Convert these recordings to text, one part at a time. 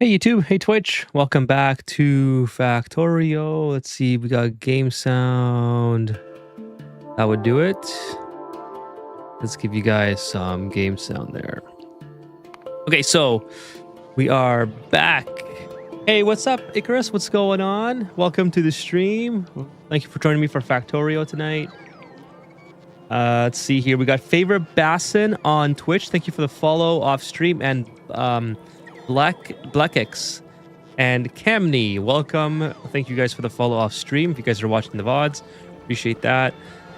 Hey YouTube, hey Twitch, welcome back to Factorio. Let's see, we got game sound. That would do it. Let's give you guys some game sound there. Okay, so we are back. Hey, what's up, Icarus? What's going on? Welcome to the stream. Thank you for joining me for Factorio tonight. Let's see here. We got Favorite Bassin on Twitch. Thank you for the follow off stream, and Blackx and Camney, welcome. Thank you guys for the follow off stream. If you guys are watching the VODs, appreciate that.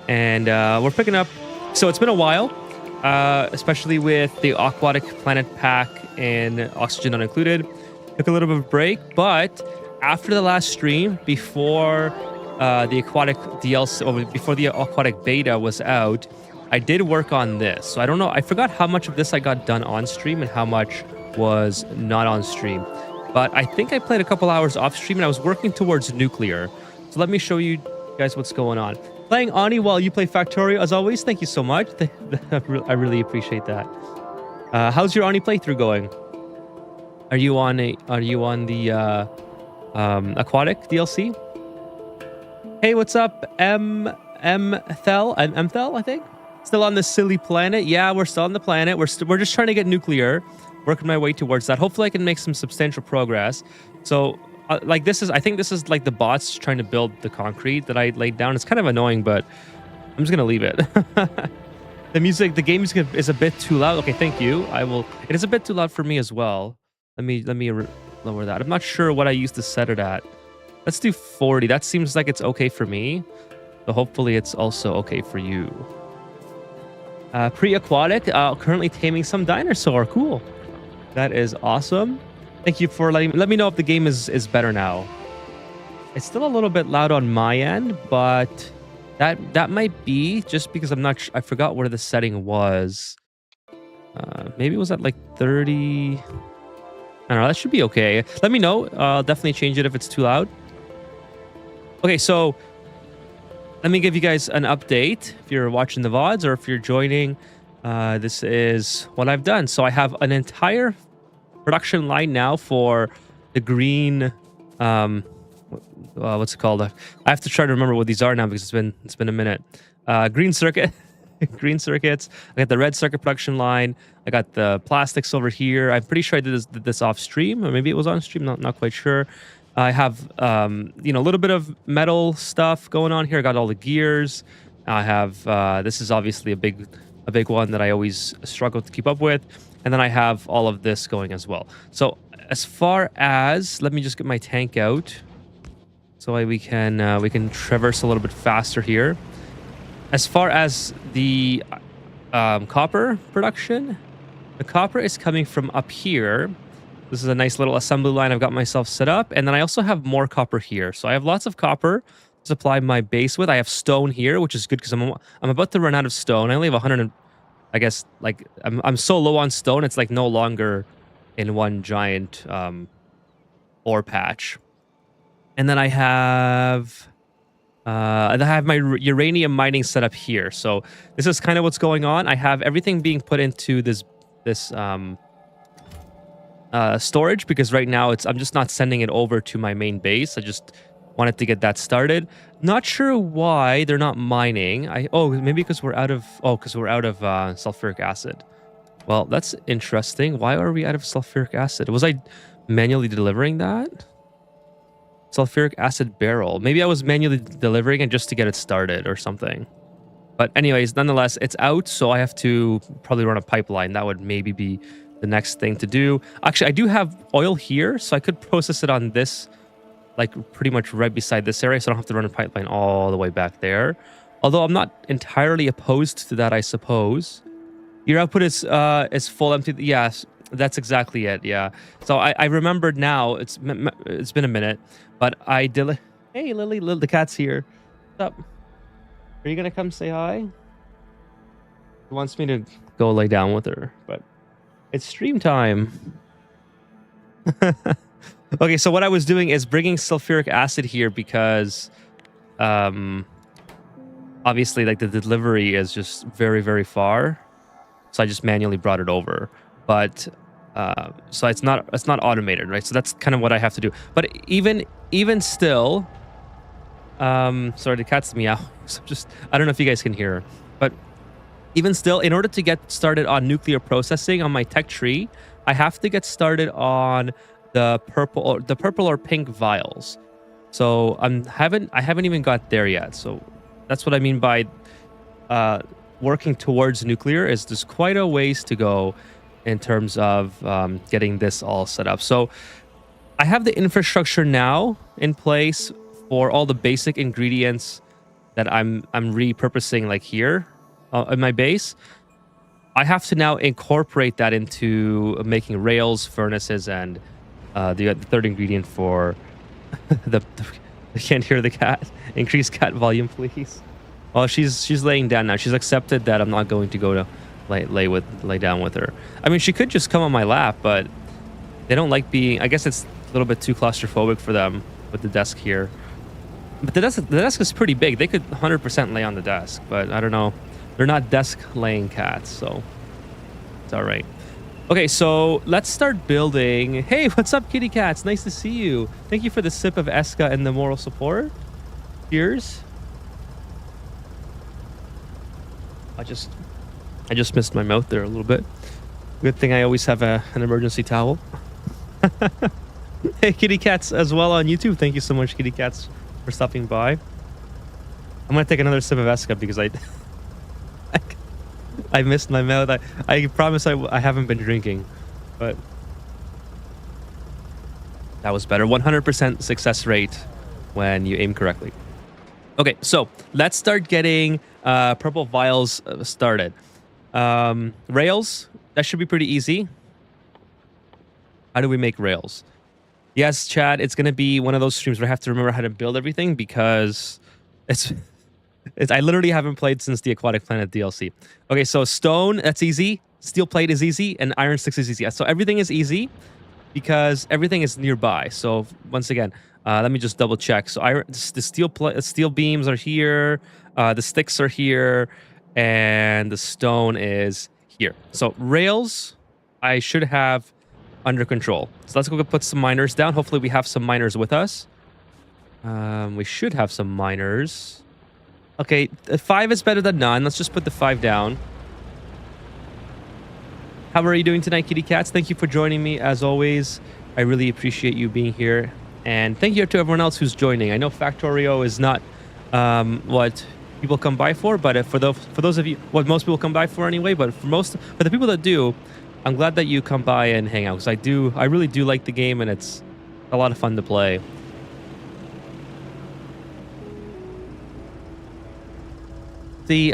And we're picking up. So it's been a while, especially with the Aquatic Planet Pack and Oxygen Not Included. Took a little bit of a break, but after the last stream, before the Aquatic DLC, or before the Aquatic Beta was out, I did work on this. So I don't know. I forgot how much of this I got done on stream and how much was not on stream, but I think I played a couple hours off stream and I was working towards nuclear. So let me show you guys what's going on. Playing Ani while you play Factorio, as always. Thank you so much. I really appreciate that. How's your Ani playthrough going? Are you on the Aquatic DLC? Hey, what's up, Thel, I think. Still on this silly planet? Yeah, we're still on the planet. We're just trying to get nuclear. Working my way towards that. Hopefully I can make some substantial progress. So like I think this is like the bots trying to build the concrete that I laid down. It's kind of annoying, but I'm just gonna leave it. The game music is a bit too loud. Okay, thank you. It is a bit too loud for me as well. Let me lower that. I'm not sure what I used to set it at. Let's do 40. That seems like it's okay for me. So hopefully it's also okay for you. Pre-aquatic, currently taming some dinosaur. Cool. That is awesome. Thank you for let me know if the game is better now. It's still a little bit loud on my end, but that might be just because I'm not I forgot where the setting was. Maybe it was at like 30. I don't know. That should be okay. Let me know. I'll definitely change it if it's too loud. Okay, so let me give you guys an update if you're watching the VODs or if you're joining. This is what I've done. So I have an entire production line now for the green, what's it called? I have to try to remember what these are now because it's been a minute. Green circuit, green circuits. I got the red circuit production line. I got the plastics over here. I'm pretty sure I did this off stream, or maybe it was on stream. Not quite sure. I have a little bit of metal stuff going on here. I got all the gears. I have this is obviously a big one that I always struggle to keep up with. And then I have all of this going as well. So as far as, let me just get my tank out so we can traverse a little bit faster here. As far as the copper production, the copper is coming from up here. This is a nice little assembly line I've got myself set up. And then I also have more copper here. So I have lots of copper to supply my base with. I have stone here, which is good because I'm about to run out of stone. I only have 100. I guess like I'm so low on stone, it's like no longer in one giant ore patch. And then I have my uranium mining set up here. So this is kind of what's going on. I have everything being put into this storage because right now I'm just not sending it over to my main base. I just wanted to get that started. Not sure why they're not mining. Maybe because we're out of sulfuric acid. Well, that's interesting. Why are we out of sulfuric acid? Was I manually delivering that? Sulfuric acid barrel. Maybe I was manually delivering it just to get it started or something. But anyways, nonetheless, it's out, so I have to probably run a pipeline. That would maybe be the next thing to do. Actually, I do have oil here, so I could process it on this, like pretty much right beside this area, so I don't have to run a pipeline all the way back there. Although I'm not entirely opposed to that, I suppose. Your output is full empty. Yes, that's exactly it. Yeah. So I remembered now. It's been a minute, but Hey, Lily, the cat's here. What's up? Are you gonna come say hi? She wants me to go lay down with her, but it's stream time. Okay, so what I was doing is bringing sulfuric acid here because obviously like the delivery is just very, very far. So I just manually brought it over. But So it's not automated, right? So that's kind of what I have to do. But even still, sorry, the cat's meow. So I don't know if you guys can hear her, but even still, in order to get started on nuclear processing on my tech tree, I have to get started on the purple or pink vials. So I haven't even got there yet. So that's what I mean by working towards nuclear. Is there's quite a ways to go in terms of getting this all set up. So I have the infrastructure now in place for all the basic ingredients that I'm repurposing, like here in my base. I have to now incorporate that into making rails, furnaces, and the third ingredient for the I can't hear the cat. Increase cat volume, please. Well, she's laying down now. She's accepted that I'm not going to go to lay down with her. I mean, she could just come on my lap, but they don't like being. I guess it's a little bit too claustrophobic for them with the desk here. But the desk is pretty big. They could 100% lay on the desk, but I don't know. They're not desk laying cats, so it's all right. Okay, so let's start building. Hey, what's up, kitty cats? Nice to see you. Thank you for the sip of Eska and the moral support. Cheers. I just missed my mouth there a little bit. Good thing I always have an emergency towel. Hey, kitty cats as well on YouTube. Thank you so much, kitty cats, for stopping by. I'm gonna take another sip of Eska because I missed my mouth. I promise I haven't been drinking, but that was better. 100% success rate when you aim correctly. Okay, so let's start getting purple vials started. Rails, that should be pretty easy. How do we make rails? Yes, Chad, it's going to be one of those streams where I have to remember how to build everything because I literally haven't played since the Aquatic Planet DLC. Okay, so stone, that's easy. Steel plate is easy, and iron sticks is easy. So everything is easy because everything is nearby. So once again, let me just double check. So the steel beams are here, the sticks are here, and the stone is here. So rails, I should have under control. So let's go put some miners down. Hopefully we have some miners with us. We should have some miners. Okay, 5 is better than none. Let's just put the 5 down. How are you doing tonight, kitty cats? Thank you for joining me, as always. I really appreciate you being here. And thank you to everyone else who's joining. I know Factorio is not what people come by for, but for those of you, what most people come by for anyway, but for the people that do, I'm glad that you come by and hang out, because I really do like the game, and it's a lot of fun to play. Hey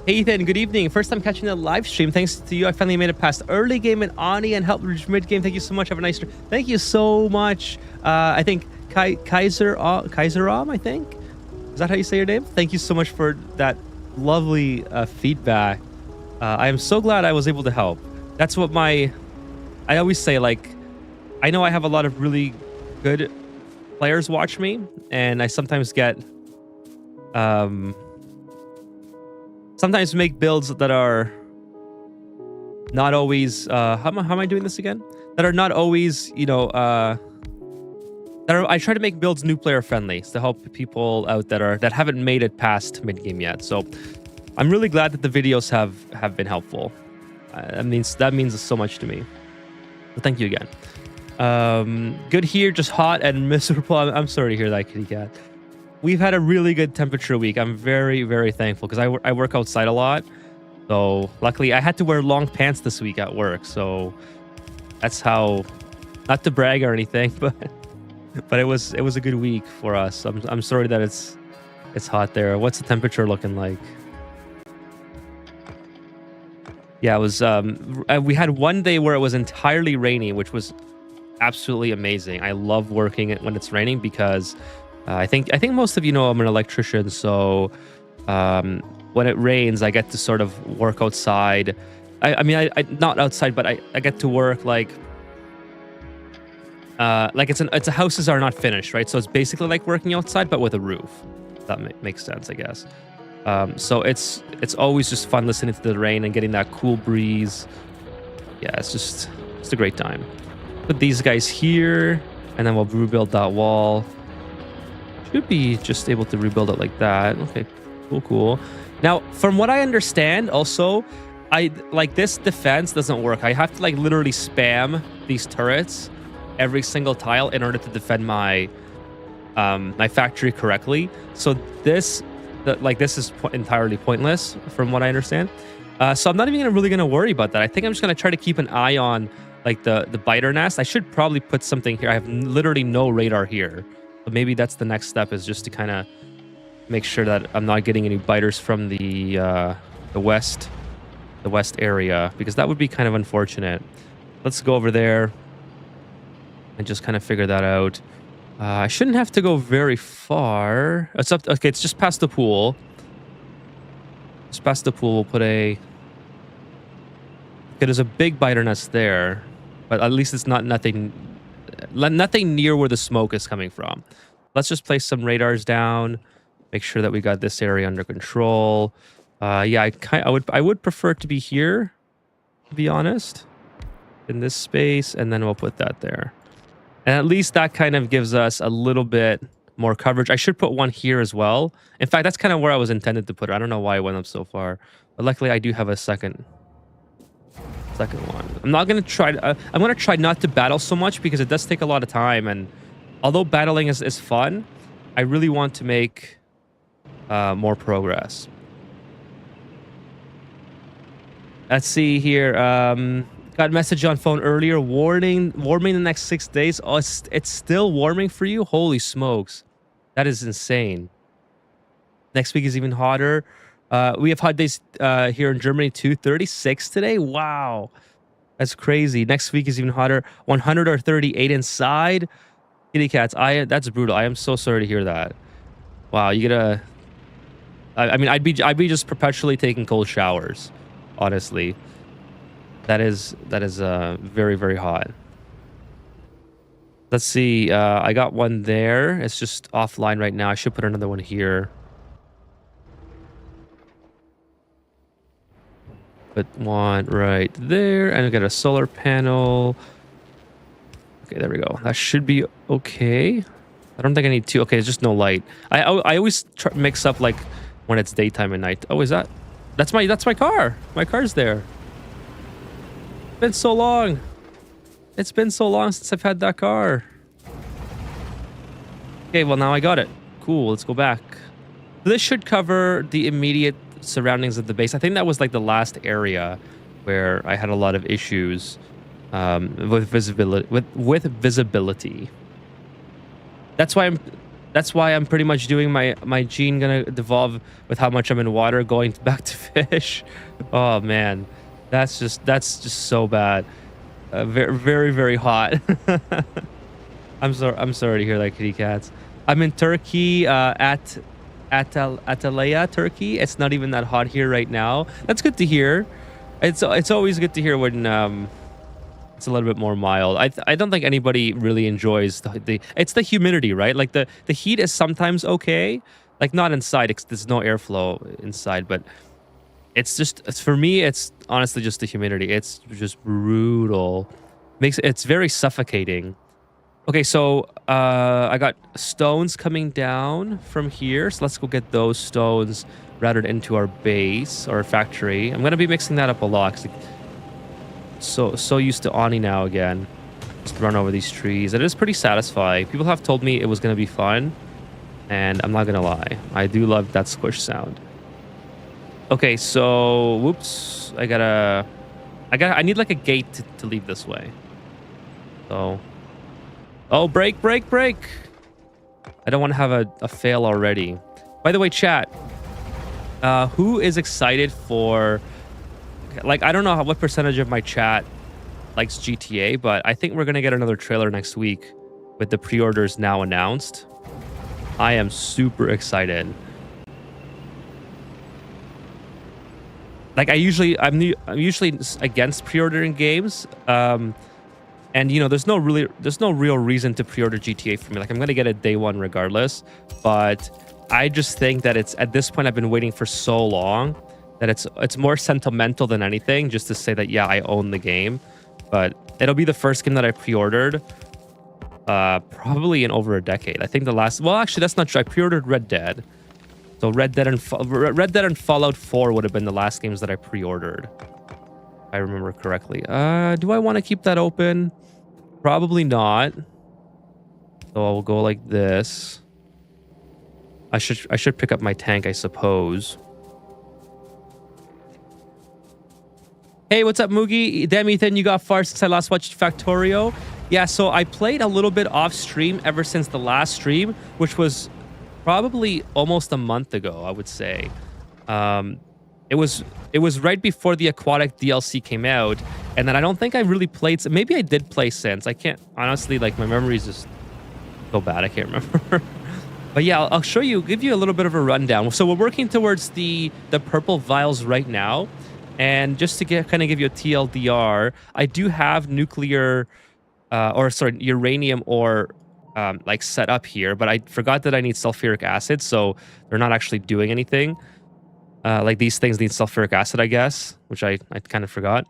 Ethan, good evening. First time catching the live stream. Thanks to you, I finally made it past early game in Ani and helped reach mid game. Thank you so much. Have a nice stream. Thank you so much. I think Kaiseram, I think. Is that how you say your name? Thank you so much for that lovely feedback. I am so glad I was able to help. That's what I always say, like, I know I have a lot of really good players watch me, and I sometimes get sometimes make builds that are not always how am I doing this again? That are not always, I try to make builds new player friendly to help people out that haven't made it past mid game yet. So I'm really glad that the videos have been helpful. That means so much to me. So thank you again. Good here, just hot and miserable. I'm sorry to hear that, kitty cat. We've had a really good temperature week. I'm very, very thankful because I work outside a lot. So luckily I had to wear long pants this week at work. So that's how, not to brag or anything, but it was a good week for us. I'm sorry that it's hot there. What's the temperature looking like? Yeah, it was we had one day where it was entirely rainy, which was absolutely amazing. I love working when it's raining because I think most of you know I'm an electrician, so when it rains, I get to sort of work outside. I mean, not outside, but I get to work like it's houses are not finished, right? So it's basically like working outside, but with a roof. That makes sense, I guess. So it's always just fun listening to the rain and getting that cool breeze. Yeah, it's a great time. Put these guys here, and then we'll rebuild that wall. Should be just able to rebuild it like that. Okay, cool. Now, from what I understand, also, this defense doesn't work. I have to like literally spam these turrets every single tile in order to defend my my factory correctly. So this is entirely pointless from what I understand. So I'm not even really gonna worry about that. I think I'm just gonna try to keep an eye on like the biter nest. I should probably put something here. I have literally no radar here. But maybe that's the next step, is just to kind of make sure that I'm not getting any biters from the west area, because that would be kind of unfortunate. Let's go over there and just kind of figure that out. I shouldn't have to go very far. It's up. Okay, it's just past the pool. Just past the pool, we'll put a. Okay, there's a big biter nest there, but at least it's nothing near where the smoke is coming from. Let's just place some radars down. Make sure that we got this area under control. Yeah, I would prefer it to be here, to be honest, in this space, and then we'll put that there. And at least that kind of gives us a little bit more coverage. I should put one here as well. In fact, that's kind of where I was intended to put it. I don't know why I went up so far, but luckily I do have a second one. I'm not gonna try. I'm gonna try not to battle so much, because it does take a lot of time. And although battling is fun, I really want to make more progress. Let's see here. Got a message on phone earlier. Warming the next 6 days. Oh, it's still warming for you? Holy smokes. That is insane. Next week is even hotter. We have hot days here in Germany too. 36 today. Wow. That's crazy. Next week is even hotter. 100 or 38 inside. Kitty cats. That's brutal. I am so sorry to hear that. Wow, you gotta. I mean, I'd be just perpetually taking cold showers. Honestly, that is very, very hot. Let's see. I got one there. It's just offline right now. I should put another one here. Put one right there, and I got a solar panel. Okay, there we go. That should be okay. I don't think I need two. Okay, it's just no light. I always mix up like when it's daytime and night. Oh, is that? That's my car. My car's there. It's been so long. It's been so long since I've had that car. Okay, well now I got it. Cool. Let's go back. This should cover the immediate surroundings of the base. I think that was like the last area where I had a lot of issues with visibility. With visibility. That's why I'm pretty much doing my gene gonna devolve with how much I'm in water, going back to fish. Oh man, that's just so bad. Very, very, very hot. I'm sorry to hear that, kitty cats. I'm in Turkey at Antalya, Turkey. It's not even that hot here right now. That's good to hear. It's always good to hear when it's a little bit more mild. I don't think anybody really enjoys it's the humidity, right? Like the heat is sometimes okay, like not inside. There's no airflow inside, but for me, it's honestly just the humidity. It's just brutal. It's very suffocating. Okay, so I got stones coming down from here. So let's go get those stones routed into our base or factory. I'm gonna be mixing that up a lot. So used to Ani now again. Just run over these trees. It is pretty satisfying. People have told me it was gonna be fun, and I'm not gonna lie. I do love that squish sound. Okay, so whoops. I need like a gate to leave this way. So. Oh, break. I don't want to have a fail already. By the way, chat, who is excited for, like, I don't know what percentage of my chat likes GTA, but I think we're going to get another trailer next week with the pre-orders now announced. I am super excited. Like, I'm usually against pre-ordering games. And you know, there's no real reason to pre-order GTA for me. Like, I'm gonna get it day one regardless. But I just think that it's at this point I've been waiting for so long that it's more sentimental than anything, just to say that yeah, I own the game. But it'll be the first game that I pre-ordered probably in over a decade. I think the last, well, actually that's not true. I pre-ordered Red Dead. So Red Dead and Fallout 4 would have been the last games that I pre-ordered, if I remember correctly. Do I want to keep that open? Probably not. So I'll go like this. I should pick up my tank, I suppose. Hey, what's up, Moogie? Damn, Ethan, you got far since I last watched Factorio. Yeah, so I played a little bit off stream ever since the last stream, which was probably almost a month ago, I would say. It was right before the Aquatic DLC came out, and then I don't think I really played. Maybe I did play since. I can't honestly, like, my memory is just so bad. I can't remember. But yeah, I'll show you, give you a little bit of a rundown. So we're working towards the purple vials right now. And just to kind of give you a TLDR, I do have nuclear, uranium ore, like set up here, but I forgot that I need sulfuric acid, so they're not actually doing anything. Like these things need sulfuric acid, I guess, which I kind of forgot.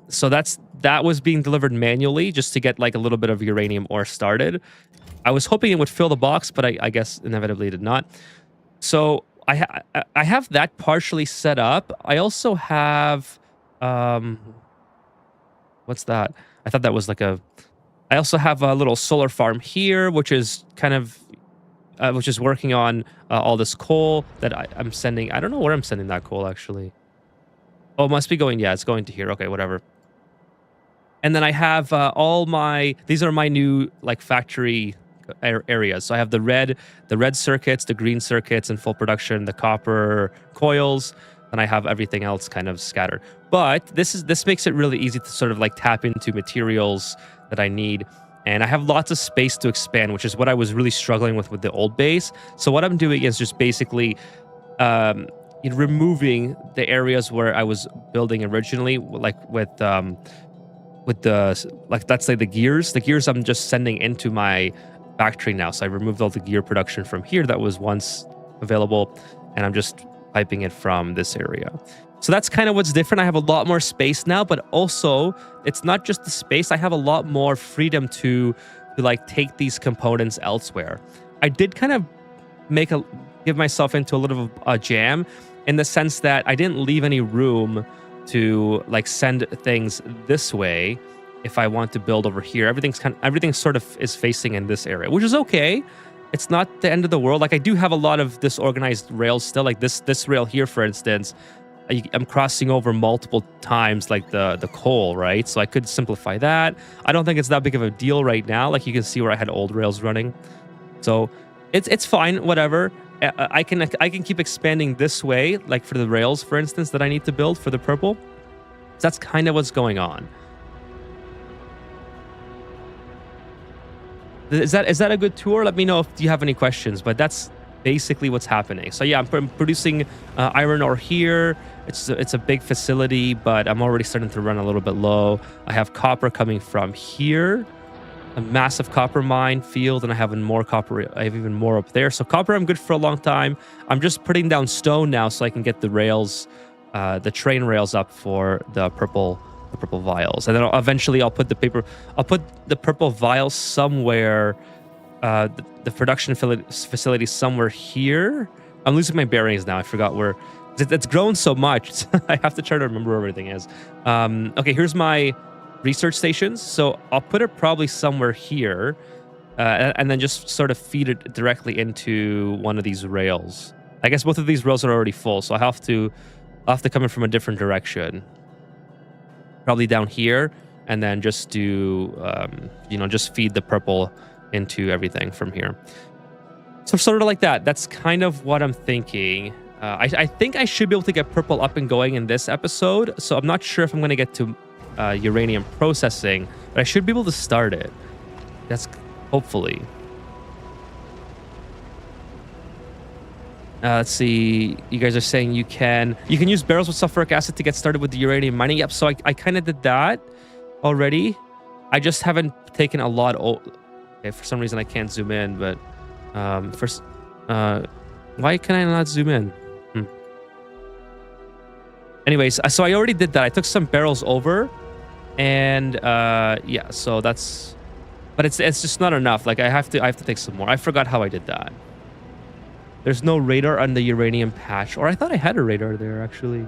So that was being delivered manually just to get like a little bit of uranium ore started. I was hoping it would fill the box, but I guess inevitably it did not. So I have that partially set up. I also have what's that? I thought that was like a. I also have a little solar farm here, which is kind of which is working on all this coal that I'm sending. I don't know where I'm sending that coal actually. Oh, it must be going. Yeah, it's going to here. Okay, whatever. And then I have all my. These are my new like factory areas. So I have the red circuits, the green circuits in full production, the copper coils, and I have everything else kind of scattered. But this makes it really easy to sort of like tap into materials that I need. And I have lots of space to expand, which is what I was really struggling with the old base. So what I'm doing is just basically removing the areas where I was building originally, like with the let's say the gears. The gears I'm just sending into my factory now. So I removed all the gear production from here that was once available, and I'm just piping it from this area. So that's kind of what's different. I have a lot more space now, but also it's not just the space. I have a lot more freedom to like take these components elsewhere. I did kind of give myself into a little of a jam in the sense that I didn't leave any room to like send things this way. If I want to build over here, everything sort of is facing in this area, which is okay. It's not the end of the world. Like I do have a lot of disorganized rails still. Like this rail here, for instance, I'm crossing over multiple times, like the coal, right? So I could simplify that. I don't think it's that big of a deal right now. Like you can see where I had old rails running, so it's fine. Whatever. I can keep expanding this way, like for the rails, for instance, that I need to build for the purple. So that's kind of what's going on. Is that a good tour? Let me know if you have any questions, but that's basically what's happening. So yeah, I'm producing iron ore here. It's a big facility, but I'm already starting to run a little bit low. I have copper coming from here, a massive copper mine field, and I have more copper. I have even more up there. So copper, I'm good for a long time. I'm just putting down stone now so I can get the rails, the train rails up for the purple vials, and then eventually I'll put the purple vials somewhere, the production facility somewhere here. I'm losing my bearings now. I forgot where. It's grown so much. I have to try to remember where everything is. Okay, here's my research stations. So I'll put it probably somewhere here, and then just sort of feed it directly into one of these rails. I guess both of these rails are already full, so I'll have to come in from a different direction. Probably down here, and then just do, just feed the purple into everything from here. So sort of like that. That's kind of what I'm thinking. I think I should be able to get purple up and going in this episode. So I'm not sure if I'm going to get to uranium processing, but I should be able to start it. That's hopefully. Let's see. You guys are saying you can use barrels with sulfuric acid to get started with the uranium mining. Yep. So I kind of did that already. I just haven't taken a lot. Okay, for some reason I can't zoom in, but first, why can I not zoom in? Anyways, so I already did that. I took some barrels over, and yeah, so that's, but it's just not enough. Like I have to take some more. I forgot how I did that. There's no radar on the uranium patch, or I thought I had a radar there actually.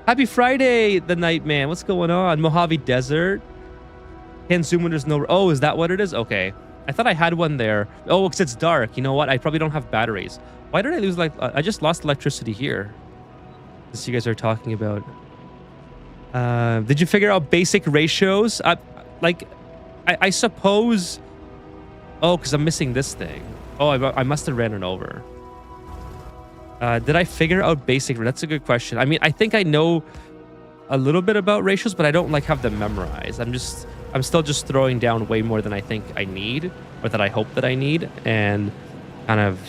Happy Friday, the night man. What's going on? Mojave Desert. Can't zoom when there's no. Oh, is that what it is? Okay. I thought I had one there. Oh, because it's dark. You know what? I probably don't have batteries. Why did I lose like? I just lost electricity here. This you guys are talking about. Did you figure out basic ratios? I suppose. Oh, because I'm missing this thing. Oh, I must have ran it over. Did I figure out basic? That's a good question. I mean, I think I know a little bit about ratios, but I don't like have them memorized. I'm still just throwing down way more than I think I need, or that I hope that I need, and kind of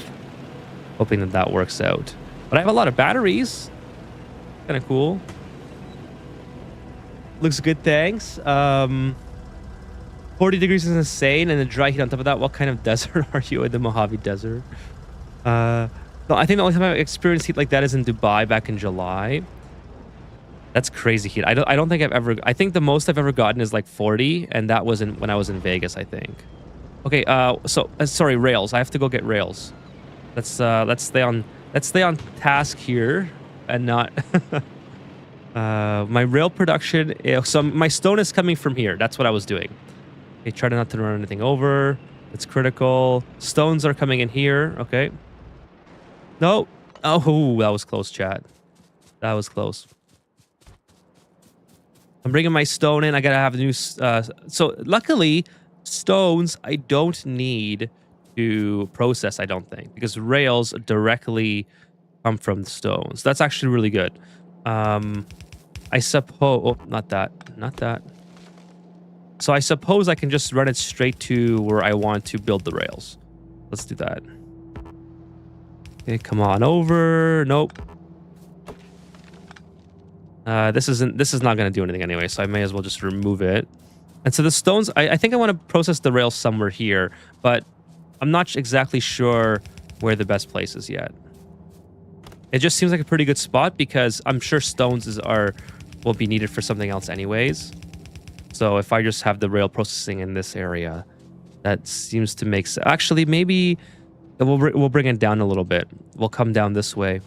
hoping that that works out. But I have a lot of batteries. Kind of cool. Looks good, thanks. 40 degrees is insane, and the dry heat on top of that. What kind of desert are you in the Mojave Desert? No, I think the only time I've experienced heat like that is in Dubai back in July. That's crazy heat. I don't think I've ever. I think the most I've ever gotten is like 40, and that was when I was in Vegas, I think. Okay. Sorry, rails. I have to go get rails. Let's stay on task here, and not. My rail production. So my stone is coming from here. That's what I was doing. Okay, try not to run anything over. It's critical. Stones are coming in here. Okay. No. Oh, that was close, chat. That was close. I'm bringing my stone in. I gotta have a new. So luckily, stones I don't need to process. I don't think, because rails directly come from the stones. That's actually really good. I suppose. Oh, not that. Not that. So I suppose I can just run it straight to where I want to build the rails. Let's do that. Okay, come on over. Nope. This is not going to do anything anyway, so I may as well just remove it. And so the stones, I think I want to process the rails somewhere here, but I'm not exactly sure where the best place is yet. It just seems like a pretty good spot because I'm sure stones will be needed for something else anyways. So if I just have the rail processing in this area, that seems to make sense. Actually, maybe we'll bring it down a little bit. We'll come down this way.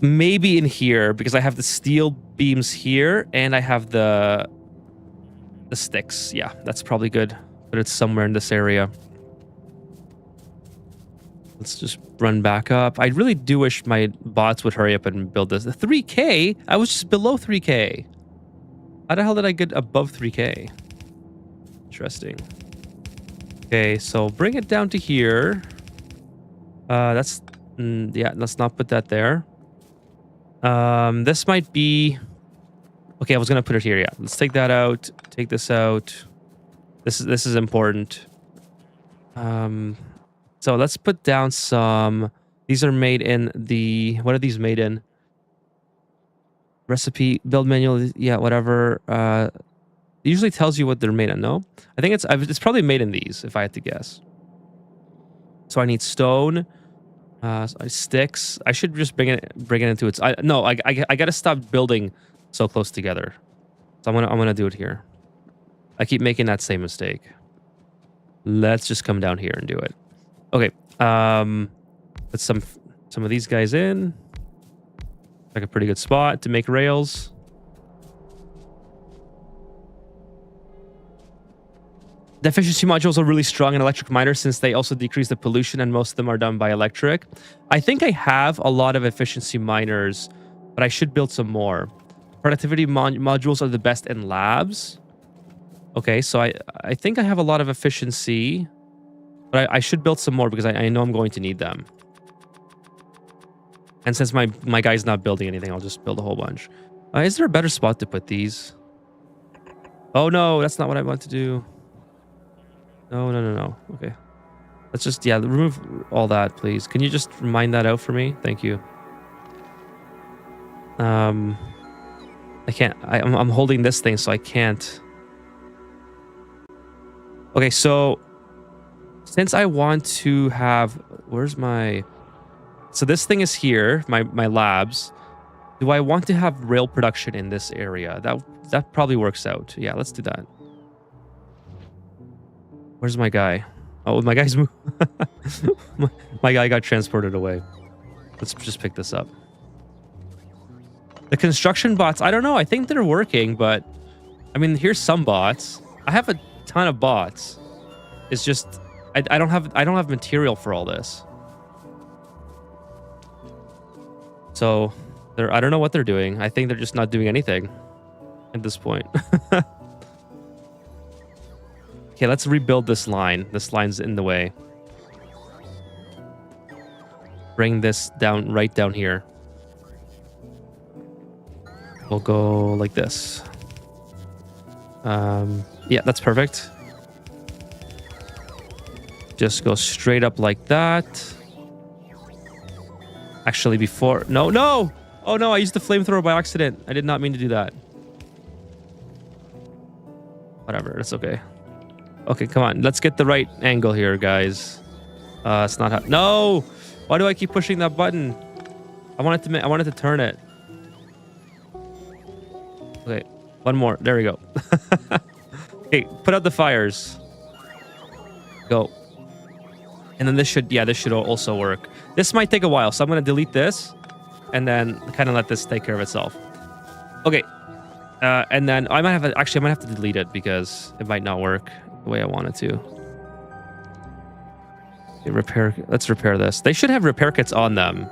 Maybe in here, because I have the steel beams here and I have the sticks. Yeah, that's probably good. But it's somewhere in this area. Let's just run back up. I really do wish my bots would hurry up and build this. 3K? I was just below 3K. How the hell did I get above 3K? Interesting. Okay, so bring it down to here. Yeah, let's not put that there. This might be. Okay, I was gonna put it here. Yeah, let's take that out. Take this out. This is important. So let's put down some. These are made in the. What are these made in? Recipe, build manual. Yeah, whatever. It usually tells you what they're made in. No, I think it's probably made in these, if I had to guess. So I need stone. Sticks. I should just bring it into its. No, I gotta stop building so close together. So I'm gonna do it here. I keep making that same mistake. Let's just come down here and do it. Okay. Put some of these guys in. Like a pretty good spot to make rails. The efficiency modules are really strong in electric miners since they also decrease the pollution, and most of them are done by electric. I think I have a lot of efficiency miners, but I should build some more. Productivity modules are the best in labs. Okay, so I think I have a lot of efficiency, but I should build some more because I know I'm going to need them. And since my guy's not building anything, I'll just build a whole bunch. Is there a better spot to put these? Oh no, that's not what I want to do. No. Okay. Let's just, yeah, remove all that, please. Can you just mine that out for me? Thank you. I can't, I'm holding this thing, so I can't. Okay, so since I want to have, where's my So this thing is here, my labs. Do I want to have rail production in this area? That probably works out. Yeah, let's do that. Where's my guy? Oh, my guy's my guy got transported away. Let's just pick this up. The construction bots, I don't know. I think they're working, but I mean, here's some bots. I have a ton of bots. It's just I don't have material for all this. So I don't know what they're doing. I think they're just not doing anything at this point. Okay, let's rebuild this line. This line's in the way. Bring this down, right down here. We'll go like this. Yeah, that's perfect. Just go straight up like that. Actually, before... No, no! Oh, no, I used the flamethrower by accident. I did not mean to do that. Whatever, it's okay. Okay, come on. Let's get the right angle here, guys. It's not how... No! Why do I keep pushing that button? I wanted to turn it. Okay, one more. There we go. Okay, put out the fires. Go. And then this should also work. This might take a while, so I'm going to delete this and then kind of let this take care of itself. Okay. And then I might have to delete it because it might not work the way I want it to. Okay, let's repair this. They should have repair kits on them.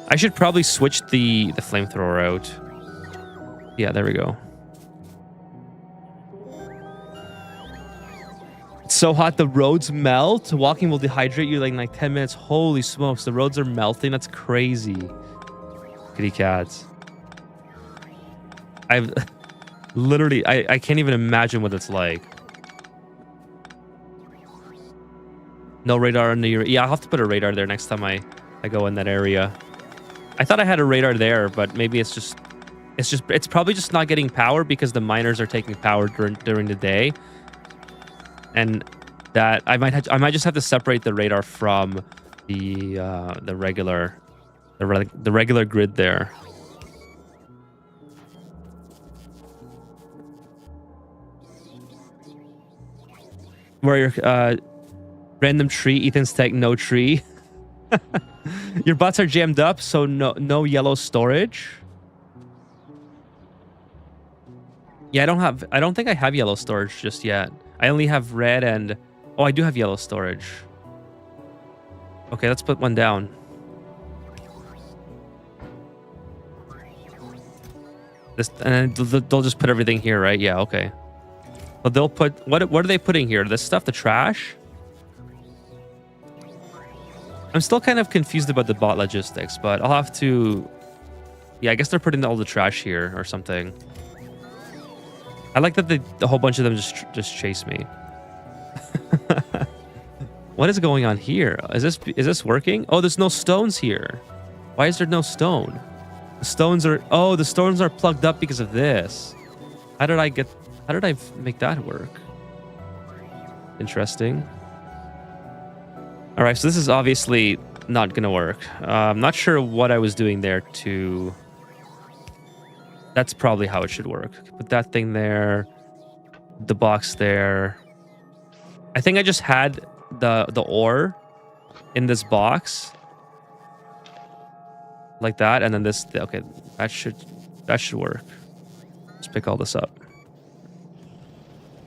I should probably switch the flamethrower out. Yeah, there we go. It's so hot the roads melt. Walking will dehydrate you like 10 minutes. Holy smokes, the roads are melting. That's crazy. Kitty cats. I've literally I can't even imagine what it's like. No radar in the area. Yeah, I'll have to put a radar there next time I go in that area. I thought I had a radar there, but maybe it's probably just not getting power because the miners are taking power during the day. And that I might just have to separate the radar from the regular grid there. Where your random tree, Ethan's tech, no tree. Your bots are jammed up, so no yellow storage. Yeah, I don't think I have yellow storage just yet. I only have red and... Oh, I do have yellow storage. Okay, let's put one down. And they'll just put everything here, right? Yeah, okay. Well, they'll put... What are they putting here? This stuff, the trash? I'm still kind of confused about the bot logistics, but I'll have to... Yeah, I guess they're putting all the trash here or something. I like that the whole bunch of them just chase me. What is going on here? Is this working? Oh, there's no stones here. Why is there no stone? The stones are plugged up because of this. How did I make that work? Interesting. All right, so this is obviously not gonna work. I'm not sure what I was doing there to... That's probably how it should work. Put that thing there, the box there. I think I just had the ore in this box like that, and then this. Okay, that should work. Let's pick all this up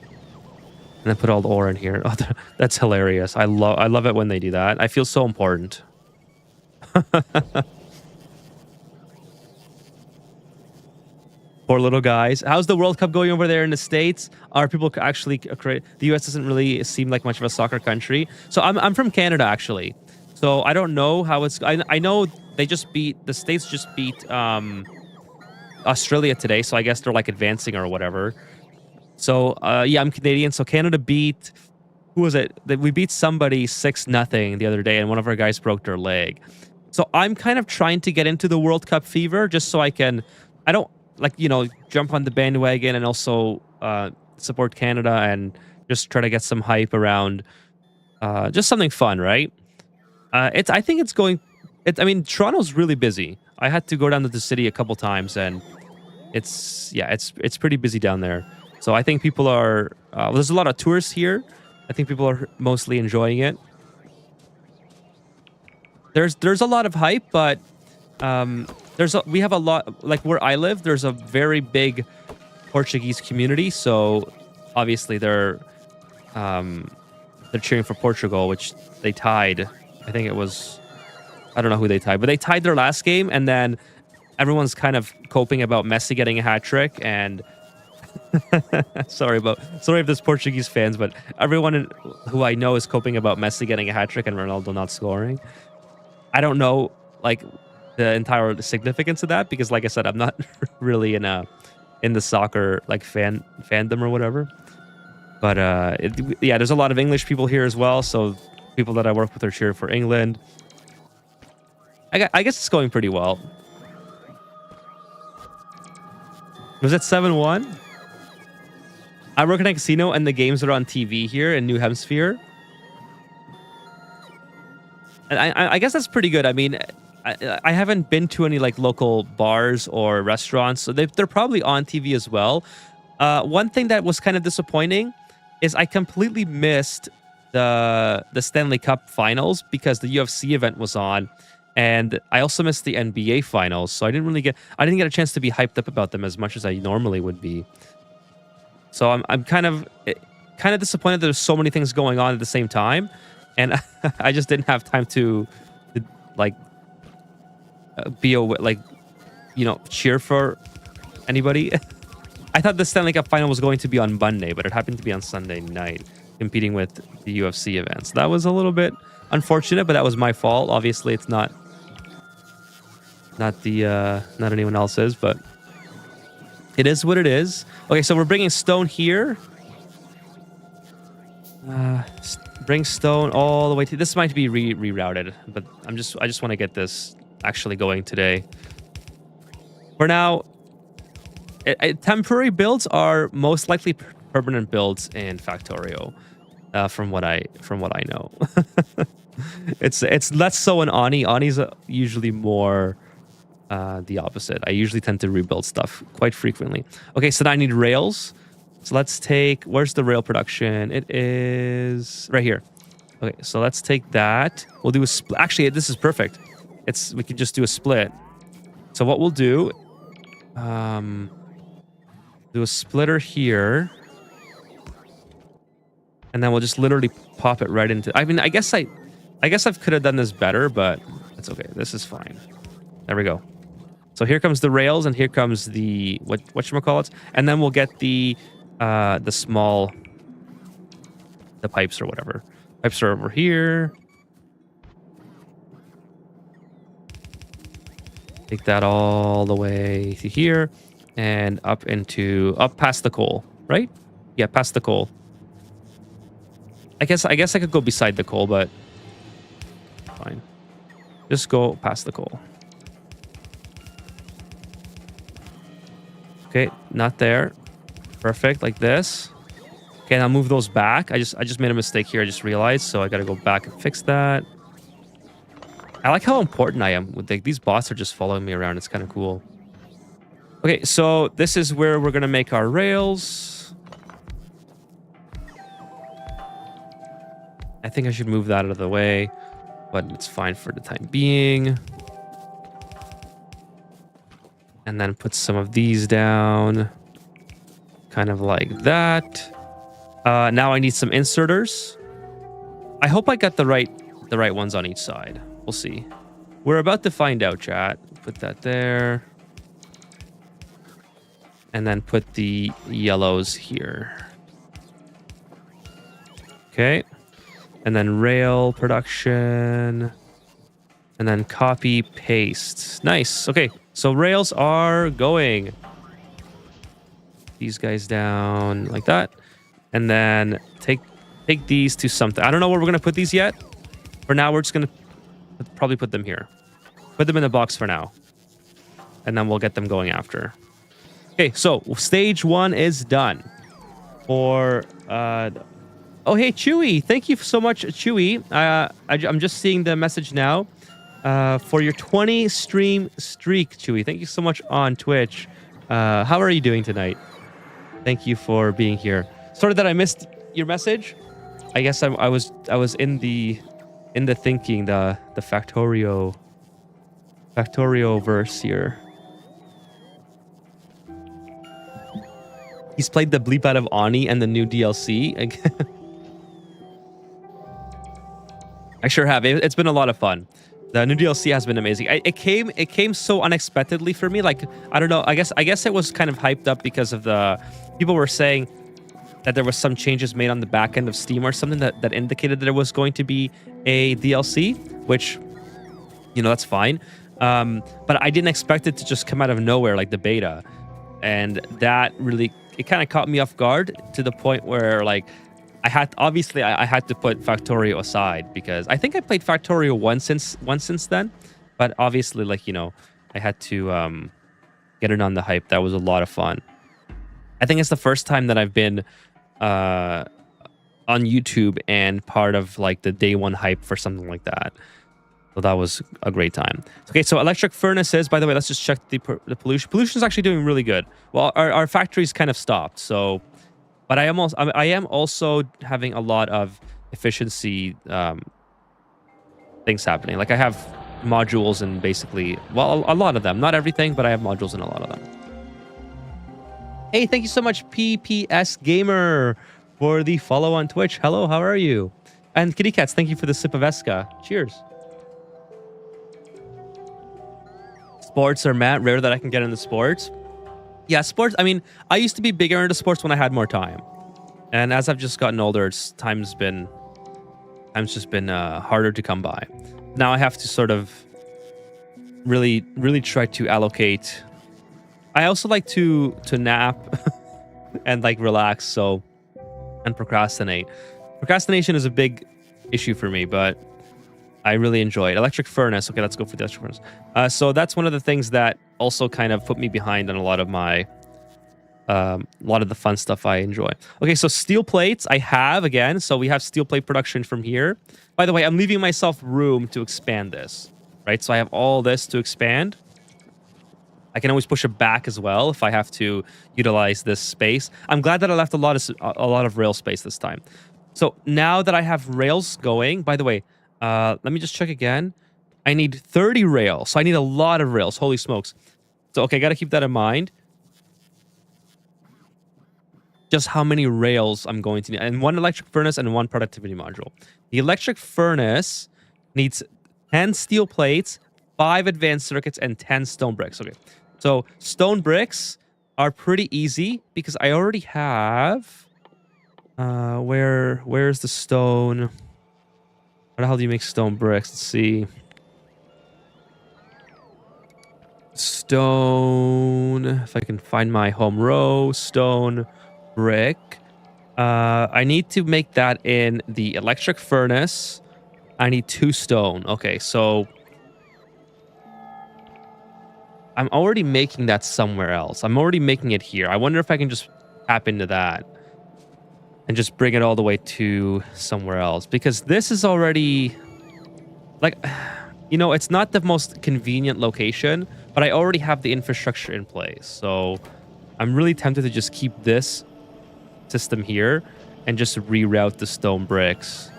and then put all the ore in here. Oh, that's hilarious. I love it when they do that. I feel so important. Poor little guys. How's the World Cup going over there in the States? Are people actually... The U.S. doesn't really seem like much of a soccer country. So I'm from Canada, actually. So I don't know how it's... I know they just beat... The States just beat Australia today. So I guess they're like advancing or whatever. So yeah, I'm Canadian. So Canada beat... Who was it? We beat somebody 6-0 the other day. And one of our guys broke their leg. So I'm kind of trying to get into the World Cup fever just so I can... I don't... Like, you know, jump on the bandwagon and also support Canada and just try to get some hype around Just something fun, right? I think it's going. I mean, Toronto's really busy. I had to go down to the city a couple times, and it's pretty busy down there. So I think people are. There's a lot of tourists here. I think people are mostly enjoying it. There's a lot of hype, but we have a lot, like where I live. There's a very big Portuguese community, so obviously they're cheering for Portugal, which they tied. I think it was, I don't know who they tied, but they tied their last game, and then everyone's kind of coping about Messi getting a hat trick. And sorry if there's Portuguese fans, but everyone who I know is coping about Messi getting a hat trick and Ronaldo not scoring. I don't know like the entire significance of that, because like I said, I'm not really in the soccer like fandom or whatever. But yeah, there's a lot of English people here as well, so people that I work with are cheering for England. I guess it's going pretty well. Was it 7-1? I work in a casino, and the games are on TV here in New Hampshire. And I guess that's pretty good. I mean, I haven't been to any like local bars or restaurants, so they're probably on TV as well. One thing that was kind of disappointing is I completely missed the Stanley Cup finals because the UFC event was on, and I also missed the NBA finals, so I didn't get a chance to be hyped up about them as much as I normally would be. So I'm kind of disappointed that there's so many things going on at the same time, and I just didn't have time to like cheer for anybody. I thought the Stanley Cup final was going to be on Monday, but it happened to be on Sunday night, competing with the UFC event. So that was a little bit unfortunate, but that was my fault. Obviously, it's not anyone else's, but it is what it is. Okay, so we're bringing stone here. Bring stone all the way to. This might be rerouted, but I just want to get this actually going today. For now, temporary builds are most likely permanent builds in Factorio, from what I know. It's less so in Ani. Ani's usually more the opposite. I usually tend to rebuild stuff quite frequently. Okay, so now I need rails. So let's take, where's the rail production? It is right here. Okay, so let's take that. We'll do a split. Actually, this is perfect. We can just do a split. So what we'll do, do a splitter here, and then we'll just literally pop it right into. I mean, I guess I could have done this better, but that's okay. This is fine. There we go. So here comes the rails, and here comes the whatchamacallit, and then we'll get the small, the pipes or whatever. Pipes are over here. Take that all the way to here and up past the coal, right? Yeah, past the coal. I guess I could go beside the coal, but fine. Just go past the coal. Okay, not there. Perfect, like this. Okay, now move those back. I just made a mistake here. I just realized, so I gotta go back and fix that. I like how important I am with these bots are just following me around. It's kind of cool. Okay, so this is where we're gonna make our rails. I think I should move that out of the way, but it's fine for the time being. And then put some of these down, kind of like that. Now I need some inserters. I hope I got the right ones on each side. We'll see. We're about to find out, chat. Put that there. And then put the yellows here. Okay. And then rail production. And then copy, paste. Nice. Okay. So rails are going. These guys down like that. And then take these to something. I don't know where we're going to put these yet. For now, we're just going to probably put them here. Put them in the box for now. And then we'll get them going after. Okay, so stage 1 is done. For Oh, hey, Chewy. Thank you so much, Chewy. I'm just seeing the message now. For your 20 stream streak, Chewy. Thank you so much on Twitch. How are you doing tonight? Thank you for being here. Sorry that I missed your message. I guess I was in the thinking the Factorio verse here. He's played the bleep out of Ani and the new DLC. I sure have. It's been a lot of fun. The new DLC has been amazing. It came so unexpectedly for me. Like, I don't know. I guess it was kind of hyped up because of the people were saying that there was some changes made on the back end of Steam or something that indicated that it was going to be a DLC, which, that's fine. But I didn't expect it to just come out of nowhere like the beta, and that really it kind of caught me off guard to the point where like I had to put Factorio aside because I think I played Factorio once since then, but obviously I had to get in on the hype. That was a lot of fun. I think it's the first time that I've been on YouTube and part of like the day one hype for something like that. So that was a great time. Okay, so electric furnaces, by the way, let's just check the pollution. Pollution is actually doing really good. Well, our factory's kind of stopped, so... But I am also having a lot of efficiency things happening. Like I have modules in basically... Well, a lot of them. Not everything, but I have modules in a lot of them. Hey, thank you so much, PPS Gamer, for the follow on Twitch. Hello, how are you? And Kitty Cats, thank you for the sip of Esca. Cheers. Sports are Matt, rare that I can get into sports. Yeah, sports. I mean, I used to be bigger into sports when I had more time, and as I've just gotten older, time's just been harder to come by. Now I have to sort of really try to allocate. I also like to nap and like relax, and procrastinate. Procrastination is a big issue for me, but I really enjoy it. Electric furnace. Okay, let's go for the electric furnace. So that's one of the things that also kind of put me behind on a lot of my, the fun stuff I enjoy. Okay, so steel plates I have again. So we have steel plate production from here. By the way, I'm leaving myself room to expand this, right? So I have all this to expand. I can always push it back as well if I have to utilize this space. I'm glad that I left a lot of rail space this time. So now that I have rails going, by the way, let me just check again. I need 30 rails. So I need a lot of rails. Holy smokes. So, okay, I got to keep that in mind. Just how many rails I'm going to need. And one electric furnace and one productivity module. The electric furnace needs 10 steel plates, 5 advanced circuits, and 10 stone bricks. Okay. So stone bricks are pretty easy because I already have... where's the stone... How the hell do you make stone bricks? Let's see. Stone. If I can find my home row. Stone brick. I need to make that in the electric furnace. I need 2 stone. Okay, so... I'm already making that somewhere else. I'm already making it here. I wonder if I can just tap into that. And just bring it all the way to somewhere else. Because this is already... Like, it's not the most convenient location, but I already have the infrastructure in place. So I'm really tempted to just keep this system here and just reroute the stone bricks.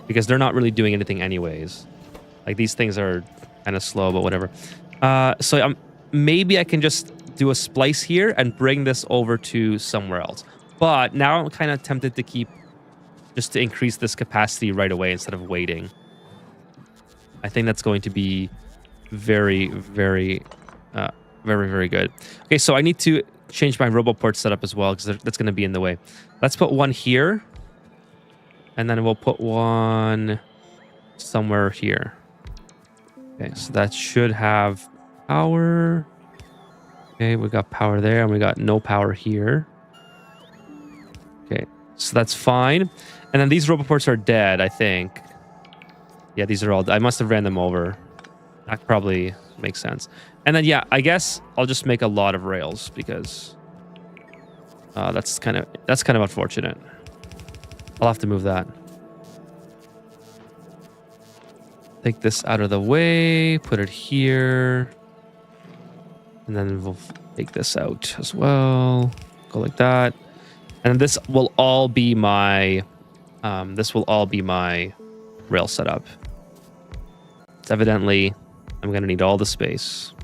Because they're not really doing anything anyways. Like, these things are kind of slow, but whatever. So maybe I can just do a splice here and bring this over to somewhere else. But now I'm kind of tempted to to increase this capacity right away instead of waiting. I think that's going to be very, very, very good. Okay, so I need to change my RoboPort setup as well because that's going to be in the way. Let's put one here. And then we'll put one somewhere here. Okay, so that should have power. Okay, we got power there and we got no power here. Okay, so that's fine. And then these RoboPorts are dead, I think. Yeah, these are all... I must have ran them over. That probably makes sense. And then, yeah, I guess I'll just make a lot of rails because that's kind of unfortunate. I'll have to move that. Take this out of the way, put it here. And then we'll take this out as well. Go like that. And this will all be my rail setup. It's evidently I'm gonna need all the space.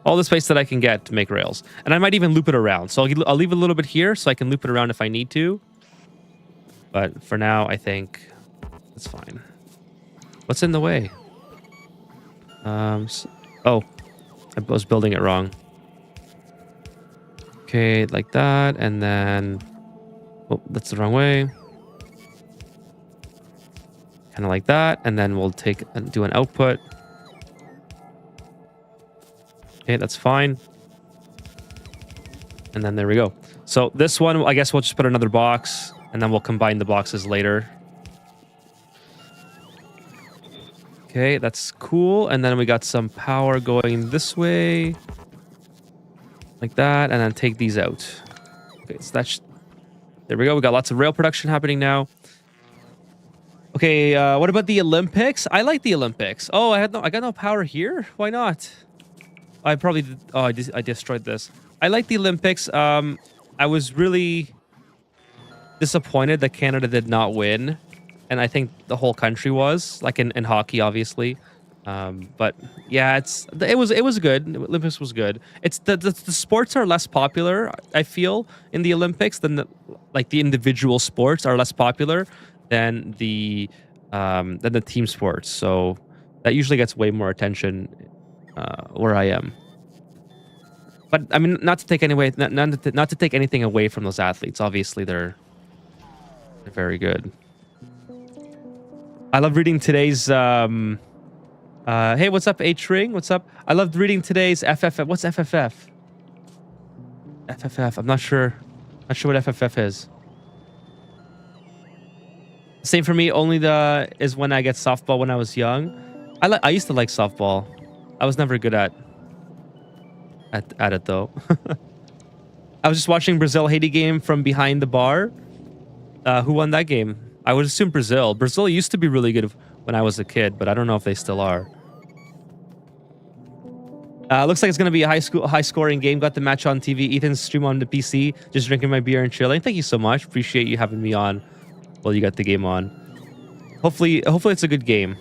All the space that I can get to make rails. And I might even loop it around. So I'll leave a little bit here so I can loop it around if I need to. But for now, I think it's fine. What's in the way? Oh, I was building it wrong. Okay, like that. And then, oh, that's the wrong way. Kind of like that. And then we'll take and do an output. Okay, that's fine. And then there we go. So this one, I guess we'll just put another box and then we'll combine the boxes later. Okay, that's cool. And then we got some power going this way. Like that. And then take these out. Okay, so that's... There we go. We got lots of rail production happening now. Okay, what about the Olympics? I like the Olympics. Oh, I got no power here? Why not? I probably did, oh, I destroyed this. I like the Olympics. I was really disappointed that Canada did not win. And I think the whole country was, like in hockey, obviously. But yeah, it was good. Olympics was good. It's the sports are less popular, I feel, in the Olympics than the individual sports are less popular than the team sports. So that usually gets way more attention where I am. But I mean, not to take anything away from those athletes. Obviously, they're very good. I love reading today's. Hey, what's up, H-Ring? What's up? I loved reading today's FFF. What's FFF? FFF. I'm not sure. Not sure what FFF is. Same for me. Only is when I get softball when I was young. I used to like softball. I was never good at it though. I was just watching Brazil-Haiti game from behind the bar. Who won that game? I would assume Brazil. Brazil used to be really good when I was a kid, but I don't know if they still are. Looks like it's going to be a high-scoring game. Got the match on TV. Ethan's stream on the PC. Just drinking my beer and chilling. Thank you so much. Appreciate you having me on while you got the game on. Hopefully it's a good game.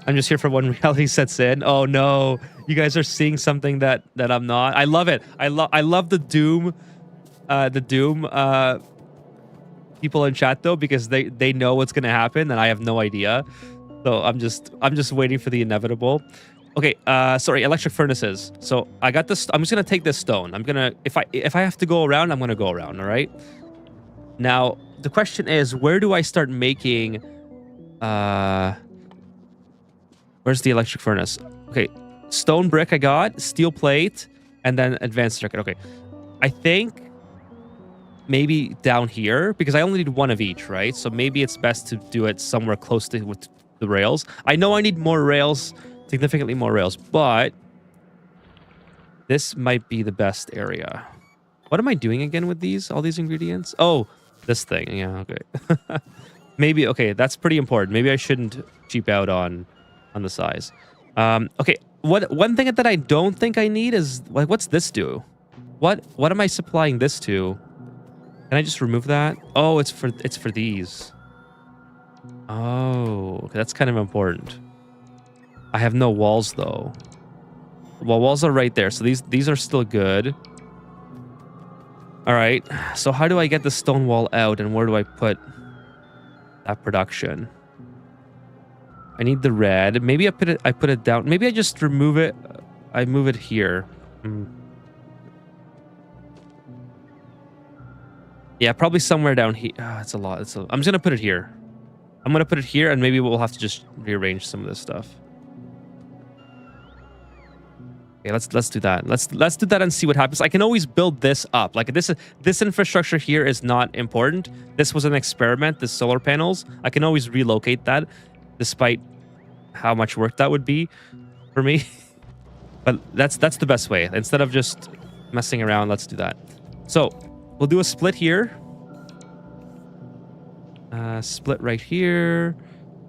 I'm just here for when reality sets in. Oh no, you guys are seeing something that I'm not. I love it. I love the Doom, people in chat though, because they know what's gonna happen and I have no idea. So I'm just waiting for the inevitable. Okay, sorry, electric furnaces. So I got this. I'm just gonna take this stone. I'm gonna if I have to go around, I'm gonna go around. All right. Now the question is, where do I start making? Where's the electric furnace? Okay, stone brick I got, steel plate, and then advanced circuit. Okay, I think maybe down here, because I only need one of each, right? So maybe it's best to do it somewhere close to with the rails. I know I need more rails, significantly more rails, but this might be the best area. What am I doing again with all these ingredients? Oh, this thing. Yeah, okay. Maybe, okay, that's pretty important. Maybe I shouldn't cheap out on the size. Okay, one thing that I don't think I need is, like, what's this do? What am I supplying this to? Can I just remove that? Oh, it's for these. Oh, okay, that's kind of important. I have no walls though. Well, walls are right there, so these are still good. All right, so how do I get the stone wall out, and where do I put that production? I need the red. Maybe I put it down. Maybe I just remove it. I move it here. Yeah, probably somewhere down here. It's a lot. I'm just gonna put it here. I'm gonna put it here, and maybe we'll have to just rearrange some of this stuff. Okay, let's do that. Let's do that and see what happens. I can always build this up. Like this infrastructure here is not important. This was an experiment. The solar panels. I can always relocate that, despite how much work that would be for me. But that's the best way. Instead of just messing around, let's do that. So we'll do a split here. Split right here.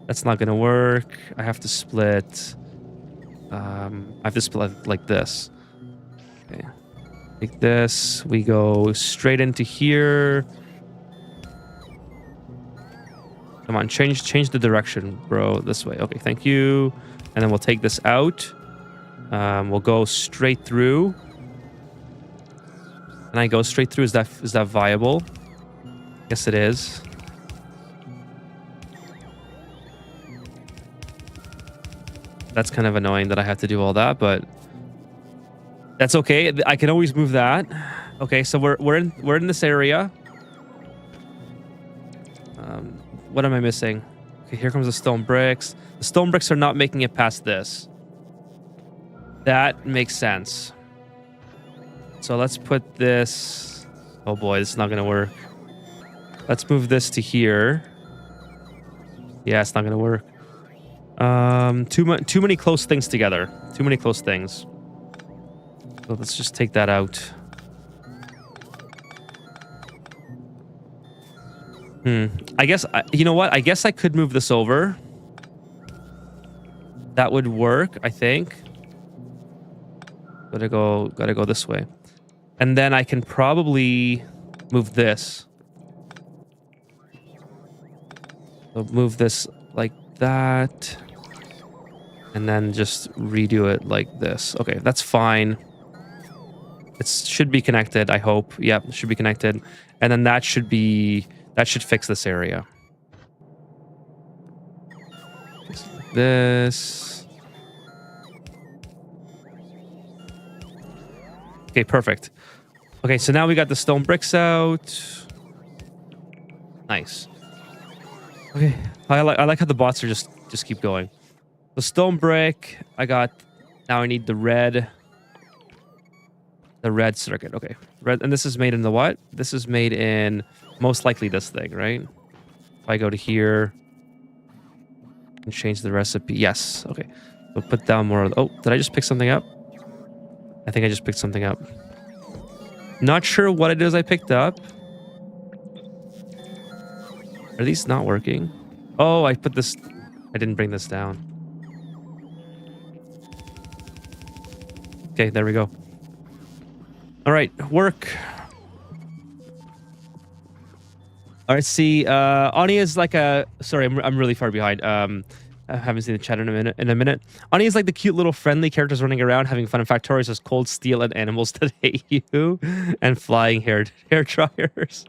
That's not gonna work. I have to split. I have to split like this. Okay. Like this. We go straight into here. Come on, change the direction, bro. This way. Okay, thank you. And then we'll take this out. We'll go straight through. And I go straight through. Is that viable? Yes, it is. That's kind of annoying that I have to do all that, but that's okay. I can always move that. Okay, so we're in this area. What am I missing? Okay, here comes the stone bricks. The stone bricks are not making it past this. That makes sense. So let's put this. Oh boy, this is not gonna work. Let's move this to here. Yeah, it's not gonna work. Too many close things together. Too many close things. So let's just take that out. I guess, you know what? I guess I could move this over. That would work, I think. Gotta go this way. And then I can probably move this. So move this like that. And then just redo it like this. Okay, that's fine. It should be connected, I hope. Yep, it should be connected. And then that should fix this area. Just like this. Okay, perfect. Okay, so now we got the stone bricks out. Nice. Okay, I like how the bots are just keep going. The stone brick, I got. Now I need the red circuit. Okay, red, and this is made in the what? This is made in most likely this thing, right? If I go to here and change the recipe, yes. Okay, we'll put down more. Oh, did I just pick something up? I think I just picked something up. Not sure what it is I picked up. Are these not working? Oh, I put this. I didn't bring this down. Okay, there we go. All right, work. All right, see, Ani is like a. Sorry, I'm really far behind. I haven't seen the chat in a minute. Ani is like the cute little friendly characters running around having fun in Factorio, as cold steel and animals that hate you, and flying hair dryers.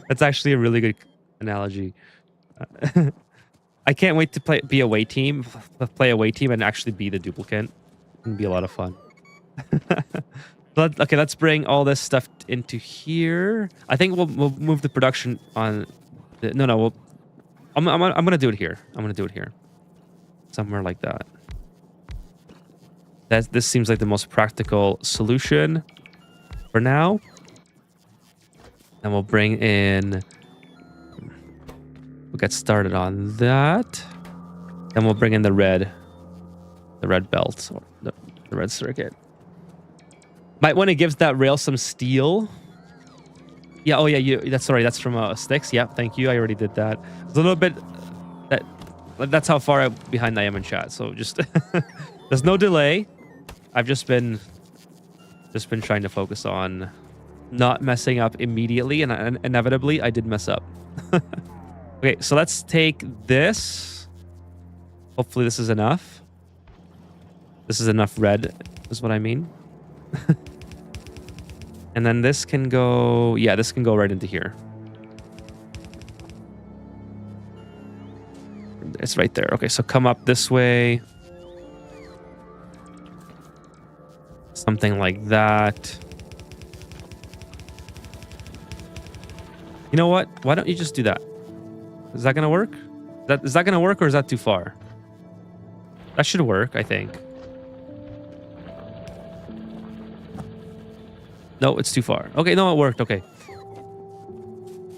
That's actually a really good analogy. I can't wait to play a away team and actually be the duplicate. It'd be a lot of fun. But okay, let's bring all this stuff into here. I think we'll move the production on. No. I'm gonna do it here. I'm gonna do it here, somewhere like that. This seems like the most practical solution for now. And we'll bring in. We'll get started on that. Then we'll bring in the red belt or the red circuit. Might want to give that rail some steel. Yeah. Oh yeah. That's from sticks. Yeah. Thank you. I already did that. It's a little bit. That's how far behind I am in chat. So just there's no delay. I've just been trying to focus on not messing up immediately, and inevitably I did mess up. Okay. So let's take this. Hopefully this is enough. This is enough red, is what I mean. And then this can go, yeah, this can go right into here. It's right there. Okay, so come up this way. Something like that. You know what? Why don't you just do that? Is that gonna work? Is that gonna work, or is that too far? That should work, I think. No, it's too far. Okay, no, it worked. Okay.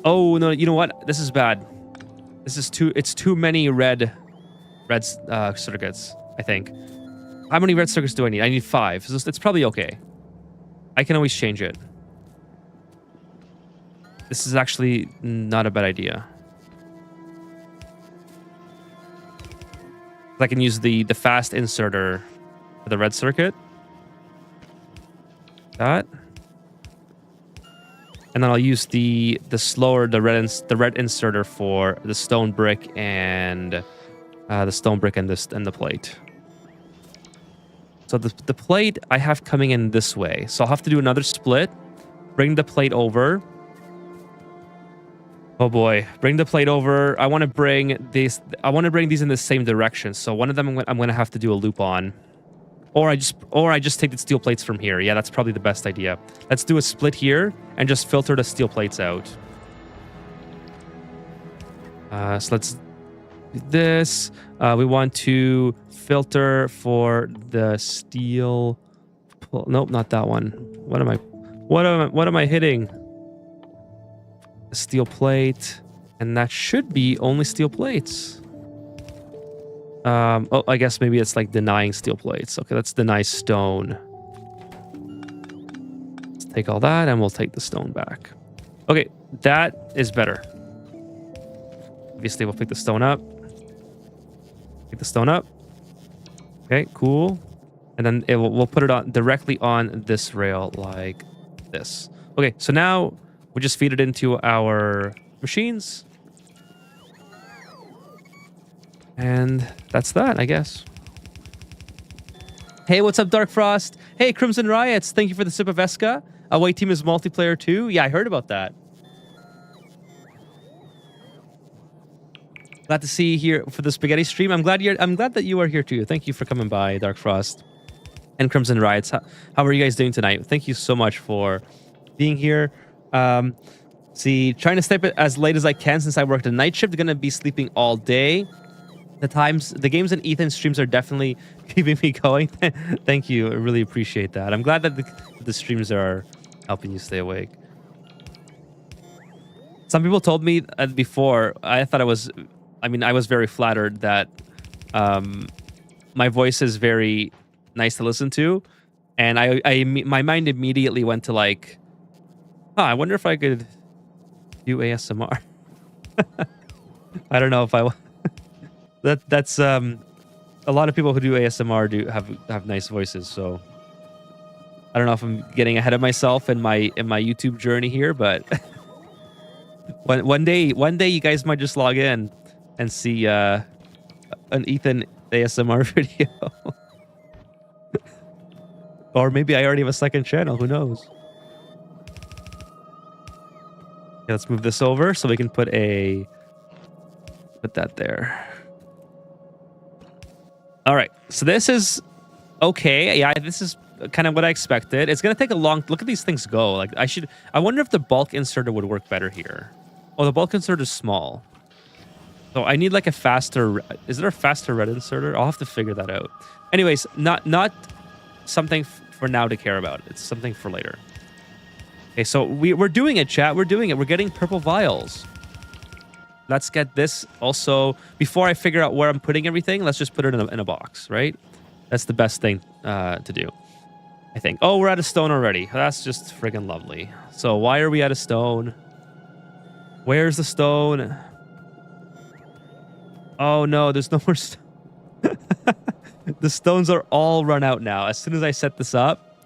Oh no, you know what? This is bad. It's too many red circuits, I think. How many red circuits do I need? I need 5. So it's probably okay. I can always change it. This is actually not a bad idea. I can use the fast inserter for the red circuit. That. And then I'll use the red inserter for the stone brick and the plate. So the plate I have coming in this way. So I'll have to do another split. Bring the plate over. Oh boy, bring the plate over. I want to bring these in the same direction. So one of them I'm going to have to do a loop on. Or I just take the steel plates from here. Yeah, that's probably the best idea. Let's do a split here and just filter the steel plates out. So let's do this. We want to filter for the steel. Nope, not that one. What am I hitting? A steel plate, and that should be only steel plates. Oh, I guess maybe it's like denying steel plates. Okay, let's deny stone. Let's take all that and we'll take the stone back. Okay, that is better. Obviously, we'll pick the stone up. Pick the stone up. Okay, cool. And then we'll put it on directly on this rail like this. Okay, so now we just feed it into our machines. And that's that, I guess. Hey, what's up, Dark Frost? Hey, Crimson Riots. Thank you for the sip of Eska. Away team is multiplayer too. Yeah, I heard about that. Glad to see you here for the spaghetti stream. I'm glad that you are here too. Thank you for coming by, Dark Frost and Crimson Riots. How are you guys doing tonight? Thank you so much for being here. See, trying to sleep as late as I can since I worked a night shift. Gonna be sleeping all day. The games and Ethan streams are definitely keeping me going. Thank you. I really appreciate that. I'm glad that the streams are helping you stay awake. Some people told me before, I was very flattered that my voice is very nice to listen to. And my mind immediately went to like, I wonder if I could do ASMR. I don't know if I that's a lot of people who do ASMR do have nice voices, so I don't know if I'm getting ahead of myself in my YouTube journey here, but one day you guys might just log in and see an Ethan ASMR video. Or maybe I already have a second channel, who knows? Okay, let's move this over so we can put that there. All right, so this is okay. Yeah, this is kind of what I expected. It's gonna take a long look at these things go. Like I wonder if the bulk inserter would work better here. Oh, the bulk inserter is small. So I need like a faster. Is there a faster red inserter? I'll have to figure that out. Anyways, not something for now to care about. It's something for later. Okay, so we're doing it, chat. We're doing it. We're getting purple vials. Let's get this also. Before I figure out where I'm putting everything, let's just put it in a box, right? That's the best thing to do, I think. Oh, we're out of stone already. That's just friggin' lovely. So why are we out of stone? Where's the stone? Oh no, there's no more stone. The stones are all run out now. As soon as I set this up,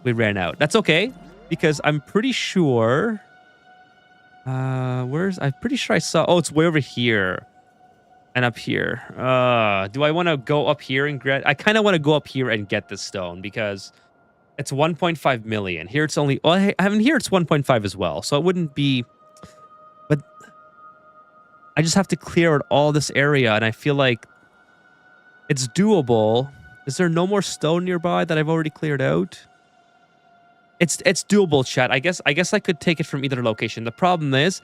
we ran out. That's okay, because I'm pretty sure... I'm pretty sure I saw... Oh, it's way over here. And up here. Do I want to go up here and get... I kind of want to go up here and get this stone, because it's 1.5 million. Here it's only... Oh, I mean, here it's 1.5 as well, so it wouldn't be... But I just have to clear out all this area, and I feel like it's doable. Is there no more stone nearby that I've already cleared out? It's doable, chat. I guess I could take it from either location. The problem is,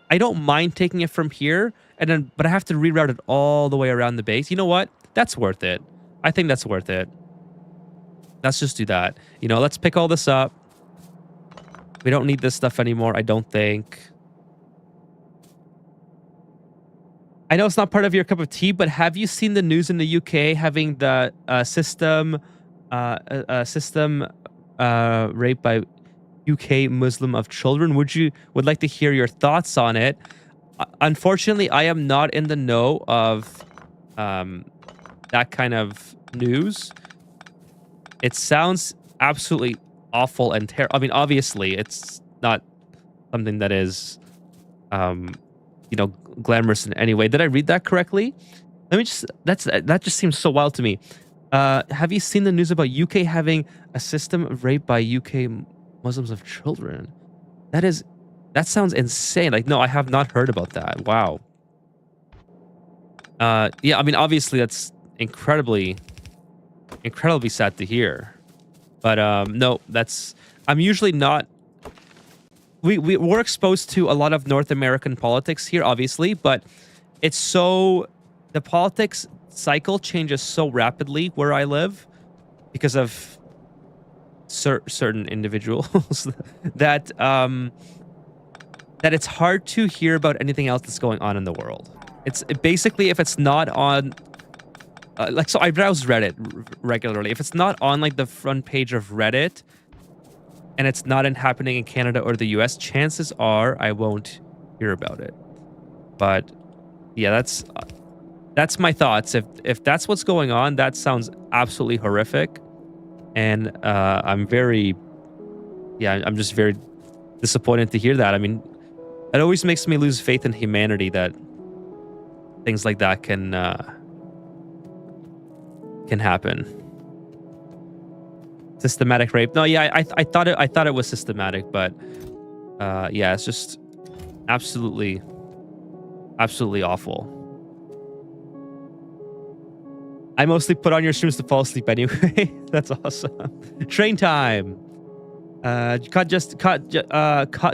I don't mind taking it from here, but I have to reroute it all the way around the base. You know what? That's worth it. I think that's worth it. Let's just do that. You know, let's pick all this up. We don't need this stuff anymore, I don't think. I know it's not part of your cup of tea, but have you seen the news in the UK having the system rape by UK Muslim of children? Would like to hear your thoughts on it. Unfortunately, I am not in the know of that kind of news, it sounds absolutely awful and terrible. I mean, obviously, it's not something that is, um, glamorous in any way. Did I read that correctly? Let me just. That just seems so wild to me. Have you seen the news about UK having a system of rape by UK Muslims of children? That sounds insane. Like, no, I have not heard about that. Wow. Yeah, I mean, obviously that's incredibly sad to hear. But no, I'm usually not. We're exposed to a lot of North American politics here, obviously, but the politics cycle changes so rapidly where I live because of certain individuals that that it's hard to hear about anything else that's going on in the world. Basically, if it's not on, so I browse Reddit regularly. If it's not on like the front page of Reddit, and it's not happening in Canada or the US, chances are I won't hear about it. But yeah, that's my thoughts. If that's what's going on, that sounds absolutely horrific, and I'm just very disappointed to hear that. I mean, it always makes me lose faith in humanity that things like that can happen. Systematic rape. No, yeah, I thought it was systematic, but yeah, it's just absolutely awful. I mostly put on your streams to fall asleep anyway. That's awesome. Train time.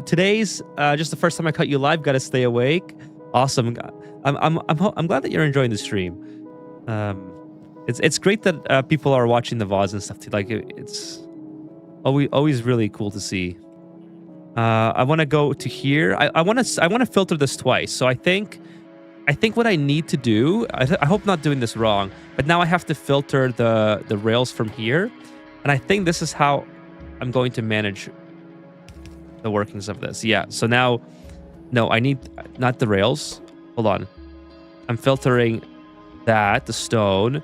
Today's just the first time I cut you live. Got to stay awake. Awesome. I'm glad that you're enjoying the stream. It's great that people are watching the VODs and stuff too. Like it's always really cool to see. I want to go to here. I want to filter this twice. So I think what I need to do. I hope not doing this wrong. But now I have to filter the rails from here, and I think this is how I'm going to manage the workings of this. Yeah. So now, no, I need not the rails. Hold on. I'm filtering the stone.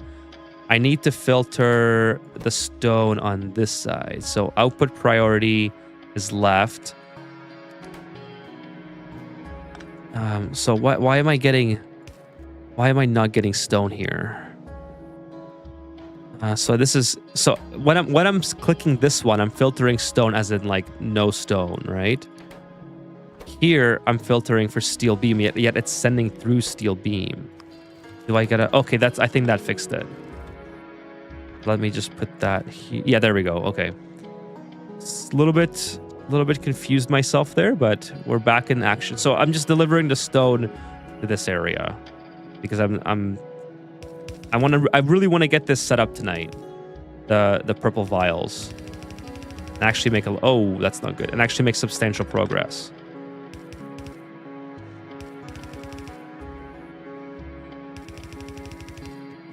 I need to filter the stone on this side. So output priority is left. So why am I not getting stone here? So when I'm clicking this one, I'm filtering stone as in like no stone, right? Here I'm filtering for steel beam, yet it's sending through steel beam. Do I gotta? Okay, I think that fixed it. Let me just put that here. Yeah, there we go. Okay. It's a little bit confused myself there, but we're back in action. So I'm just delivering the stone to this area because I really want to get this set up tonight. The purple vials. And actually that's not good. And actually make substantial progress.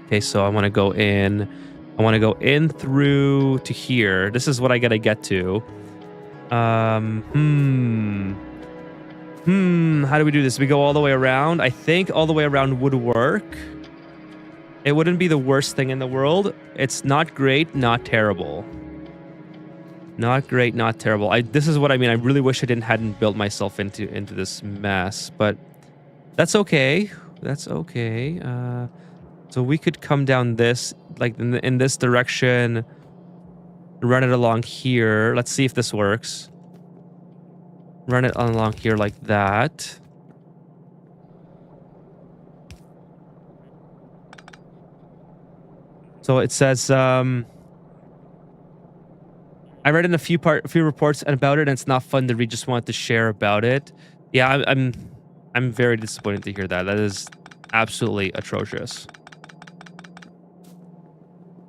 Okay, so I want to go in. I want to go in through to here. This is what I gotta get to. How do we do this? We go all the way around. I think all the way around would work. It wouldn't be the worst thing in the world. It's not great, not terrible. Not great, not terrible. This is what I mean. I really wish I hadn't built myself into this mess, but that's okay. That's okay. So we could come down this, like in this direction, run it along here. Let's see if this works. Run it along here like that. So it says, I read in a few reports about it, and it's not fun to read. Just wanted to share about it. Yeah, I'm very disappointed to hear that. That is absolutely atrocious.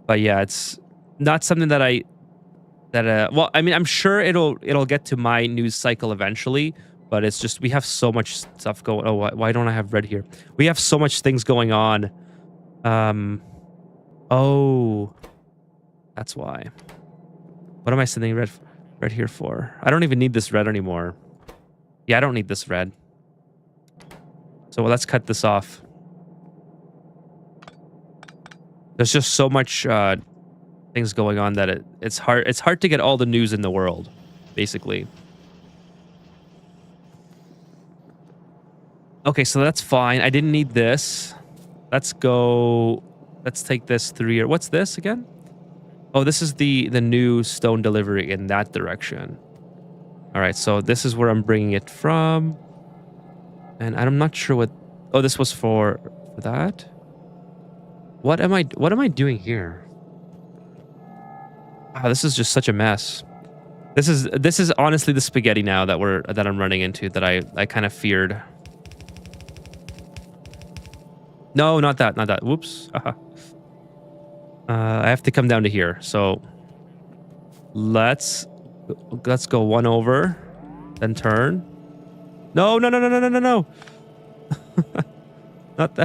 But yeah, it's not something that well, I mean, I'm sure it'll get to my news cycle eventually, but it's just we have so much stuff going. Oh, why don't I have red here? We have so much things going on. Oh, that's why. What am I sending red here for? I don't even need this red anymore. Yeah, I don't need this red. So let's cut this off. There's just so much things going on that it's hard to get all the news in the world, basically. Okay, so that's fine. I didn't need this. Let's go. Let's take this through here. What's this again? Oh, this is the new stone delivery in that direction. All right, so this is where I'm bringing it from. And I'm not sure what... Oh, this was for that? What am I doing here? Wow, this is just such a mess. This is honestly the spaghetti now that I'm running into that I kind of feared. No, not that, not that. Whoops. I have to come down to here. So let's go one over, then turn. No, no, no, no, no, no, no, no. Not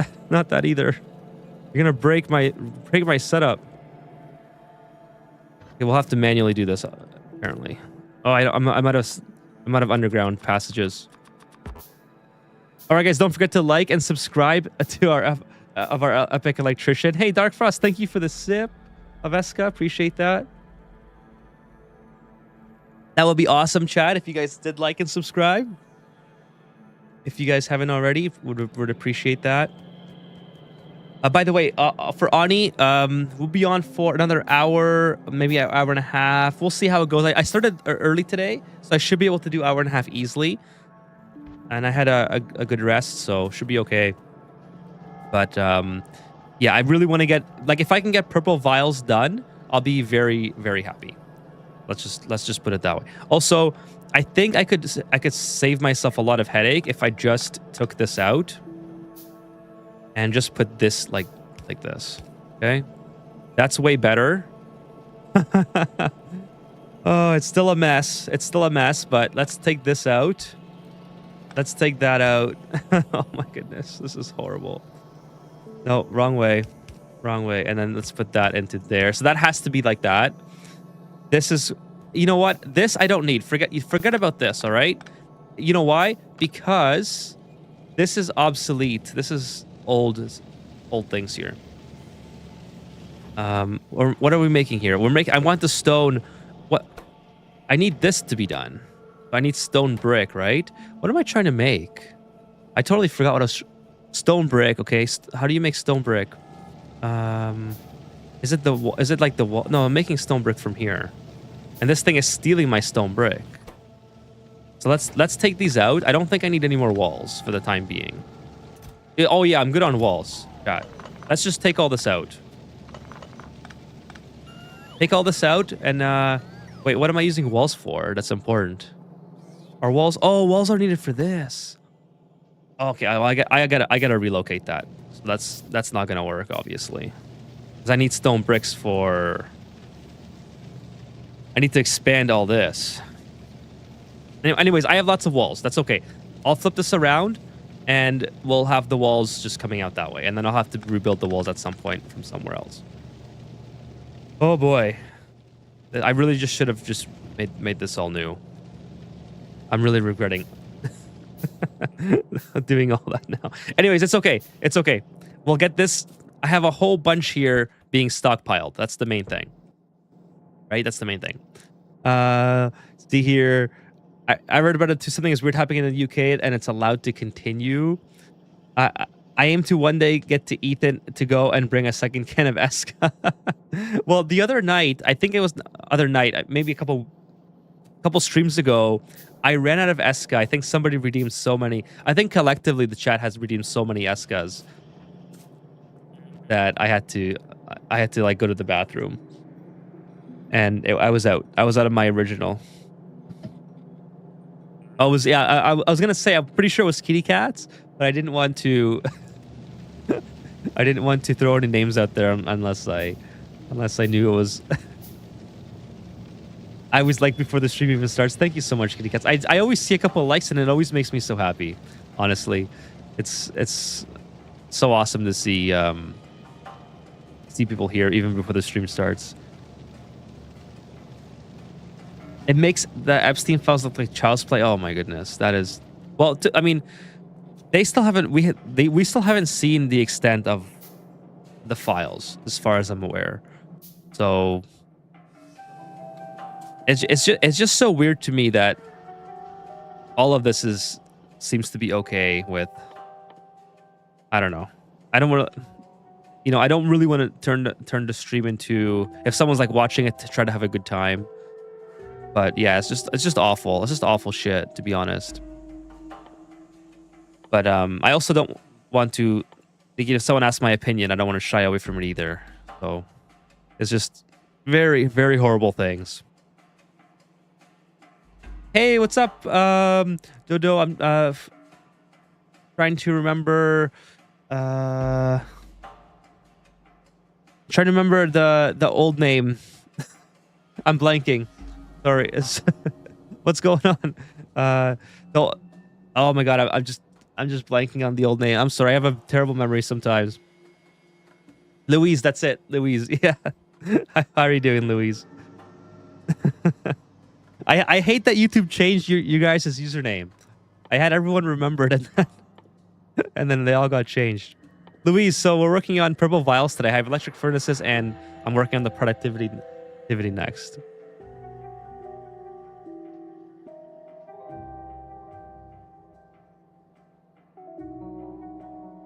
that either. You're gonna break my setup. Okay, we'll have to manually do this apparently. Oh, I'm out of underground passages. All right, guys, don't forget to like and subscribe to our epic electrician. Hey, Dark Frost, thank you for the sip of Eska. Appreciate that. That would be awesome, chat, if you guys did like and subscribe. If you guys haven't already, would appreciate that. By the way, for Ani, we'll be on for another hour, maybe an hour and a half. We'll see how it goes. I started early today, so I should be able to do hour and a half easily. And I had a good rest, so should be okay. But yeah, I really want to get, like, if I can get purple vials done, I'll be very, very happy. Let's just put it that way. Also, I think I could save myself a lot of headache if I just took this out and just put this like this. Okay, that's way better. Oh, it's still a mess. It's still a mess, but let's take this out. Let's take that out. Oh my goodness, this is horrible. No, wrong way. Wrong way. And then let's put that into there. So that has to be like that. This is, you know what? This I don't need. Forget about this, all right? You know why? Because this is obsolete. This is old things here. Or what are we making here? I want the stone. What? I need this to be done. I need stone brick, right? What am I trying to make? I totally forgot what I was... Stone brick, okay. How do you make stone brick? Is it like the wall? No, I'm making stone brick from here. And this thing is stealing my stone brick. So let's take these out. I don't think I need any more walls for the time being. Oh yeah, I'm good on walls. Got it. Let's just take all this out. Take all this out and wait, what am I using walls for? That's important. Are walls? Oh, walls are needed for this. Okay, I gotta relocate that. So that's not gonna work, obviously, because I need stone bricks for. I need to expand all this. Anyways, I have lots of walls. That's okay. I'll flip this around, and we'll have the walls just coming out that way, and then I'll have to rebuild the walls at some point from somewhere else. Oh boy, I really just should have just made this all new. I'm really regretting doing all that now. Anyways, it's okay. It's okay. We'll get this. I have a whole bunch here being stockpiled. That's the main thing. Right? That's the main thing. See here. I read about it too. Something is weird happening in the UK and it's allowed to continue. I aim to one day get to Ethan to go and bring a second can of Eska. Well, the other night, I think it was the other night, maybe a couple streams ago, I ran out of Eska. I think somebody redeemed so many. I think collectively the chat has redeemed so many Eskas that I had to like go to the bathroom. And I was out. I was out of my original. I was gonna say I'm pretty sure it was kitty cats, but I didn't want to. I didn't want to throw any names out there unless I knew it was. I was like before the stream even starts. Thank you so much, kitty cats. I always see a couple of likes and it always makes me so happy. Honestly, it's so awesome to see people here even before the stream starts. It makes the Epstein files look like child's play. Oh my goodness, that is. Well, I mean, they still haven't. We still haven't seen the extent of the files, as far as I'm aware. So it's just so weird to me that all of this seems to be okay with. I don't know. I don't want to. I don't really want to turn the stream into, if someone's like watching it to try to have a good time. But yeah, it's just awful. It's just awful shit, to be honest. But I also don't want to. If someone asks my opinion, I don't want to shy away from it either. So it's just very, very horrible things. Hey, what's up, Dodo? I'm trying to remember. Trying to remember the old name. I'm blanking. Sorry. What's going on? Oh my god, I'm just blanking on the old name. I'm sorry. I have a terrible memory sometimes. Louise, that's it. Louise. Yeah. How are you doing, Louise? I hate that YouTube changed you guys' username. I had everyone remembered and then they all got changed. Louise, so we're working on purple vials today. I have electric furnaces and I'm working on the productivity next.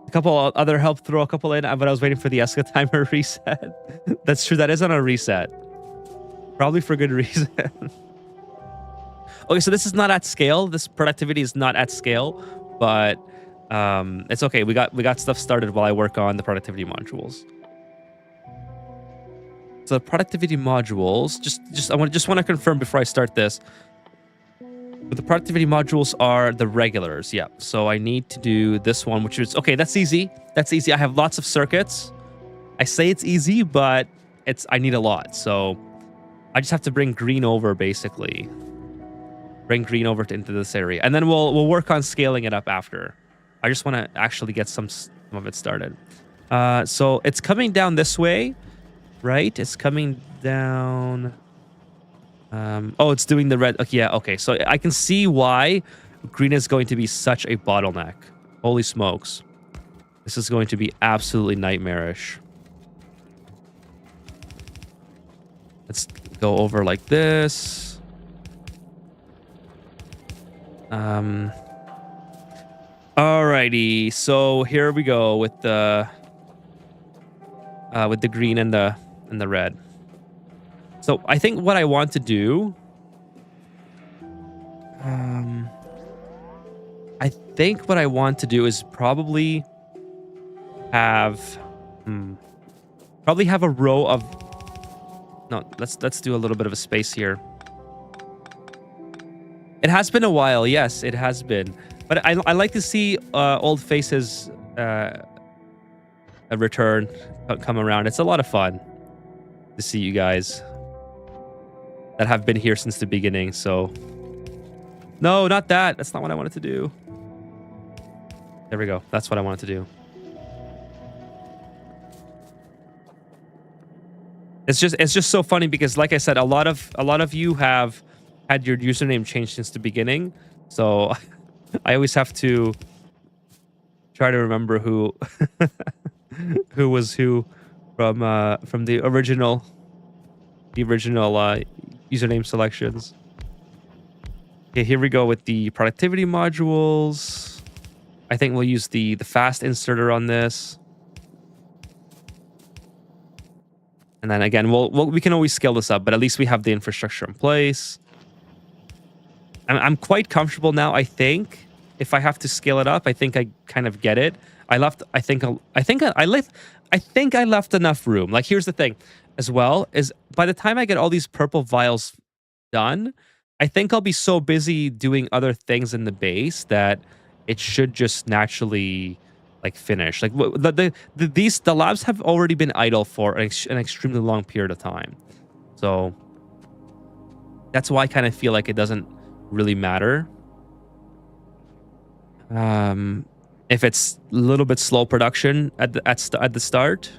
A couple other help throw a couple in, but I was waiting for the ESCA timer reset. That's true. That is on a reset. Probably for good reason. Okay, so this is not at scale. This productivity is not at scale, but it's okay. We got stuff started while I work on the productivity modules. So the productivity modules, I want to confirm before I start this. But the productivity modules are the regulars. Yeah. So I need to do this one, which is okay. That's easy. That's easy. I have lots of circuits. I say it's easy, but I need a lot. So I just have to bring green over, basically. Bring green over into this area, and then we'll work on scaling it up after. I just want to actually get some of it started. So it's coming down this way, right? It's coming down. Oh, it's doing the red. Okay, yeah, okay. So I can see why green is going to be such a bottleneck. Holy smokes. This is going to be absolutely nightmarish. Let's go over like this. Alrighty, so here we go with the green and the red. So I think what I want to do, is probably have a row of. No, let's do a little bit of a space here. It has been a while, yes, it has been. But I like to see old faces return, come around. It's a lot of fun to see you guys that have been here since the beginning. So, no, not that. That's not what I wanted to do. There we go. That's what I wanted to do. It's just so funny because, like I said, a lot of you have had your username changed since the beginning. So I always have to try to remember who who was who from the original username selections. Okay, here we go with the productivity modules. I think we'll use the fast inserter on this. And then again, we can always scale this up, but at least we have the infrastructure in place. I'm quite comfortable now. I think if I have to scale it up, I think I kind of get it. I think I left enough room. Like, here's the thing as well, is by the time I get all these purple vials done, I think I'll be so busy doing other things in the base that it should just naturally like finish. Like the labs have already been idle for an extremely long period of time. So that's why I kind of feel like it doesn't really matter. If it's a little bit slow production at the start.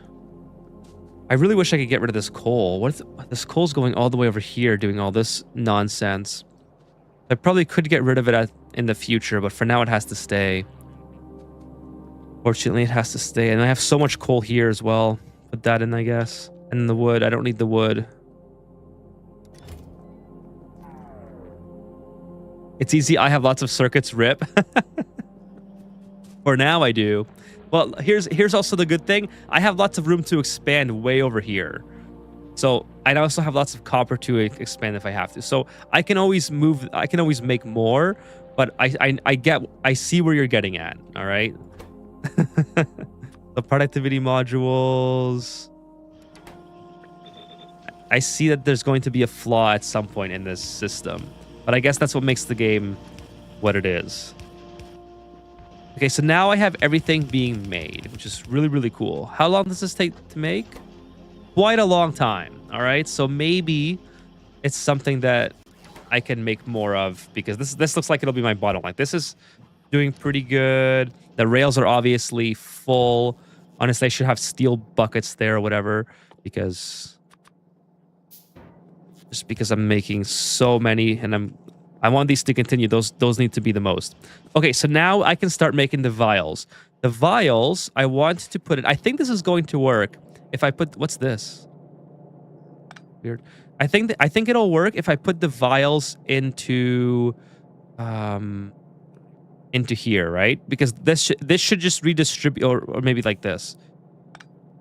I really wish I could get rid of this coal. What if this coal's going all the way over here doing all this nonsense? I probably could get rid of it in the future, but for now it has to stay. Fortunately, it has to stay. And I have so much coal here as well. Put that in, I guess. And the wood. I don't need the wood. It's easy. I have lots of circuits. Rip. For now, I do. Well, here's also the good thing. I have lots of room to expand way over here. So I also have lots of copper to expand if I have to. So I can always move. I can always make more. But I see where you're getting at. All right. The productivity modules. I see that there's going to be a flaw at some point in this system. But I guess that's what makes the game what it is. Okay, so now I have everything being made, which is really, really cool. How long does this take to make? Quite a long time, all right? So maybe it's something that I can make more of, because this looks like it'll be my bottleneck. This is doing pretty good. The rails are obviously full. Honestly, I should have steel buckets there or whatever, because I'm making so many, and I want these to continue. Those need to be the most. Okay, so now I can start making the vials. The vials, I want to put it. I think this is going to work if I put. What's this? Weird. I think it'll work if I put the vials into here, right? Because this should just redistribute, or maybe like this.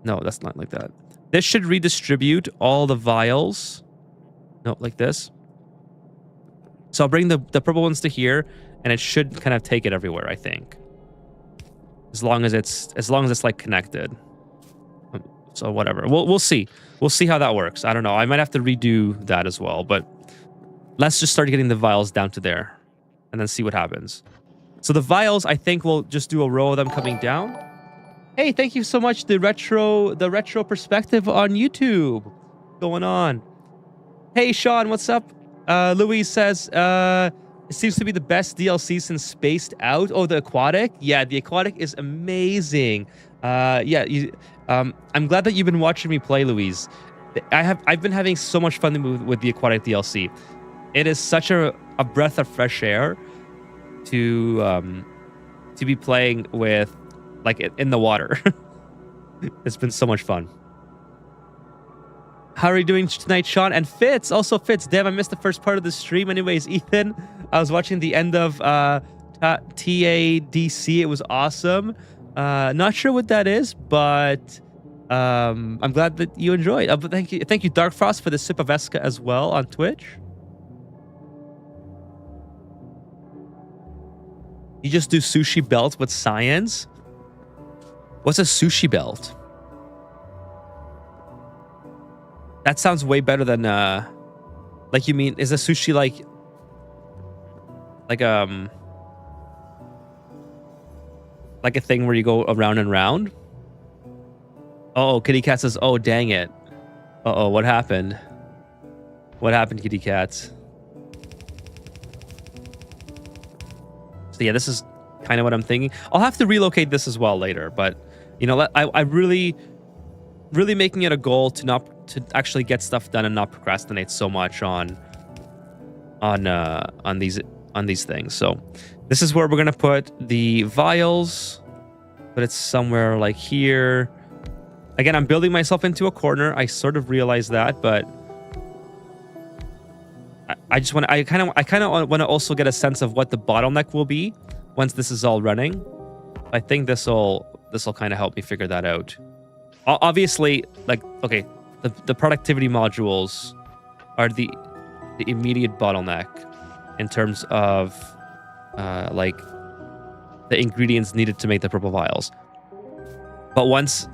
No, that's not like that. This should redistribute all the vials. No, like this. So I'll bring the purple ones to here, and it should kind of take it everywhere, I think. As long as it's like connected. So whatever. We'll see. We'll see how that works. I don't know. I might have to redo that as well, but let's just start getting the vials down to there and then see what happens. So the vials, I think we'll just do a row of them coming down. Hey, thank you so much, the retro perspective on YouTube. Going on. Hey, Sean, what's up? Louise says, it seems to be the best DLC since Spaced Out. Oh, the aquatic? Yeah, the aquatic is amazing. Yeah, I'm glad that you've been watching me play, Louise. I've been having so much fun with the aquatic DLC. It is such a breath of fresh air to be playing with, like, in the water. It's been so much fun. How are you doing tonight, Sean? And Fitz, also Fitz. Damn, I missed the first part of the stream. Anyways, Ethan, I was watching the end of TADC. It was awesome. Not sure what that is, but I'm glad that you enjoyed. But thank you, Dark Frost, for the sip of Eska as well on Twitch. You just do sushi belt with science? What's a sushi belt? That sounds way better than like, you mean, is a sushi like a thing where you go around and round? Oh, Kitty Cat says, oh, dang it. Uh-oh, what happened? What happened, Kitty Cats? So yeah, this is kind of what I'm thinking. I'll have to relocate this as well later, but you know, I really making it a goal to actually get stuff done and not procrastinate so much on these things. So this is where we're gonna put the vials, but it's somewhere like here. Again, I'm building myself into a corner. I sort of realize that, but I kind of want to also get a sense of what the bottleneck will be once this is all running. I think this will kind of help me figure that out. Obviously, like, okay, the productivity modules are the immediate bottleneck in terms of like the ingredients needed to make the purple vials. But once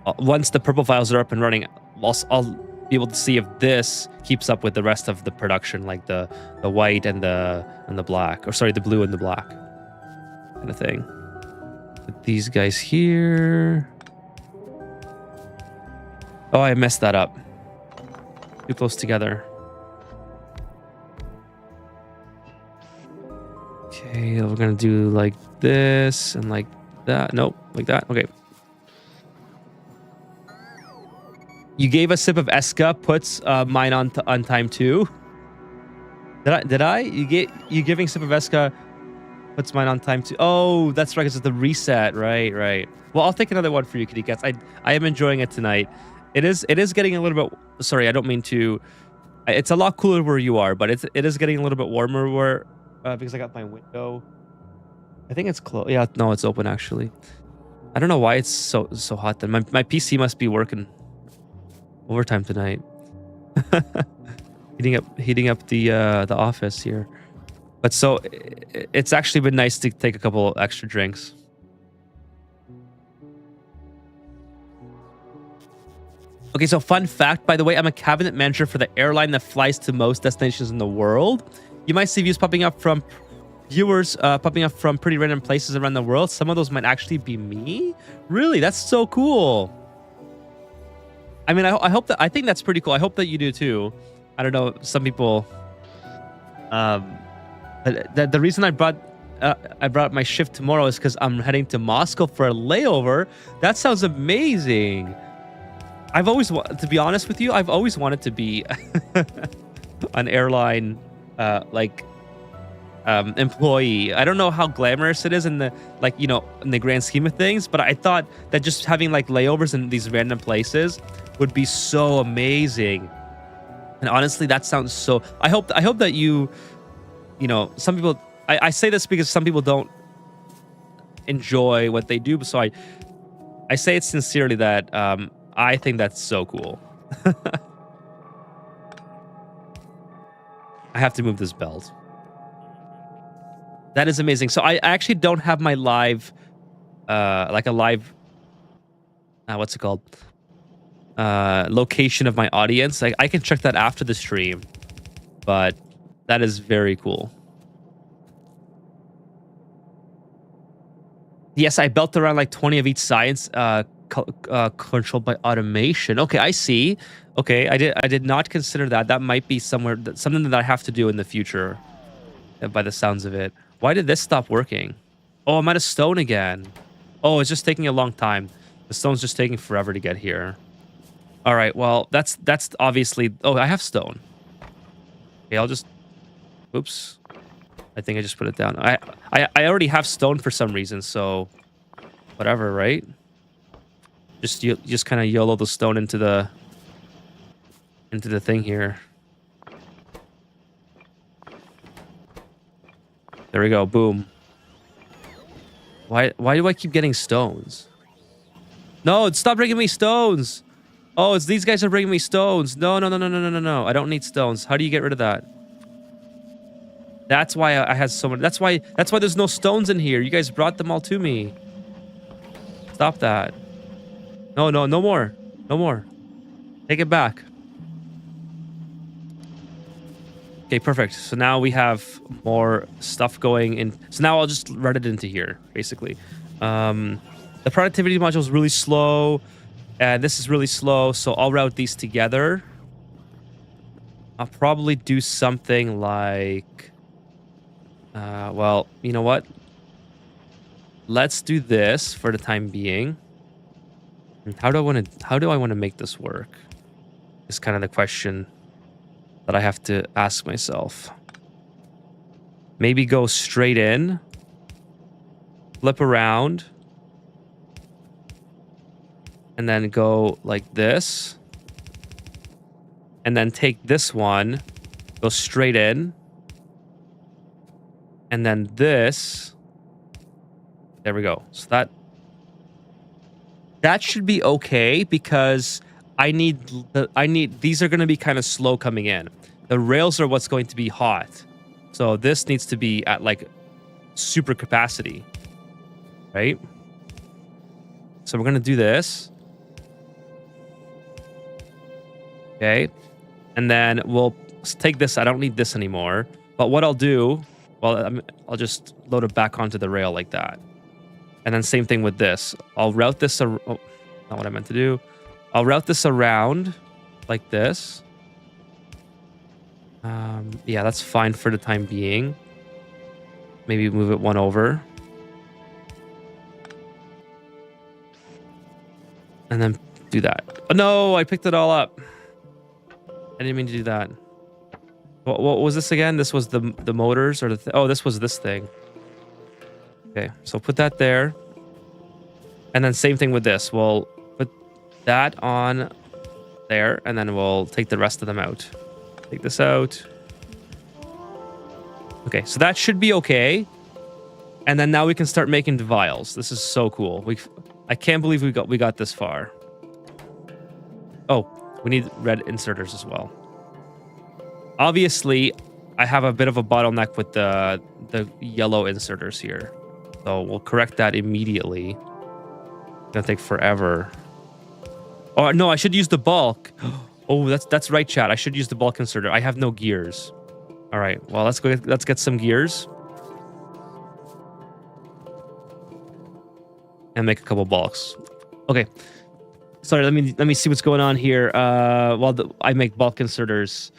the purple vials are up and running, I'll be able to see if this keeps up with the rest of the production, like the white and the black, or sorry, the blue and the black kind of thing. Put these guys here. Oh, I messed that up. Too close together. Okay, we're gonna do like this and like that. Nope, like that. Okay. You gave a sip of Eska, puts mine on time too. Did I? You giving sip of Eska Puts mine on time too. Oh, that's right. Because it's the reset. Right, right. Well, I'll take another one for you, kitty cats. I am enjoying it tonight. It is getting a little bit. Sorry, I don't mean to. It's a lot cooler where you are, but it is getting a little bit warmer where because I got my window. I think it's closed. Yeah, no, it's open actually. I don't know why it's so hot. Then my PC must be working overtime tonight. heating up the office here. But so it's actually been nice to take a couple extra drinks. Okay, so fun fact, by the way, I'm a cabinet manager for the airline that flies to most destinations in the world. You might see views popping up from viewers popping up from pretty random places around the world. Some of those might actually be me. Really, that's so cool. I mean, I think that's pretty cool. I hope that you do too. I don't know, some people. The reason I brought up my shift tomorrow is because I'm heading to Moscow for a layover. That sounds amazing. I've always, to be honest with you, I've always wanted to be an airline employee. I don't know how glamorous it is in the in the grand scheme of things, but I thought that just having like layovers in these random places would be so amazing. And honestly, that sounds so. I hope that you some people. I say this because some people don't enjoy what they do, so I say it sincerely that I think that's so cool. I have to move this belt. That is amazing. So I actually don't have my live, what's it called? Location of my audience. I can check that after the stream, but that is very cool. Yes, I built around like 20 of each science, controlled by automation. Okay, I see. Okay, I did not consider that. That might be something that I have to do in the future, by the sounds of it. Why did this stop working? Oh, I'm out of stone again. Oh, it's just taking a long time. The stone's just taking forever to get here. All right, well, that's obviously... Oh, I have stone. Okay, I'll just... Oops. I think I just put it down. I already have stone for some reason, so... Whatever, right? Just kind of YOLO the stone into the thing here. There we go. Boom. Why do I keep getting stones? No, stop bringing me stones. Oh, it's these guys are bringing me stones. No. I don't need stones. How do you get rid of that? That's why I had so many. That's why there's no stones in here. You guys brought them all to me. Stop that. No more. No more. Take it back. Okay, perfect. So now we have more stuff going in. So now I'll just run it into here, basically. The productivity module is really slow, and this is really slow, so I'll route these together. I'll probably do something like... well, you know what? Let's do this for the time being. How do I want to make this work? Is kind of the question that I have to ask myself. Maybe go straight in, flip around, and then go like this, and then take this one, go straight in, and then this. There we go. So that should be okay, because these are going to be kind of slow coming in. The rails are what's going to be hot. So this needs to be at like super capacity, right? So we're going to do this. Okay. And then we'll take this. I don't need this anymore. But what I'll do, well, I'll just load it back onto the rail like that. And then same thing with this. I'll route this. Oh, not what I meant to do. I'll route this around like this. Yeah, that's fine for the time being. Maybe move it one over. And then do that. Oh, no, I picked it all up. I didn't mean to do that. What was this again? This was the motors or oh, this was this thing. Okay, so put that there. And then same thing with this. We'll put that on there, and then we'll take the rest of them out. Take this out. Okay, so that should be okay. And then now we can start making the vials. This is so cool. I can't believe we got this far. Oh, we need red inserters as well. Obviously, I have a bit of a bottleneck with the yellow inserters here. So we'll correct that immediately. It's gonna take forever. Oh no, I should use the bulk. Oh, that's right, chat. I should use the bulk inserter. I have no gears. All right. Well, let's get some gears. And make a couple bulks. Okay. Sorry, let me see what's going on here. While I make bulk inserters.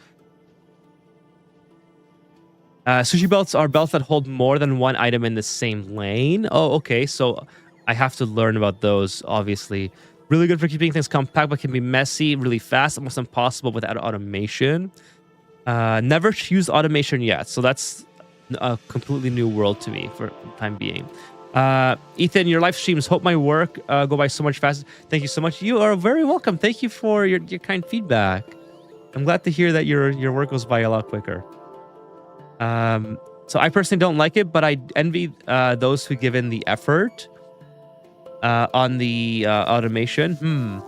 Sushi belts are belts that hold more than one item in the same lane. Oh, okay. So I have to learn about those, obviously. Really good for keeping things compact, but can be messy, really fast, almost impossible without automation. Never used automation yet, so that's a completely new world to me for the time being. Ethan, your live streams hope my work go by so much faster. Thank you so much. You are very welcome. Thank you for your kind feedback. I'm glad to hear that your work goes by a lot quicker. So I personally don't like it, but I envy those who give in the effort on the automation.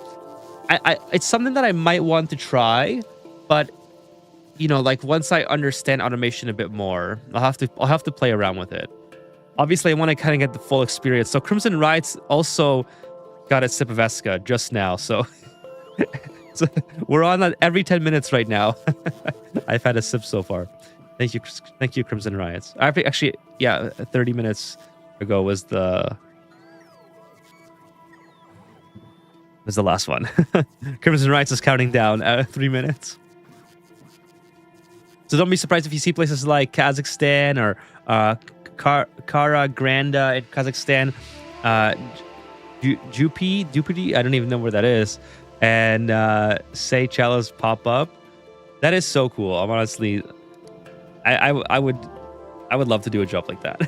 It's something that I might want to try, but you know, like once I understand automation a bit more, I'll have to play around with it. Obviously, I want to kind of get the full experience. So Crimson Rides also got a sip of Eska just now. So, so we're on that every 10 minutes right now. I've had a sip so far. Thank you, Crimson Riots. Actually, yeah, 30 minutes ago was the last one. Crimson Riots is counting down 3 minutes. So don't be surprised if you see places like Kazakhstan or Kara Granda in Kazakhstan, Dupity, I don't even know where that is, and Seychelles pop up. That is so cool. I'm honestly, I would love to do a job like that.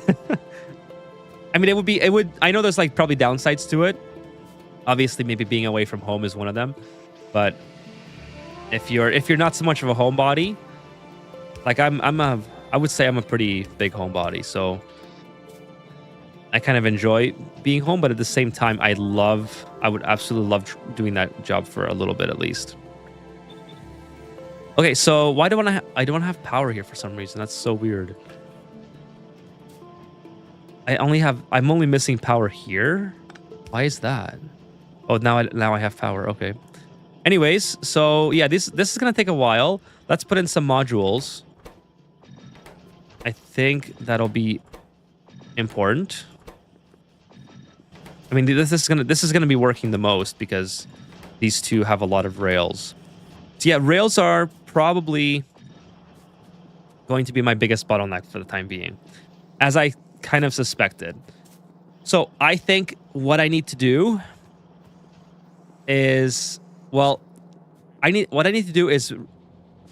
I mean, it would. I know there's like probably downsides to it. Obviously, maybe being away from home is one of them. But if you're not so much of a homebody, like I would say I'm a pretty big homebody, so I kind of enjoy being home, but at the same time, I would absolutely love doing that job for a little bit at least. Okay, so why do I don't have power here for some reason? That's so weird. I'm only missing power here. Why is that? Oh, now I have power. Okay. Anyways, so yeah, this is gonna take a while. Let's put in some modules. I think that'll be important. I mean, this is gonna be working the most because these two have a lot of rails. So yeah, rails are probably going to be my biggest bottleneck for the time being, as I kind of suspected. So I think what I need to do is, well, what I need to do is,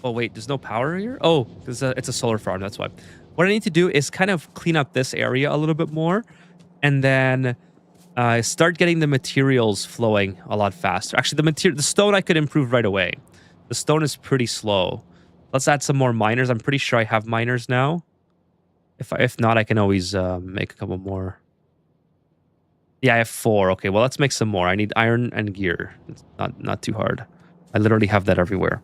oh wait, there's no power here? Oh, because it's a solar farm, that's why. What I need to do is kind of clean up this area a little bit more, and then start getting the materials flowing a lot faster. Actually, the stone I could improve right away. The stone is pretty slow. Let's add some more miners. I'm pretty sure I have miners now. If not, I can always make a couple more. Yeah, I have 4. Okay, well, let's make some more. I need iron and gear. It's not too hard. I literally have that everywhere.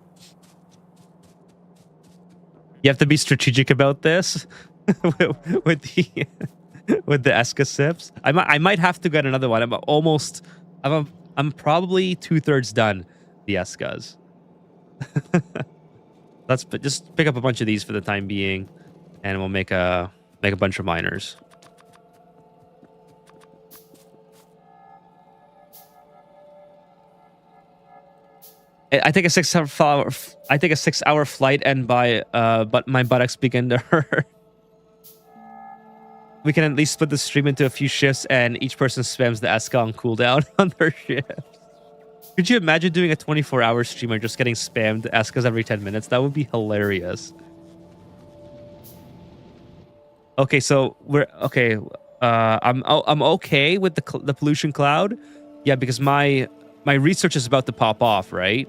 You have to be strategic about this with the Eska sips. I might have to get another one. I'm probably 2/3 done the Eskas. Let's just pick up a bunch of these for the time being, and we'll make a bunch of miners. I take a 6-hour flight, and but my buttocks begin to hurt. We can at least split the stream into a few shifts, and each person spams the Eska on cooldown on their shift. Could you imagine doing a 24-hour stream and just getting spammed Eskas every 10 minutes? That would be hilarious. Okay, so I'm okay with the pollution cloud. Yeah, because my research is about to pop off, right?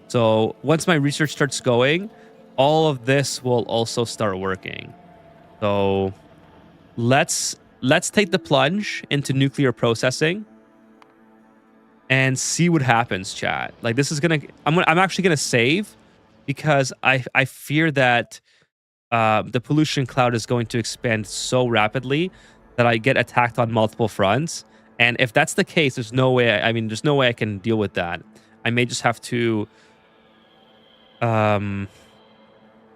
So once my research starts going, all of this will also start working. So let's take the plunge into nuclear processing and see what happens, chat. Like this is I'm actually gonna save because I fear that the pollution cloud is going to expand so rapidly that I get attacked on multiple fronts. And if that's the case, there's no way. I mean, there's no way I can deal with that. I may just have to um,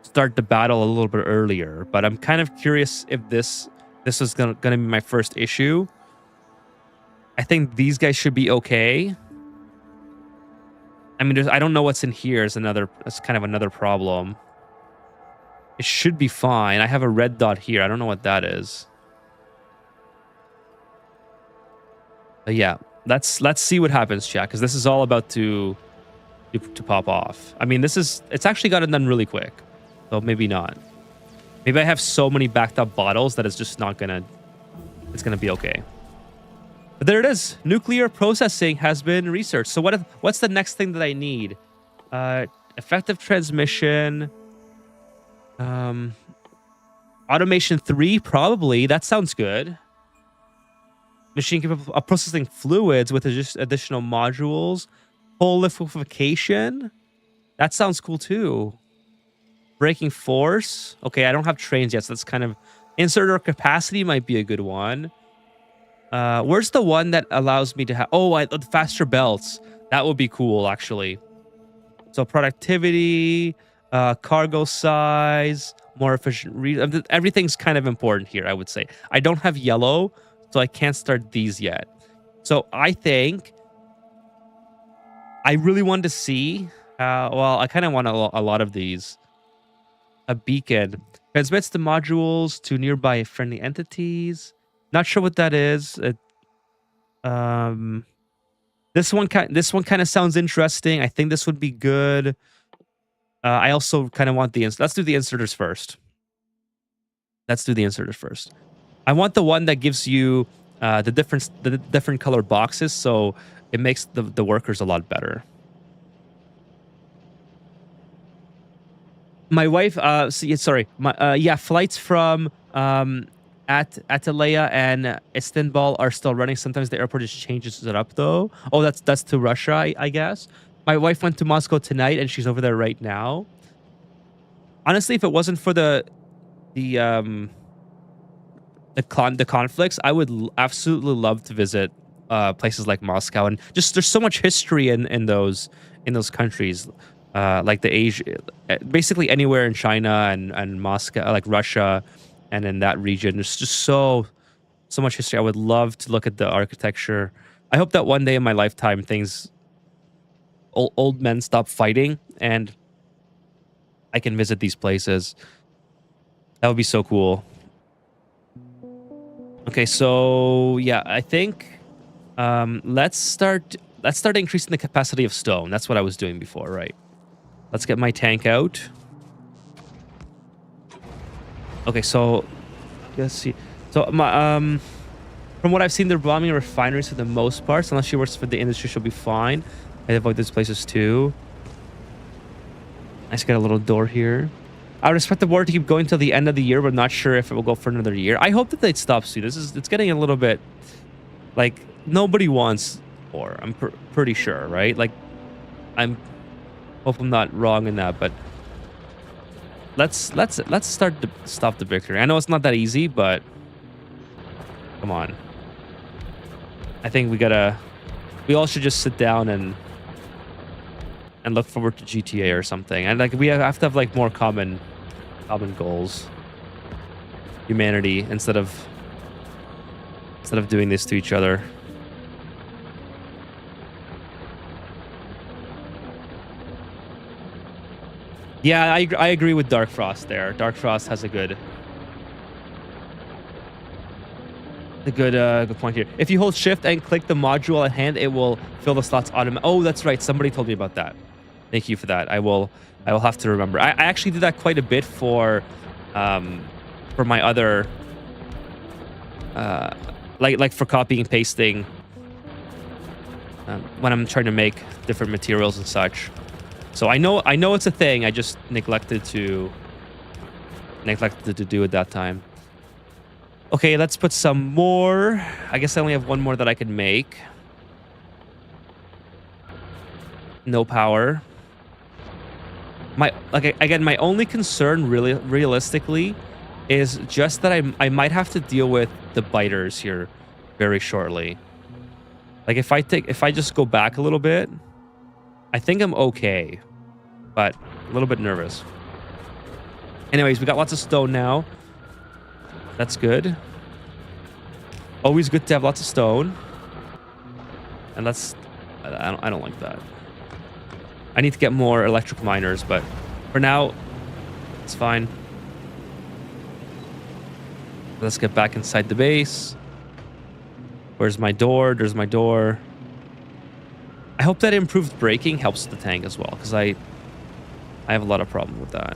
start the battle a little bit earlier. But I'm kind of curious if this is gonna be my first issue. I think these guys should be okay. I mean, I don't know what's in here. That's kind of another problem. It should be fine. I have a red dot here. I don't know what that is. But yeah, let's see what happens, chat, because this is all about to pop off. I mean, it's actually gotten done really quick. So maybe not. Maybe I have so many backed up bottles that it's just not gonna it's gonna be okay. But there it is. Nuclear processing has been researched. So what's the next thing that I need? Effective transmission. Automation 3, probably. That sounds good. Machine capable of processing fluids with just additional modules. Whole liquefaction. That sounds cool too. Braking force. Okay, I don't have trains yet, so that's kind of... Inserter capacity might be a good one. Where's the one that allows me to have... Oh, faster belts. That would be cool, actually. So productivity, cargo size, more efficient... Everything's kind of important here, I would say. I don't have yellow, so I can't start these yet. So I think... I really want to see... well, I kind of want a lot of these. A beacon. Transmits the modules to nearby friendly entities. Not sure what that is. This one kind of sounds interesting. I think this would be good. I also kind of want let's do the inserters first. I want the one that gives you the different color boxes, so it makes the workers a lot better. My wife, flights from Atalaya and Istanbul are still running. Sometimes the airport just changes it up, though. Oh, that's to Russia, I guess. My wife went to Moscow tonight, and she's over there right now. Honestly, if it wasn't for the conflicts, I would absolutely love to visit places like Moscow, and just there's so much history in those countries. Like the Asia, basically anywhere in China and Moscow, like Russia, and in that region, there's just so much history. I would love to look at the architecture. I hope that one day in my lifetime, old men stop fighting, and I can visit these places. That would be so cool. Okay, so yeah, I think let's start increasing the capacity of stone. That's what I was doing before, right? Let's get my tank out. Okay, so let's see. So from what I've seen, they're bombing refineries for the most part. So unless she works for the industry, she'll be fine. I avoid these places too. Nice, got a little door here. I would expect the war to keep going till the end of the year, but not sure if it will go for another year. I hope that they'd stop soon. It's getting a little bit like nobody wants war. I'm pretty sure, right? Like hope I'm not wrong in that, but let's stop the victory. I know it's not that easy, but come on. I think we all should just sit down and look forward to GTA or something. And like we have to have like more common goals. Humanity instead of doing this to each other. Yeah, I agree with Dark Frost there. Dark Frost has a good point here. If you hold shift and click the module at hand, it will fill the slots automatically. Oh, that's right. Somebody told me about that. Thank you for that. I will have to remember. I actually did that quite a bit for my other like for copying and pasting when I'm trying to make different materials and such. So I know it's a thing. I just neglected to do it that time. Okay, let's put some more. I guess I only have one more that I can make. No power. Again, my only concern really realistically is just that I might have to deal with the biters here very shortly. Like if I just go back a little bit, I think I'm okay, but a little bit nervous. Anyways, we got lots of stone now. That's good. Always good to have lots of stone. And I don't like that. I need to get more electric miners, but for now, it's fine. Let's get back inside the base. Where's my door? There's my door. I hope that improved braking helps the tank as well, because I have a lot of problem with that.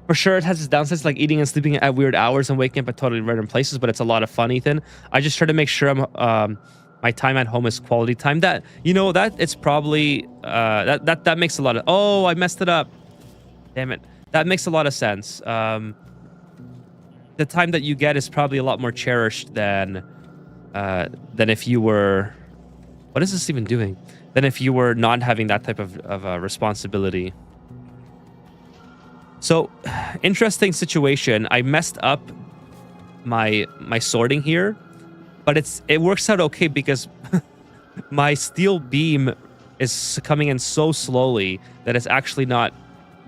For sure, it has its downsides, like eating and sleeping at weird hours and waking up at totally random places, but it's a lot of fun, Ethan. I just try to make sure my time at home is quality time. That, you know, that it's probably that makes a lot of... Oh, I messed it up. Damn it. That makes a lot of sense. The time that you get is probably a lot more cherished than if you were... What is this even doing? Than if you were not having that type of responsibility. So, interesting situation. I messed up my sorting here, but it works out okay because my steel beam is coming in so slowly that it's actually not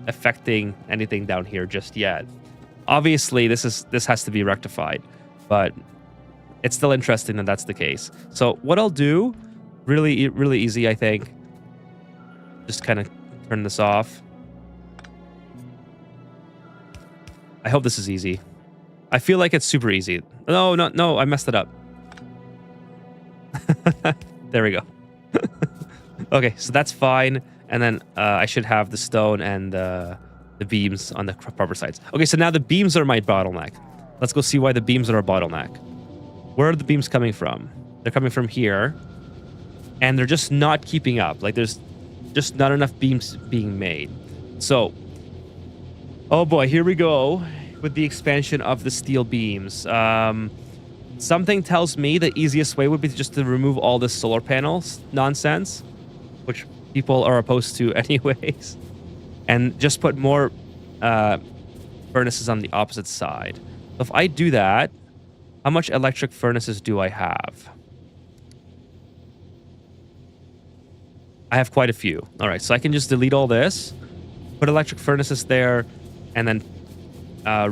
affecting anything down here just yet. Obviously, this has to be rectified, but it's still interesting that that's the case. So, what I'll do, really easy, I think. Just kind of turn this off. I hope this is easy. I feel like it's super easy. No, I messed it up. There we go. Okay, so that's fine. And then I should have the stone and the beams on the proper sides. Okay, so now the beams are my bottleneck. Let's go see why the beams are a bottleneck. Where are the beams coming from? They're coming from here. And they're just not keeping up. Like, there's just not enough beams being made. So... Oh boy, here we go with the expansion of the steel beams. Something tells me the easiest way would be just to remove all this solar panels nonsense, which people are opposed to anyways, and just put more furnaces on the opposite side. So if I do that, how much electric furnaces do I have? I have quite a few. All right, so I can just delete all this, put electric furnaces there, and then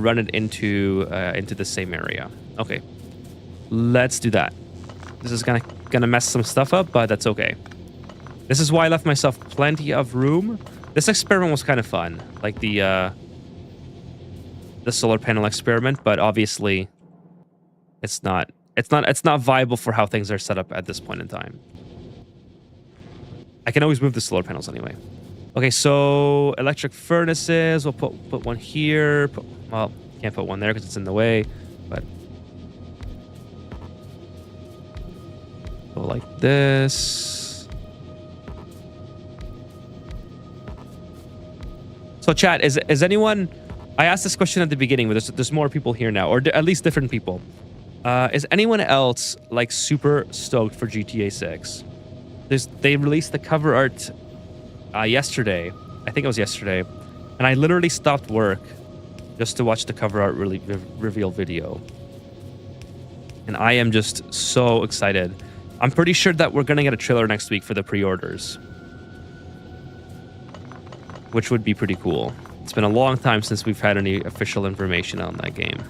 run it into the same area. Okay, let's do that. This is gonna mess some stuff up, but that's okay. This is why I left myself plenty of room. This experiment was kind of fun, like the solar panel experiment, but obviously, it's not viable for how things are set up at this point in time. I can always move the solar panels anyway. Okay, so electric furnaces. We'll put one here. Well, can't put one there because it's in the way. But go like this. So, chat, is anyone? I asked this question at the beginning, but there's more people here now, or at least different people. Is anyone else like super stoked for GTA 6? They released the cover art. Yesterday, I think it was yesterday, and I literally stopped work just to watch the cover art reveal video. And I am just so excited. I'm pretty sure that we're gonna get a trailer next week for the pre-orders, which would be pretty cool. It's been a long time since we've had any official information on that game.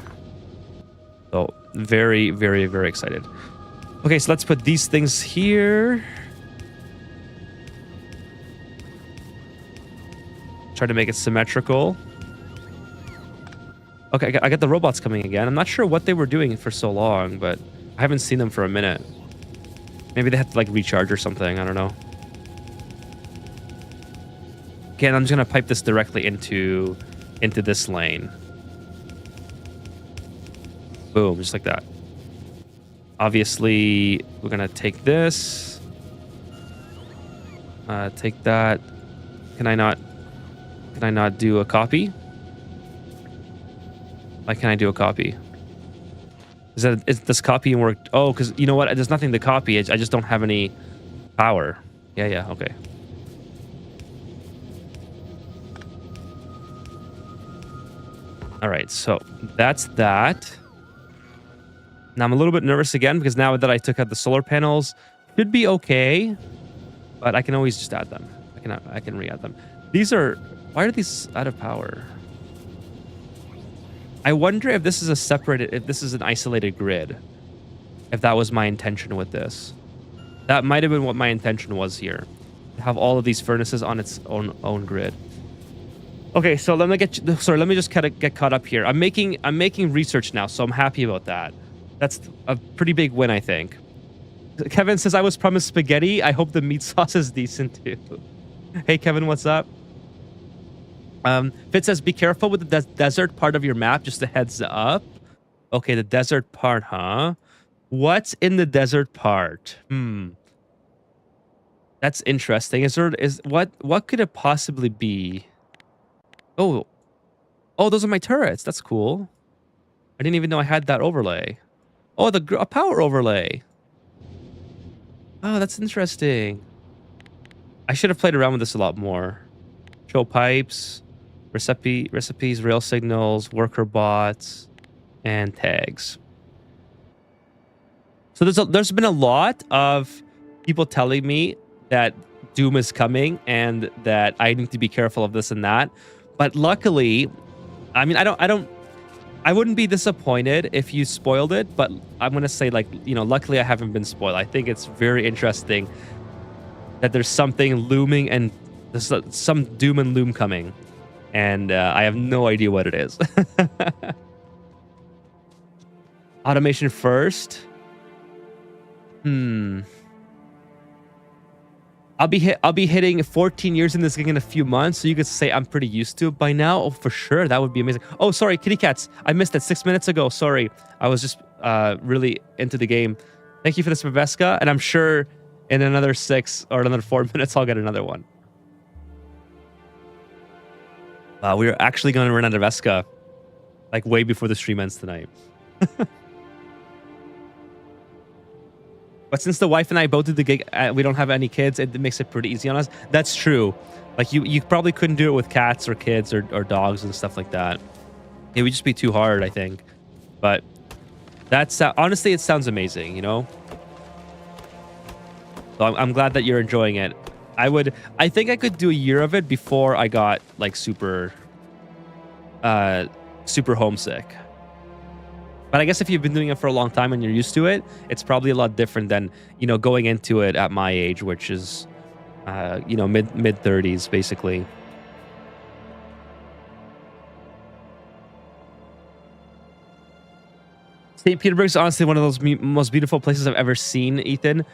So very, very, very excited. Okay, so let's put these things here. Try to make it symmetrical. Okay, I got the robots coming again. I'm not sure what they were doing for so long, but I haven't seen them for a minute. Maybe they had to like recharge or something. I don't know. Again, I'm just gonna pipe this directly into into this lane. Boom, just like that. Obviously, we're gonna take this. Take that. Can I not do a copy? Why can't I do a copy? Is this copying work? Oh, because you know what? There's nothing to copy. I just don't have any power. Yeah, okay. All right, so that's that. Now I'm a little bit nervous again because now that I took out the solar panels, should be okay, but I can always just add them. I can re-add them. These are, why are these out of power? I wonder if this is if this is an isolated grid. If that was my intention with this. That might have been what my intention was here. To have all of these furnaces on its own grid. Okay, so let me just kind of get caught up here. I'm making research now, so I'm happy about that. That's a pretty big win, I think. Kevin says, I was promised spaghetti. I hope the meat sauce is decent too. Hey, Kevin, what's up? Fitz says, be careful with the desert part of your map. Just a heads up. Okay, the desert part, huh? What's in the desert part? That's interesting. What could it possibly be? Oh, those are my turrets. That's cool. I didn't even know I had that overlay. Oh, a power overlay. Oh, that's interesting. I should have played around with this a lot more. Show pipes, recipes, rail signals, worker bots, and tags. So there's been a lot of people telling me that Doom is coming and that I need to be careful of this and that. But luckily, I mean, I wouldn't be disappointed if you spoiled it, but I'm going to say, like, you know, luckily I haven't been spoiled. I think it's very interesting that there's something looming and there's some doom and loom coming. And I have no idea what it is. Automation first. I'll be hitting 14 years in this game in a few months, so you could say I'm pretty used to it by now. Oh, for sure, that would be amazing. Oh, sorry, kitty cats, I missed it 6 minutes ago. Sorry, I was just really into the game. Thank you for this, Babeska, and I'm sure in another 6 or another 4 minutes I'll get another one. We're actually going to run out of Veska, like way before the stream ends tonight. But since the wife and I both did the gig, we don't have any kids, it makes it pretty easy on us. That's true. Like, you probably couldn't do it with cats or kids or dogs and stuff like that. It would just be too hard, I think. But that's honestly, it sounds amazing, you know? So I'm glad that you're enjoying it. I think I could do a year of it before I got, like, super homesick. But I guess if you've been doing it for a long time and you're used to it, it's probably a lot different than, you know, going into it at my age, which is, you know, mid 30s, basically. St. Petersburg is honestly one of those most beautiful places I've ever seen, Ethan.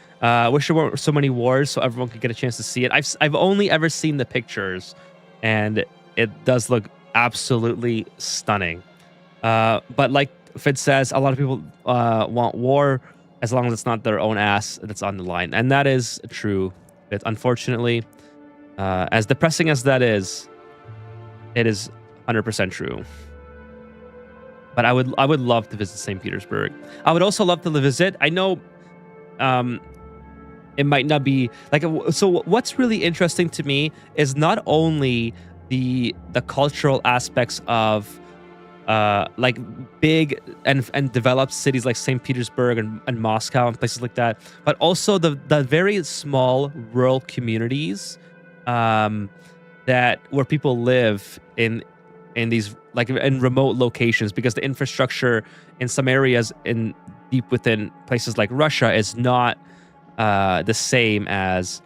Wish there weren't so many wars so everyone could get a chance to see it. I've only ever seen the pictures, and it does look absolutely stunning. But like Fitz says, a lot of people want war as long as it's not their own ass that's on the line. And that is true. But unfortunately, as depressing as that is, it is 100% true. But I would love to visit St. Petersburg. I would also love to visit. I know it might not be like, so what's really interesting to me is not only the cultural aspects of like big and developed cities like St. Petersburg and Moscow and places like that, but also the very small rural communities that where people live in these, like, in remote locations, because the infrastructure in some areas in deep within places like Russia is not the same as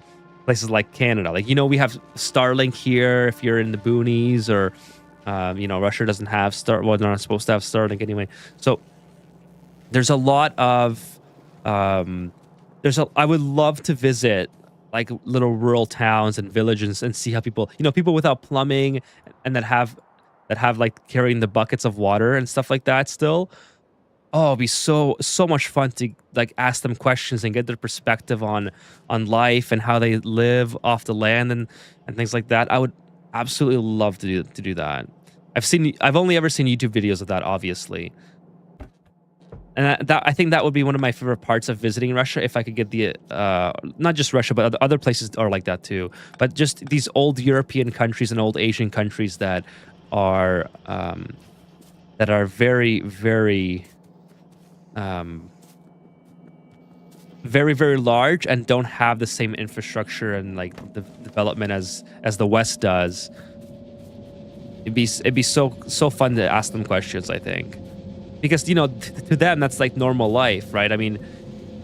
places like Canada. Like, you know, we have Starlink here if you're in the boonies, or you know, Russia doesn't have well, they're not supposed to have Starlink anyway. So there's a lot of I would love to visit like little rural towns and villages and see how people, you know, people without plumbing and that have that have like carrying the buckets of water and stuff like that still. Oh, it'd be so much fun to like ask them questions and get their perspective on life and how they live off the land and things like that. I would absolutely love to do that. I've only ever seen YouTube videos of that, obviously. And that I think that would be one of my favorite parts of visiting Russia, if I could get the not just Russia, but other places are like that too. But just these old European countries and old Asian countries are that are very, very very large and don't have the same infrastructure and like the development as the West does. It'd be so fun to ask them questions, I think, because you know to them that's like normal life, right? I mean,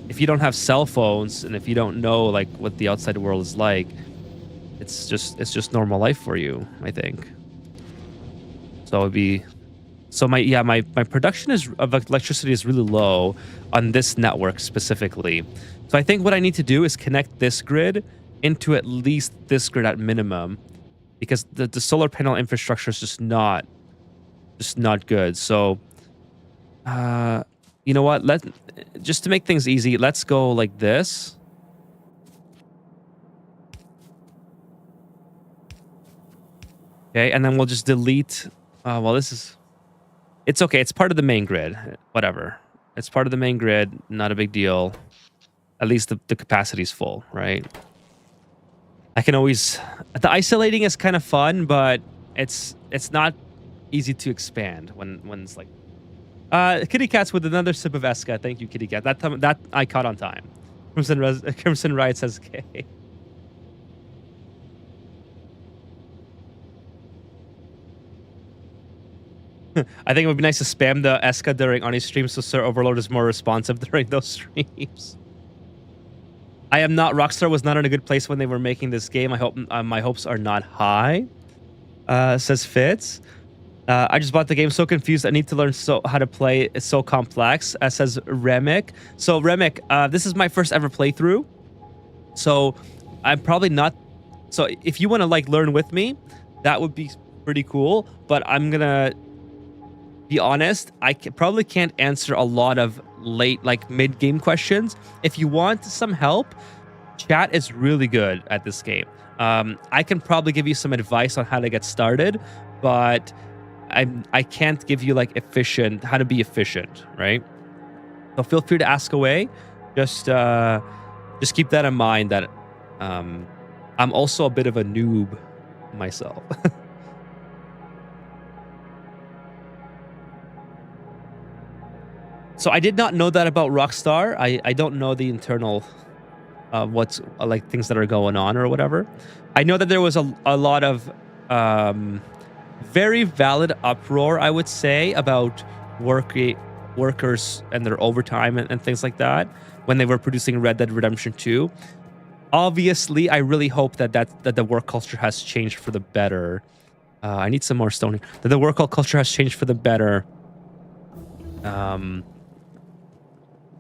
if you don't have cell phones and if you don't know like what the outside world is like, it's just normal life for you, I think. So it'd be so my production of electricity is really low on this network specifically. So I think what I need to do is connect this grid into at least this grid at minimum, because the solar panel infrastructure is just not good. So you know what? Just to make things easy, let's go like this. Okay, and then we'll just delete well, this is it's okay. It's part of the main grid. Whatever. It's part of the main grid. Not a big deal. At least the capacity is full, right? I can always... The isolating is kind of fun, but it's not easy to expand when it's like... Kitty Cat's with another sip of Eska. Thank you, Kitty Cat. That I caught on time. Crimson Riot says okay. I think it would be nice to spam the Eska during Ani's streams so Sir Overlord is more responsive during those streams. I am not... Rockstar was not in a good place when they were making this game. I hope my hopes are not high, says Fitz. I just bought the game so confused. I need to learn how to play. It's so complex, says Remick. So Remick, this is my first ever playthrough. So I'm probably not... So if you want to like learn with me, that would be pretty cool. But I'm going to... be honest, probably can't answer a lot of like mid-game questions. If you want some help, chat is really good at this game. I can probably give you some advice on how to get started, but I can't give you like how to be efficient, right? So feel free to ask away. Just keep that in mind that I'm also a bit of a noob myself. So I did not know that about Rockstar. I don't know the internal what's like things that are going on or whatever. I know that there was a lot of very valid uproar, I would say, about workers and their overtime and things like that when they were producing Red Dead Redemption 2. Obviously, I really hope that the work culture has changed for the better. I need some more stone. That the work culture has changed for the better.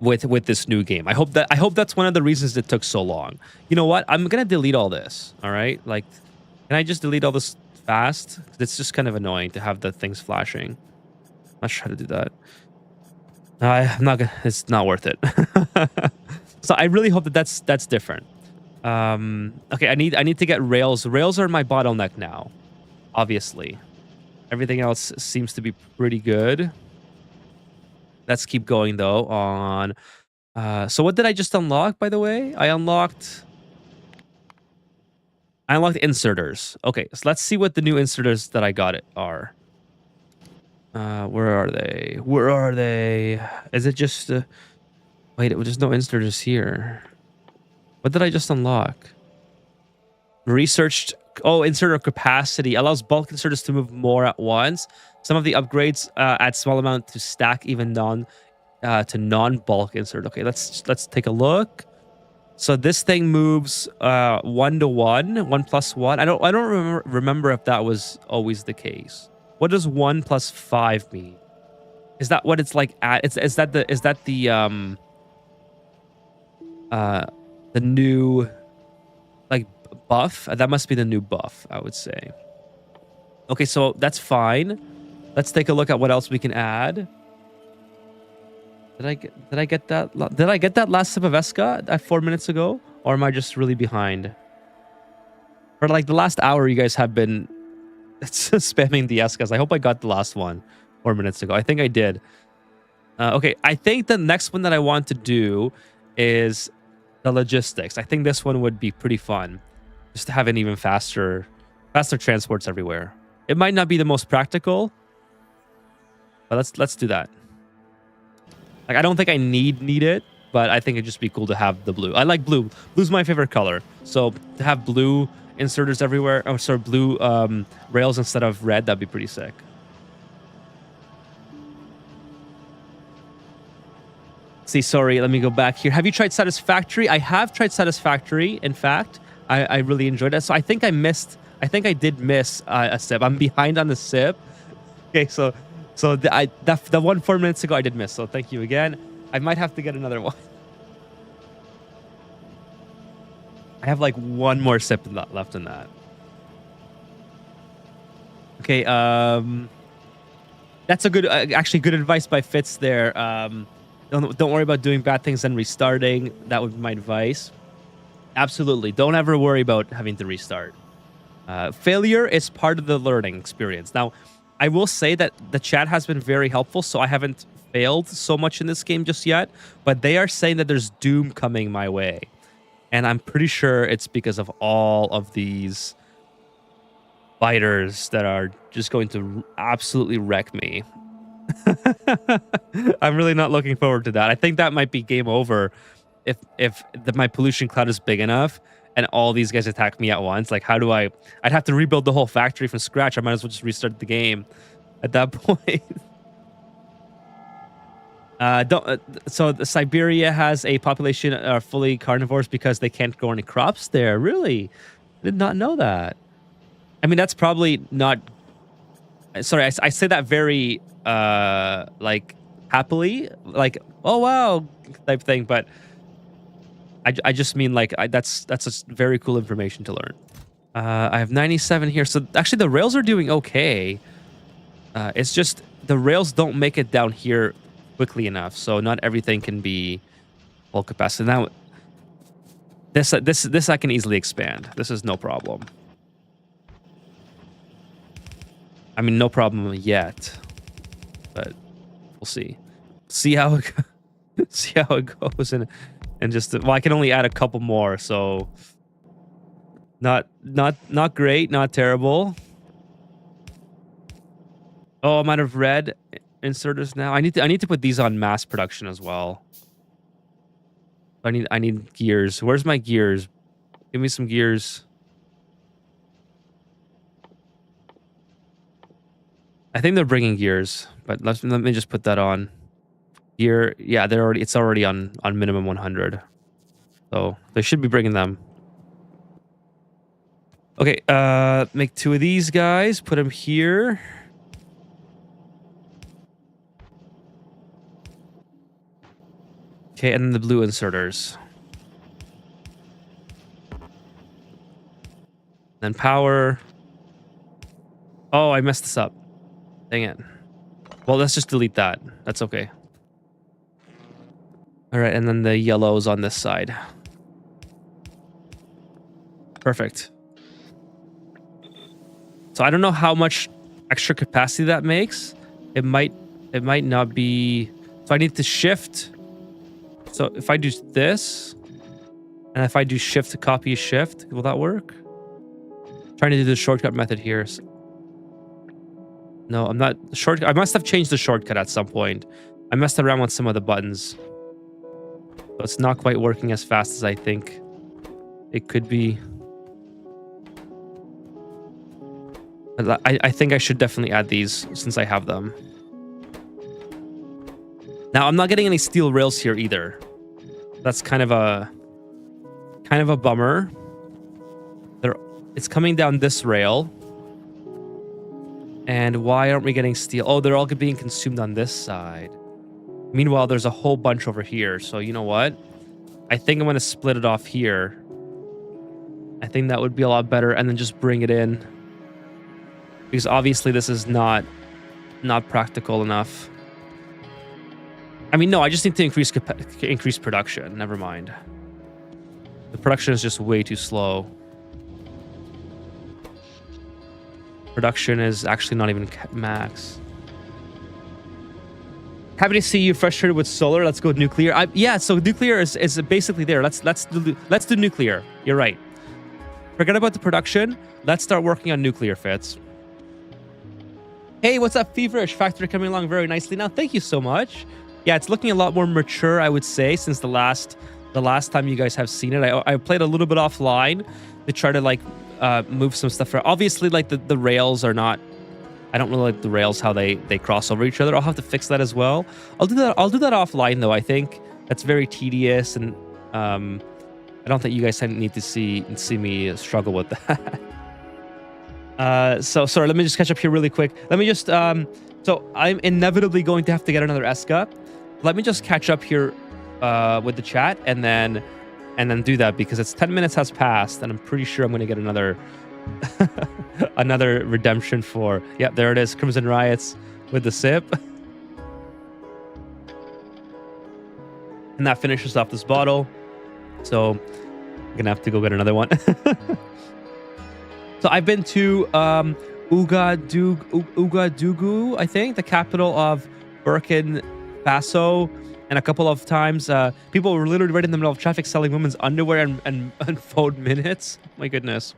With this new game. I hope that's one of the reasons it took so long. You know what? I'm gonna delete all this. All right, like, can I just delete all this fast? It's just kind of annoying to have the things flashing. Let's try to do that. I'm not gonna. It's not worth it. So I really hope that's different. Okay, I need to get rails. Rails are my bottleneck now. Obviously, everything else seems to be pretty good. Let's keep going though on... so what did I just unlock, by the way? I unlocked inserters. Okay, so let's see what the new inserters that I got are. Where are they? Where are they? Is it just... wait, there's no inserters here. What did I just unlock? Researched... Oh, inserter capacity. Allows bulk inserters to move more at once. Some of the upgrades add small amount to stack, even to non-bulk insert. Okay, let's take a look. So this thing moves 1 to 1, 1 plus 1. I don't remember if that was always the case. What does 1 plus 5 mean? Is that what it's like at? Is that the new like buff? That must be the new buff, I would say. Okay, so that's fine. Let's take a look at what else we can add. Did I get that? Did I get that last sip of Esca 4 minutes ago? Or am I just really behind? For like the last hour, you guys have been spamming the Escas. I hope I got the last one 4 minutes ago. I think I did. Okay, I think the next one that I want to do is the logistics. I think this one would be pretty fun. Just to have an even faster transports everywhere. It might not be the most practical, but let's do that. Like, I don't think I need it, but I think it'd just be cool to have the blue. I like blue. Blue's my favorite color. So to have blue inserters everywhere, or sorry, blue rails instead of red, that'd be pretty sick. See, sorry, let me go back here. Have you tried Satisfactory? I have tried Satisfactory. In fact, I really enjoyed it. So I think I did miss a sip. I'm behind on the sip. Okay, so the one 4 minutes ago I did miss. So thank you again. I might have to get another one. I have like one more sip left in that. Okay, that's a good, actually good advice by Fitz there. Don't worry about doing bad things and restarting. That would be my advice. Absolutely. Don't ever worry about having to restart. Failure is part of the learning experience. Now, I will say that the chat has been very helpful, so I haven't failed so much in this game just yet, but they are saying that there's doom coming my way. And I'm pretty sure it's because of all of these fighters that are just going to absolutely wreck me. I'm really not looking forward to that. I think that might be game over if my pollution cloud is big enough and all these guys attack me at once. Like, how do I'd have to rebuild the whole factory from scratch. I might as well just restart the game at that point. So the Siberia has a population fully carnivores because they can't grow any crops there. Really? Did not know that. I mean, that's probably not. Sorry, I say that very like happily, like, oh wow type thing, but I just mean like that's just very cool information to learn. I have 97 here, so actually the rails are doing okay. It's just the rails don't make it down here quickly enough, so not everything can be full capacity. Now, this I can easily expand. This is no problem. I mean, no problem yet, but we'll see. See how it goes, and just well, I can only add a couple more, so not great, not terrible. Oh, I'm out of red inserters now. I need to put these on mass production as well. I need gears. Where's my gears? Give me some gears. I think they're bringing gears, but let me just put that on. Gear, yeah, it's already on minimum 100, so they should be bringing them. Okay, make 2 of these guys. Put them here. Okay, and then the blue inserters. Then power. Oh, I messed this up. Dang it. Well, let's just delete that. That's okay. All right, and then the yellows on this side. Perfect. So I don't know how much extra capacity that makes. It might not be. So I need to shift. So if I do this, and if I do shift to copy shift, will that work? Trying to do the shortcut method here. No, I'm not. I must have changed the shortcut at some point. I messed around with some of the buttons. So it's not quite working as fast as I think it could be. I think I should definitely add these since I have them. Now, I'm not getting any steel rails here either. That's kind of a bummer. It's coming down this rail. And why aren't we getting steel? Oh, they're all being consumed on this side. Meanwhile, there's a whole bunch over here. So you know what? I think I'm going to split it off here. I think that would be a lot better. And then just bring it in because obviously this is not practical enough. I mean, no, I just need to increase production. Never mind. The production is just way too slow. Production is actually not even max. Happy to see you frustrated with solar. Let's go with nuclear. Yeah, so nuclear is basically there. Let's do nuclear. You're right. Forget about the production. Let's start working on nuclear, Fitz. Hey, what's up, Feverish? Factory coming along very nicely now. Thank you so much. Yeah, it's looking a lot more mature, I would say, since the last time you guys have seen it. I played a little bit offline to try to like move some stuff around. Obviously, like the rails are not. I don't really like the rails how they cross over each other. I'll have to fix that as well. I'll do that offline though. I think that's very tedious, and I don't think you guys need to see me struggle with that. So sorry, let me just catch up here really quick. Let me just so I'm inevitably going to have to get another Esca. Let me just catch up here with the chat and then do that, because it's 10 minutes has passed and I'm pretty sure I'm going to get another another redemption for, yep, there it is, Crimson Riots with the sip. And that finishes off this bottle. So I'm gonna have to go get another one. So I've been to Ouagadougou, I think, the capital of Burkina Faso, and a couple of times people were literally right in the middle of traffic selling women's underwear and phone minutes. My goodness.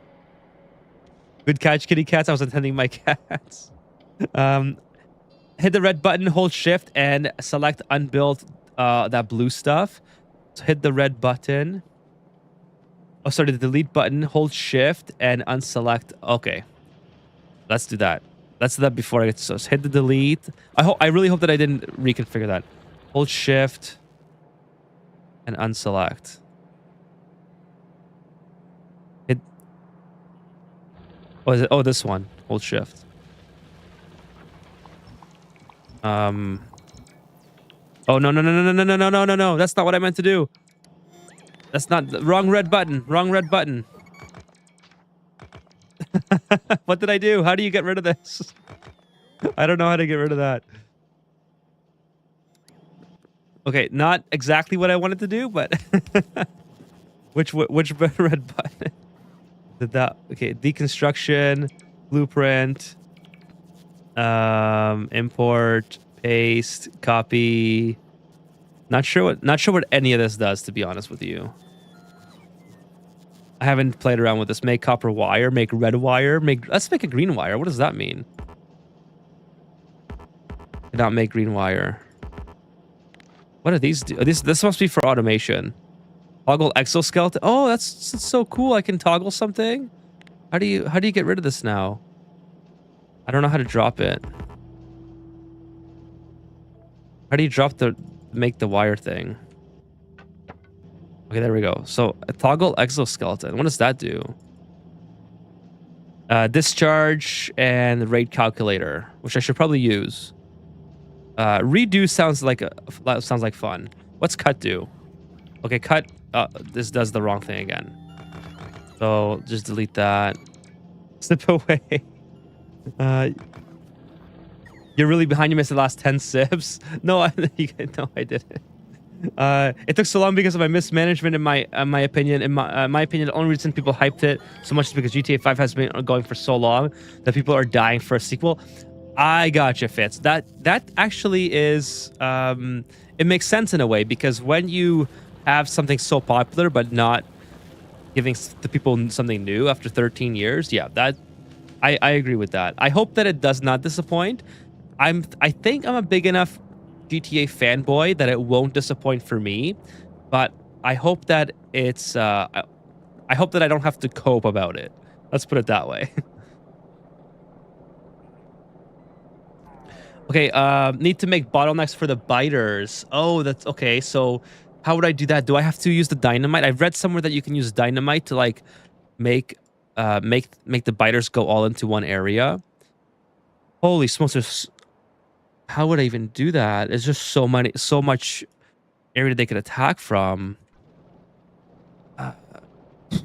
Good catch, kitty cats. I was attending my cats. Hit the red button, hold shift, and select unbuild that blue stuff. So hit the red button. Oh, sorry, the delete button, hold shift, and unselect. Okay. Let's do that. Let's do that before I get so hit the delete. I really hope that I didn't reconfigure that. Hold shift and unselect. Hit. Oh, is it? Oh, this one. Hold shift. Oh, no. That's not what I meant to do. That's not the wrong red button. Wrong red button. What did I do? How do you get rid of this? I don't know how to get rid of that. Okay, not exactly what I wanted to do, but which red button did that? Okay, deconstruction, blueprint, import, paste, copy. Not sure what any of this does, to be honest with you. I haven't played around with this. Make copper wire, make red wire, let's make a green wire. What does that mean? Did not make green wire. What do these do? This must be for automation. Toggle exoskeleton. Oh, that's so cool. I can toggle something. How do you get rid of this now? I don't know how to drop it. How do you drop make the wire thing? Okay, there we go. So a toggle exoskeleton. What does that do? Discharge and rate calculator, which I should probably use. Redo sounds like fun. What's cut do? Okay, cut. This does the wrong thing again. So just delete that. Slip away. You're really behind. You missed the last 10 sips. No, I didn't. It took so long because of my mismanagement. In my opinion, the only reason people hyped it so much is because GTA 5 has been going for so long that people are dying for a sequel. I gotcha, Fitz. That actually is it makes sense in a way, because when you have something so popular but not giving the people something new after 13 years, yeah, that I agree with that. I hope that it does not disappoint. I think I'm a big enough GTA fanboy that it won't disappoint for me, but I hope that it's I hope that I don't have to cope about it. Let's put it that way. Okay, need to make bottlenecks for the biters. Oh, that's okay. So how would I do that? Do I have to use the dynamite? I've read somewhere that you can use dynamite to like make the biters go all into one area. Holy smokes, how would I even do that? It's just so much area they could attack from.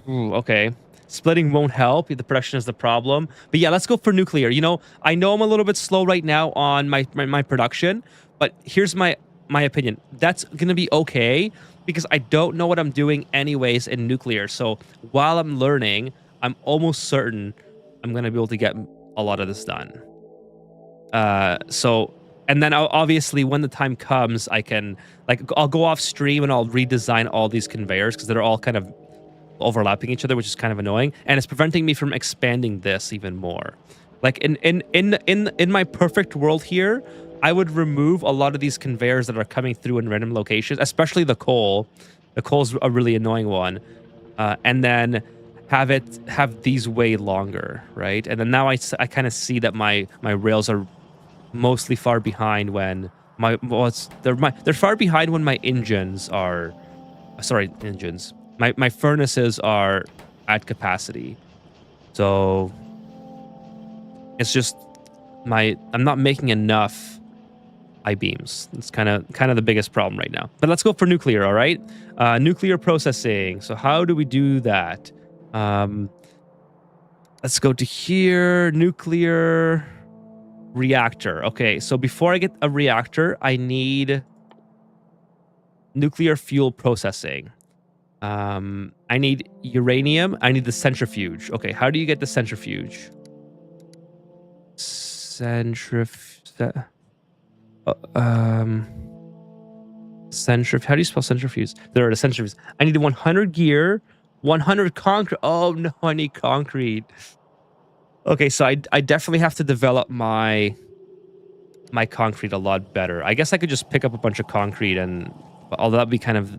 Okay. Splitting won't help. The production is the problem. But yeah, let's go for nuclear. You know, I know I'm a little bit slow right now on my production, but here's my opinion. That's gonna be okay because I don't know what I'm doing anyways in nuclear. So while I'm learning, I'm almost certain I'm gonna be able to get a lot of this done. So, and then obviously when the time comes, I can, like, I'll go off stream and I'll redesign all these conveyors because they're all kind of overlapping each other, which is kind of annoying, and it's preventing me from expanding this even more. Like in my perfect world here, I would remove a lot of these conveyors that are coming through in random locations, especially the coal. The coal's a really annoying one, and then have these way longer, right? And then now I kind of see that my rails are mostly far behind when they're far behind when my engines are, sorry, engines. My furnaces are at capacity. So it's just I'm not making enough I-beams. It's kind of the biggest problem right now. But let's go for nuclear, all right? Nuclear processing. So how do we do that? Let's go to here, nuclear reactor. Okay, so before I get a reactor, I need nuclear fuel processing. I need uranium. I need the centrifuge. Okay, how do you get the centrifuge? Centrifuge. How do you spell centrifuge? There are the centrifuges. I need 100 gear, 100 concrete. Oh no, I need concrete. Okay, so I definitely have to develop my concrete a lot better. I guess I could just pick up a bunch of concrete, and although that'd be kind of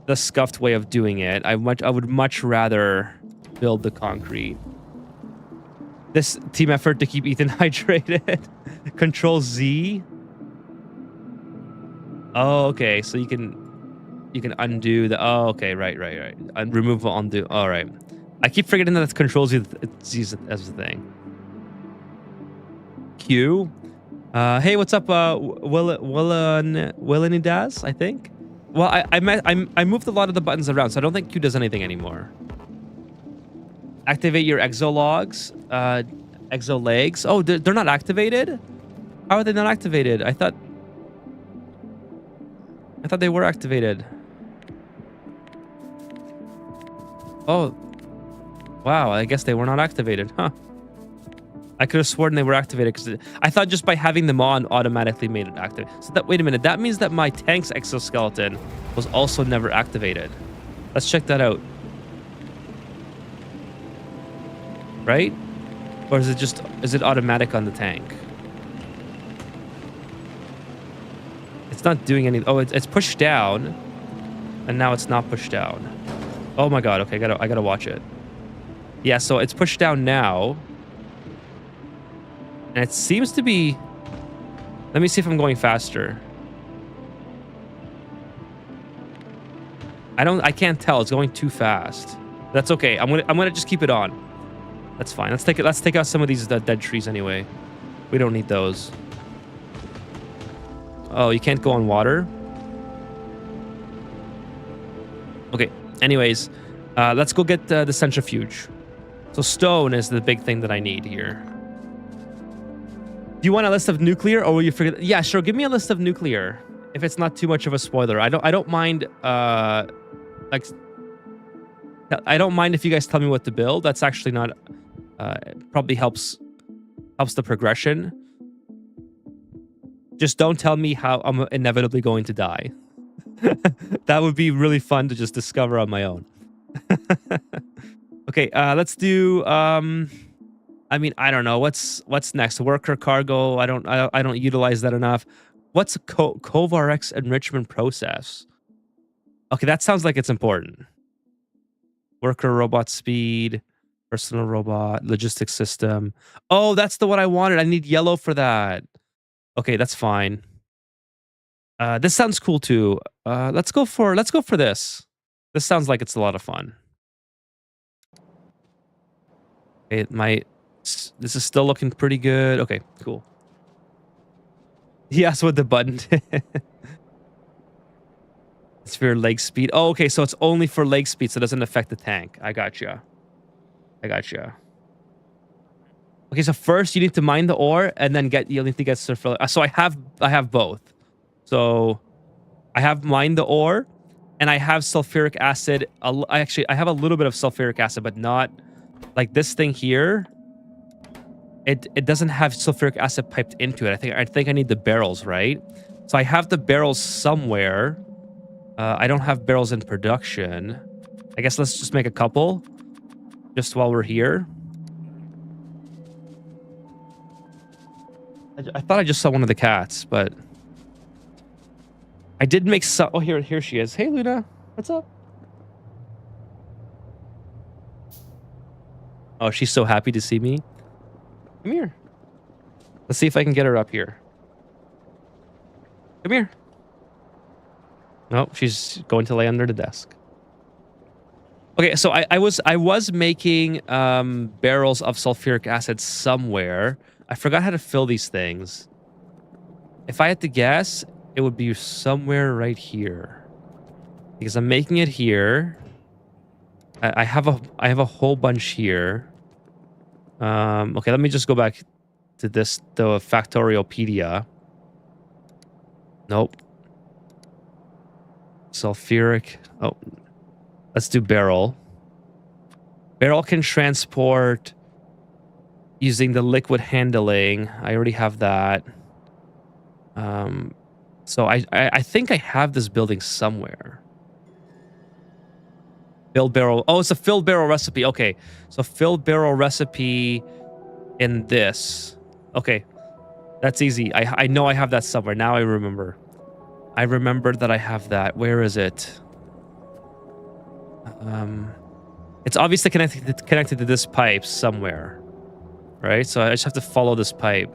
the scuffed way of doing it. I would much rather build the concrete. This team effort to keep Ethan hydrated. Control Z. Oh, okay. So you can undo the. Oh, okay. Right. Remove, undo. All right. I keep forgetting that it's Control Z as the thing. Q. Hey, what's up? Willenidaz, I think. Well, I moved a lot of the buttons around, so I don't think Q does anything anymore. Activate your exo logs, exo legs. Oh, they're not activated. How are they not activated? I thought they were activated. Oh, wow. I guess they were not activated, huh? I could have sworn they were activated because I thought just by having them on automatically made it active. So wait a minute. That means that my tank's exoskeleton was also never activated. Let's check that out. Right? Or is it automatic on the tank? It's not doing any. Oh, it's pushed down, and now it's not pushed down. Oh my god. Okay, I gotta watch it. Yeah, so it's pushed down now. And it seems to be... Let me see if I'm going faster. I can't tell. It's going too fast. That's okay. I'm gonna just keep it on. That's fine. Let's take out some of these dead trees anyway. We don't need those. Oh, you can't go on water? Okay. Anyways, let's go get the centrifuge. So stone is the big thing that I need here. Do you want a list of nuclear, or will you forget? Yeah, sure. Give me a list of nuclear, if it's not too much of a spoiler. I don't mind. Like, I don't mind if you guys tell me what to build. That's actually not. Probably helps the progression. Just don't tell me how I'm inevitably going to die. That would be really fun to just discover on my own. Okay, let's do. I mean, I don't know what's next. Worker cargo. I don't utilize that enough. What's a CovRx enrichment process? Okay, that sounds like it's important. Worker robot speed, personal robot, logistics system. Oh, that's the one I wanted. I need yellow for that. Okay, that's fine. This sounds cool too. Let's go for this. This sounds like it's a lot of fun. Okay, this is still looking pretty good. Okay, cool. Yes, with the button. It's for your leg speed. Oh, okay, so it's only for leg speed, so it doesn't affect the tank. I gotcha. I gotcha. Okay, so first you need to mine the ore, and then you'll need to get sulfur. So I have both. So I have mined the ore, and I have sulfuric acid. I have a little bit of sulfuric acid, but not like this thing here. It doesn't have sulfuric acid piped into it. I think I need the barrels, right? So I have the barrels somewhere. I don't have barrels in production. I guess let's just make a couple, just while we're here. I thought I just saw one of the cats, but I did make some. Oh, here she is. Hey, Luna, what's up? Oh, she's so happy to see me. Come here. Let's see if I can get her up here. Come here. Nope, she's going to lay under the desk. Okay, so I was making barrels of sulfuric acid somewhere. I forgot how to fill these things. If I had to guess, it would be somewhere right here, because I'm making it here. I have a whole bunch here. Okay, let me just go back to the Factoriopedia. Nope. Sulfuric. Oh, let's do barrel. Barrel can transport using the liquid handling. I already have that. So I think I have this building somewhere. Filled barrel. Oh, it's a filled barrel recipe. Okay, so filled barrel recipe in this. Okay, that's easy. I know I have that somewhere. Now I remember. I remember that I have that. Where is it? It's obviously connected to this pipe somewhere, right? So I just have to follow this pipe.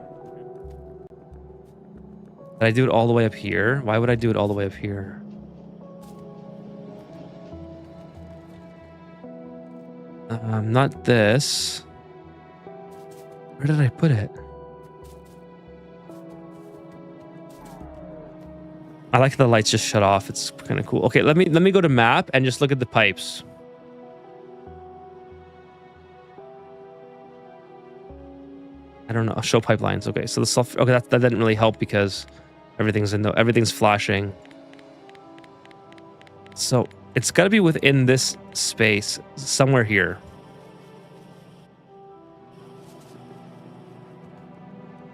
Did I do it all the way up here? Why would I do it all the way up here? Not this. Where did I put it? I like the lights just shut off. It's kind of cool. Okay, let me go to map and just look at the pipes. I don't know. Show pipelines. Okay, so the sulfur. Okay, that didn't really help because everything's flashing. So it's got to be within this space somewhere here.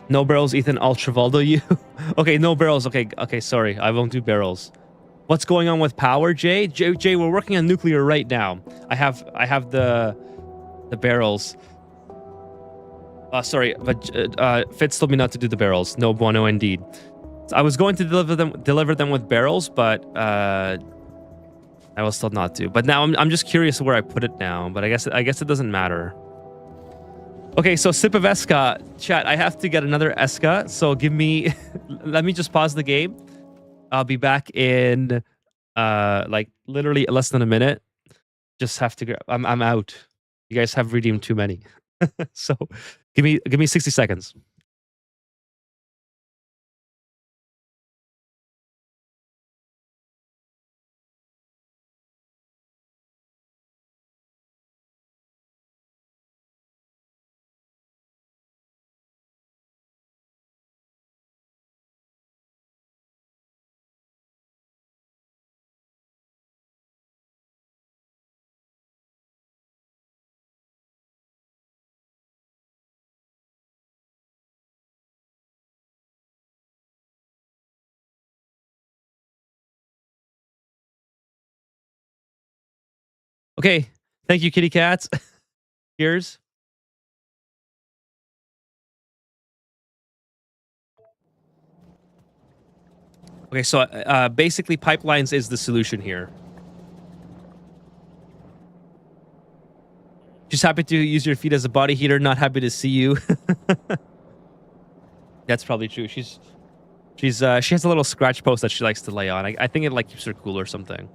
No barrels, Ethan. I'll Travoldo you. Okay, no barrels. Okay, sorry. I won't do barrels. What's going on with power, Jay? Jay, we're working on nuclear right now. I have the barrels. Sorry, but Fitz told me not to do the barrels. No bueno, indeed. So I was going to deliver them with barrels, but I will still not do. But now I'm just curious where I put it now. But I guess it doesn't matter. Okay, so sip of Esca. Chat, I have to get another Esca, so give me... let me just pause the game. I'll be back in, like, literally less than a minute. Just have to... I'm out. You guys have redeemed too many. So, give me 60 seconds. Okay, thank you, kitty cats. Cheers. Okay, so basically pipelines is the solution here. She's happy to use your feet as a body heater, not happy to see you. That's probably true. She has a little scratch post that she likes to lay on. I think it like keeps her cool or something.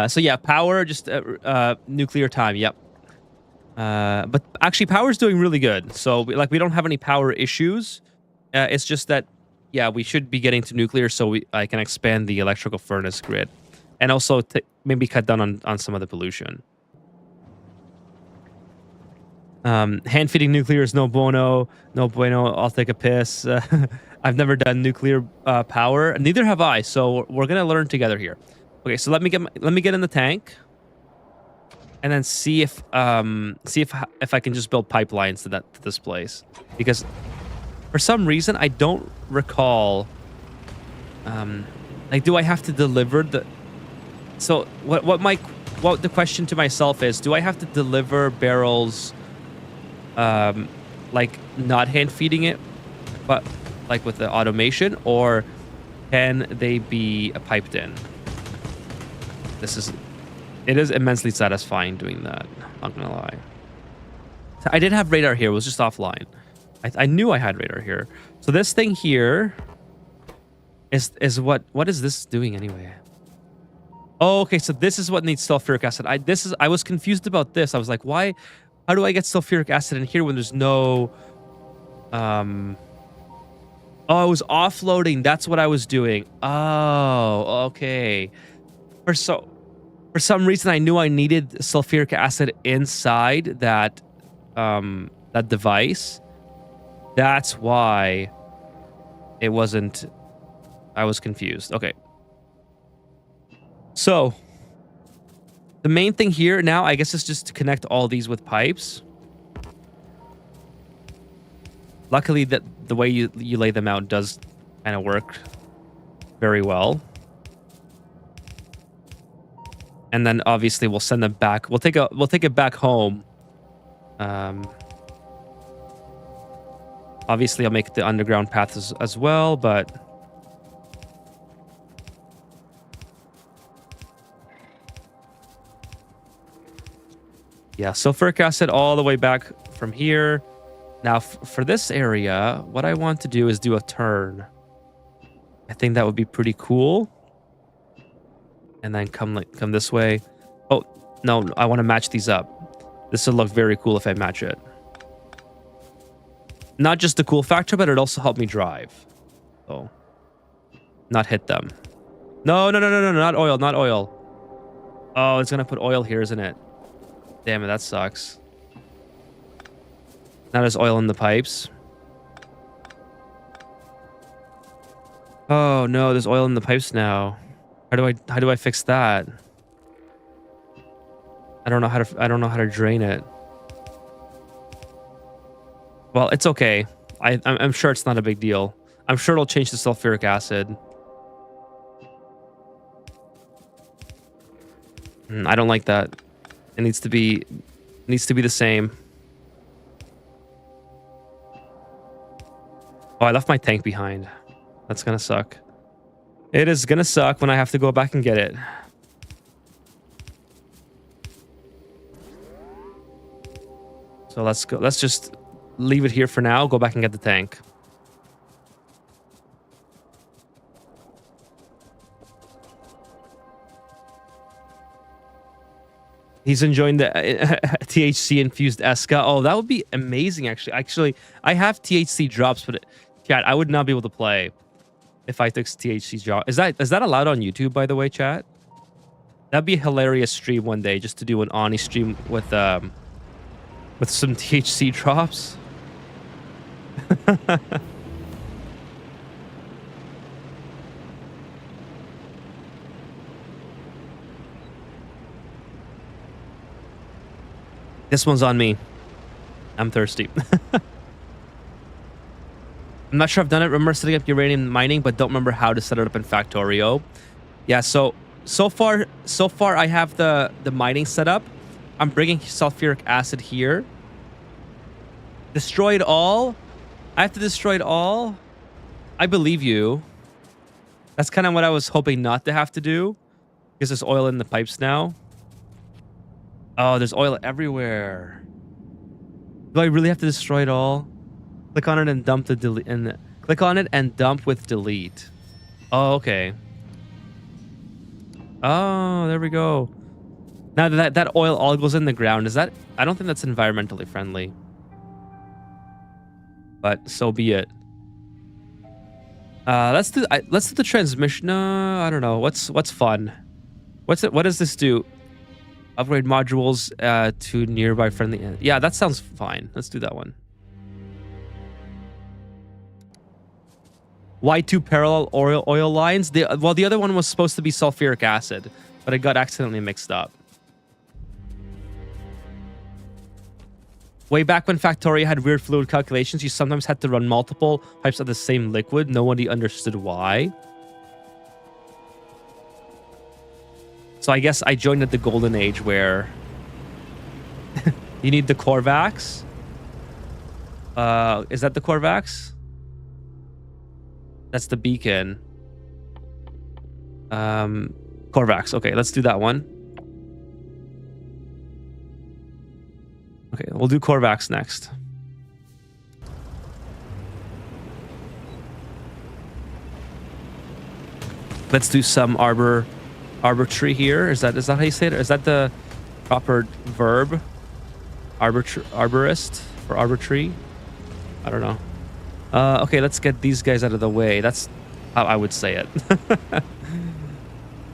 So yeah, power, just nuclear time. Yep. But actually, power's doing really good. So like we don't have any power issues. It's just that yeah, we should be getting to nuclear so I can expand the electrical furnace grid, and also maybe cut down on some of the pollution. Hand feeding nuclear is no bueno. No bueno. I'll take a piss. I've never done nuclear power. Neither have I. So we're gonna learn together here. Okay, so let me get in the tank, and then see if I can just build pipelines to this place, because for some reason I don't recall. Like, do I have to deliver the? So what the question to myself is, do I have to deliver barrels? Like not hand feeding it, but like with the automation, or can they be piped in? It is immensely satisfying doing that. Not gonna lie. I did have radar here. It was just offline. I knew I had radar here. So this thing here is what is this doing anyway? Oh, okay. So this is what needs sulfuric acid. I was confused about this. I was like, why? How do I get sulfuric acid in here when there's no... Oh, I was offloading. That's what I was doing. Oh, okay. For some reason, I knew I needed sulfuric acid inside that that device. That's why it wasn't... I was confused. Okay. So... the main thing here now, I guess, is just to connect all these with pipes. Luckily, that the way you lay them out does kind of work very well. And then obviously we'll send them back. We'll take it back home. Obviously, I'll make the underground paths as well, but. Yeah, sulfuric acid all the way back from here. Now, for this area, what I want to do is do a turn. I think that would be pretty cool. And then come this way. Oh, no, I want to match these up. This would look very cool if I match it. Not just the cool factor, but it also helped me drive. So, not hit them. No, not oil, not oil. Oh, it's going to put oil here, isn't it? Damn it, that sucks. Now there's oil in the pipes. Oh no, there's oil in the pipes now. How do I fix that? I don't know how to drain it. Well, it's okay. I'm sure it's not a big deal. I'm sure it'll change the sulfuric acid. I don't like that. It needs to be the same. Oh, I left my tank behind. That's gonna suck. It is gonna suck when I have to go back and get it. So let's go. Let's just leave it here for now. Go back and get the tank. He's enjoying the THC-infused Esca. Oh, that would be amazing, actually. Actually, I have THC drops, but chat, I would not be able to play if I took THC drop. Is that allowed on YouTube, by the way, chat? That'd be a hilarious stream one day, just to do an Oni stream with some THC drops. This one's on me. I'm thirsty. I'm not sure I've done it. Remember setting up uranium mining, but don't remember how to set it up in Factorio. Yeah, so far I have the mining set up. I'm bringing sulfuric acid here. Destroy it all? I have to destroy it all? I believe you. That's kind of what I was hoping not to have to do, because there's oil in the pipes now. Oh, there's oil everywhere. Do I really have to destroy it all? Click on it and dump the delete, and click on it and dump with delete. Oh, okay. Oh, there we go. Now that oil all goes in the ground. Is that? I don't think that's environmentally friendly. But so be it. Let's do the transmission. I don't know. What's fun? What does this do? Upgrade modules to nearby friendly. Yeah, that sounds fine. Let's do that one. Why two parallel oil lines? Well, the other one was supposed to be sulfuric acid, but it got accidentally mixed up. Way back when Factorio had weird fluid calculations, you sometimes had to run multiple pipes of the same liquid. Nobody understood why. So I guess I joined at the golden age where you need the Corvax. Is that the Corvax? That's the beacon. Corvax. Okay, let's do that one. Okay, we'll do Corvax next. Let's do some arbor tree here. Is that how you say it? Is that the proper verb? Arborist or arbor tree? I don't know. Okay, let's get these guys out of the way. That's how I would say it.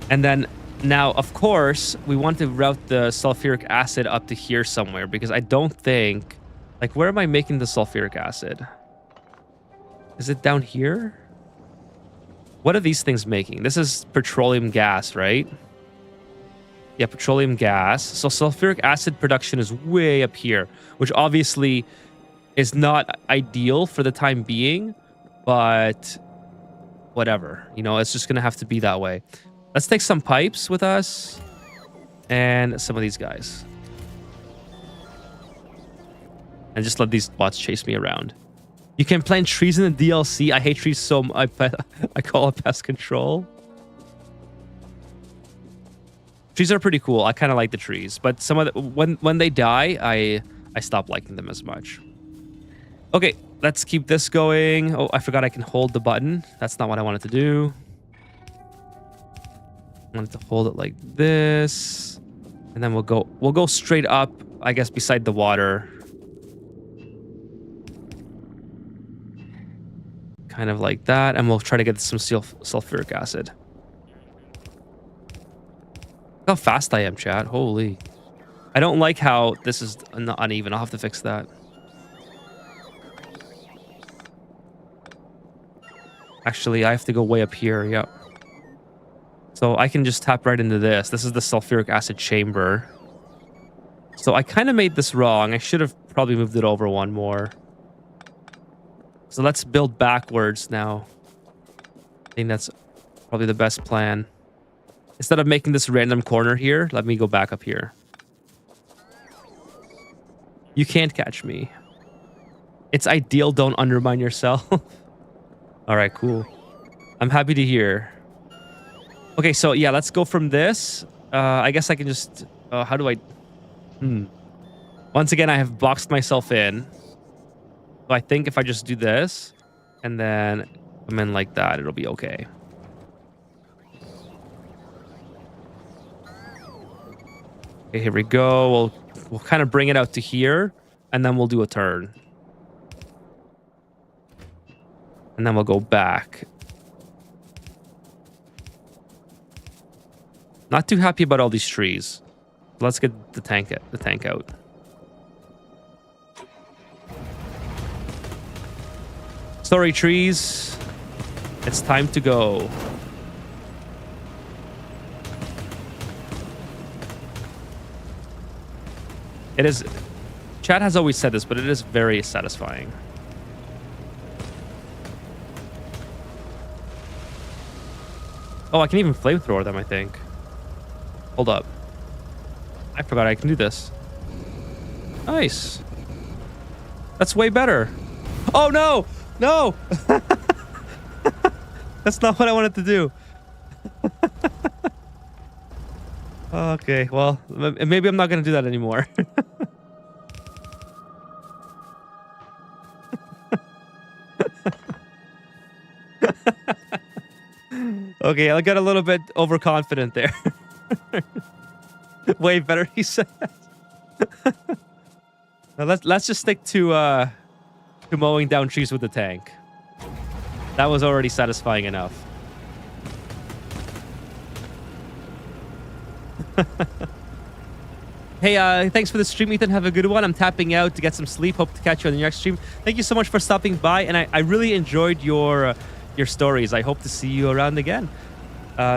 And then now, of course, we want to route the sulfuric acid up to here somewhere because I don't think... Like, where am I making the sulfuric acid? Is it down here? What are these things making? This is petroleum gas, right? Yeah, petroleum gas. So sulfuric acid production is way up here, which obviously is not ideal for the time being, but whatever. You know, it's just going to have to be that way. Let's take some pipes with us and some of these guys. And just let these bots chase me around. You can plant trees in the DLC. I hate trees so much. I call it pest control. Trees are pretty cool. I kind of like the trees, but some of the, when they die, I stop liking them as much. Okay, let's keep this going. Oh, I forgot I can hold the button. That's not what I wanted to do. I wanted to hold it like this, and then we'll go straight up, I guess, beside the water. Kind of like that, and we'll try to get some sulfuric acid. Look how fast I am, chat. Holy. I don't like how this is uneven. I'll have to fix that. Actually, I have to go way up here. Yep. So I can just tap right into this. This is the sulfuric acid chamber. So I kind of made this wrong. I should have probably moved it over one more. So let's build backwards now. I think that's probably the best plan. Instead of making this random corner here, let me go back up here. You can't catch me. It's ideal, don't undermine yourself. All right, cool. I'm happy to hear. Okay, so yeah, let's go from this. I guess I can just... how do I... Once again, I have boxed myself in. So I think if I just do this, and then come in like that, it'll be okay. Okay, here we go. We'll kind of bring it out to here, and then we'll do a turn. And then we'll go back. Not too happy about all these trees. Let's get the tank out. Sorry, trees. It's time to go. It is... Chat has always said this, but it is very satisfying. Oh, I can even flamethrower them, I think. Hold up. I forgot I can do this. Nice. That's way better. Oh, no! No! That's not what I wanted to do. Okay, well, maybe I'm not going to do that anymore. Okay, I got a little bit overconfident there. Way better, he said. Now let's just stick to mowing down trees with the tank. That was already satisfying enough. Hey, thanks for the stream, Ethan. Have a good one. I'm tapping out to get some sleep. Hope to catch you on the next stream. Thank you so much for stopping by, and I really enjoyed your stories. I hope to see you around again.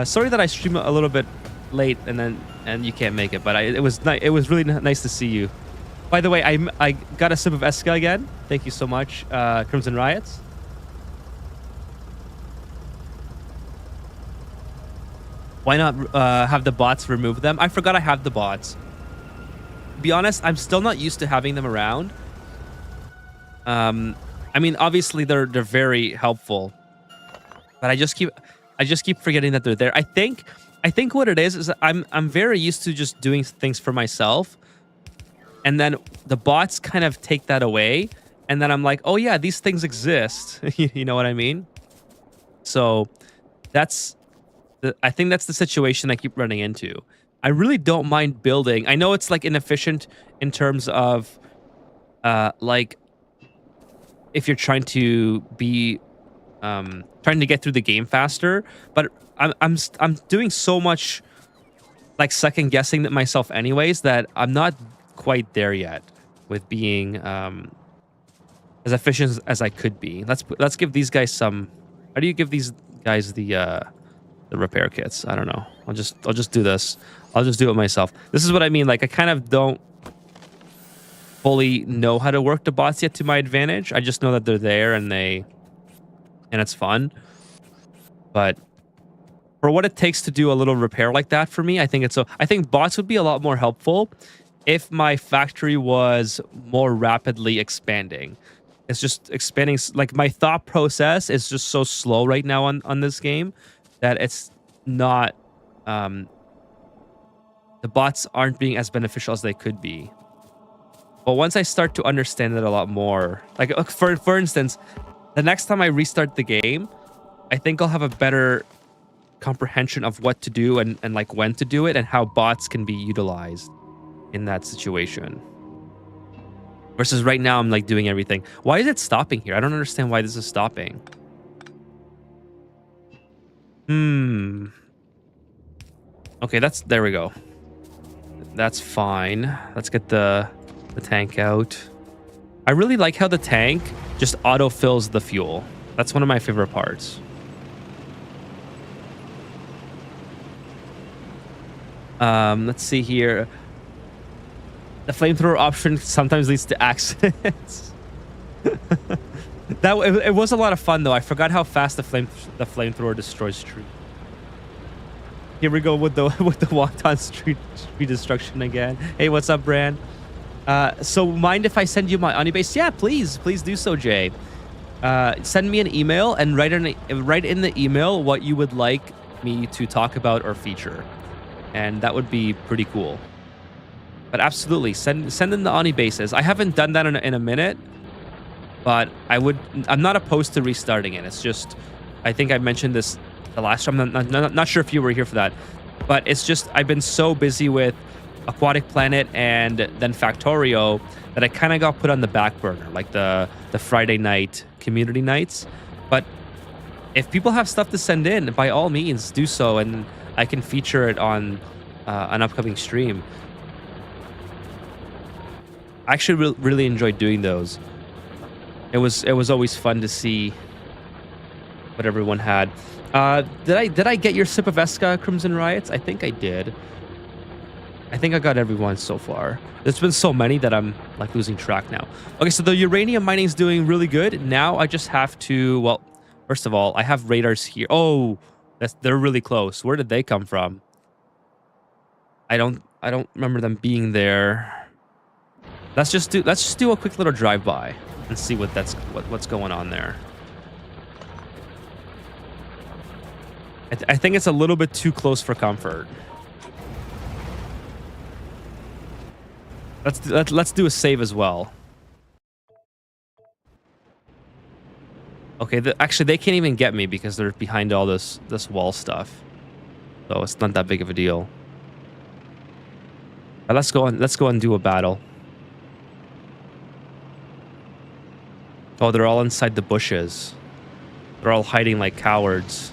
Sorry that I stream a little bit late and you can't make it, but it was really nice to see you. By the way, I got a sip of Eska again. Thank you so much, Crimson Riots. Why not have the bots remove them? I forgot I have the bots. To be honest, I'm still not used to having them around. I mean, obviously they're very helpful, but I just keep forgetting that they're there. I think what it is I'm very used to just doing things for myself, and then the bots kind of take that away, and then I'm like, oh yeah, these things exist. You know what I mean? So I think that's the situation I keep running into. I really don't mind building. I know it's like inefficient in terms of like if you're trying to be trying to get through the game faster, but I'm doing so much like second guessing that myself anyways that I'm not quite there yet with being as efficient as I could be. Let's give these guys some. How do you give these guys the repair kits? I don't know. I'll just do this. I'll just do it myself. This is what I mean. Like, I kind of don't fully know how to work the bots yet to my advantage. I just know that they're there and it's fun. But for what it takes to do a little repair like that for me, I think bots would be a lot more helpful if my factory was more rapidly expanding. It's just expanding. Like, my thought process is just so slow right now on this game that it's not the bots aren't being as beneficial as they could be. But once I start to understand it a lot more, like for instance, the next time I restart the game, I think I'll have a better comprehension of what to do and like when to do it and how bots can be utilized in that situation. Versus right now, I'm like doing everything. Why is it stopping here? I don't understand why this is stopping. Okay, there we go. That's fine. Let's get the tank out. I really like how the tank just auto fills the fuel. That's one of my favorite parts. Let's see here. The flamethrower option sometimes leads to accidents. It was a lot of fun though. I forgot how fast the flamethrower destroys trees. Here we go with the wonton street destruction again. Hey, what's up, Bran? So mind if I send you my Onibase? Yeah, please do so, Jay. Send me an email and write in the email what you would like me to talk about or feature, and that would be pretty cool. But absolutely, send in the Onibases. I haven't done that in a minute, but I'm not opposed to restarting it. It's just, I think I mentioned this the last time. I'm not sure if you were here for that, but it's just I've been so busy with Aquatic Planet and then Factorio that I kind of got put on the back burner, like the Friday night community nights. But if people have stuff to send in, by all means do so, and I can feature it on an upcoming stream. I actually really enjoyed doing those. It was always fun to see what everyone had. Did I get your sip of Eska, Crimson Riots? I think I did. I think I got everyone so far. There's been so many that I'm like losing track now. Okay, so the uranium mining is doing really good. Now I just have to, well, first of all, I have radars here. Oh, they're really close. Where did they come from? I don't remember them being there. Let's just do a quick little drive-by and see what's going on there. I think it's a little bit too close for comfort. Let's do a save as well. Okay, actually they can't even get me because they're behind all this wall stuff, so it's not that big of a deal. But let's go and do a battle. Oh, they're all inside the bushes. They're all hiding like cowards.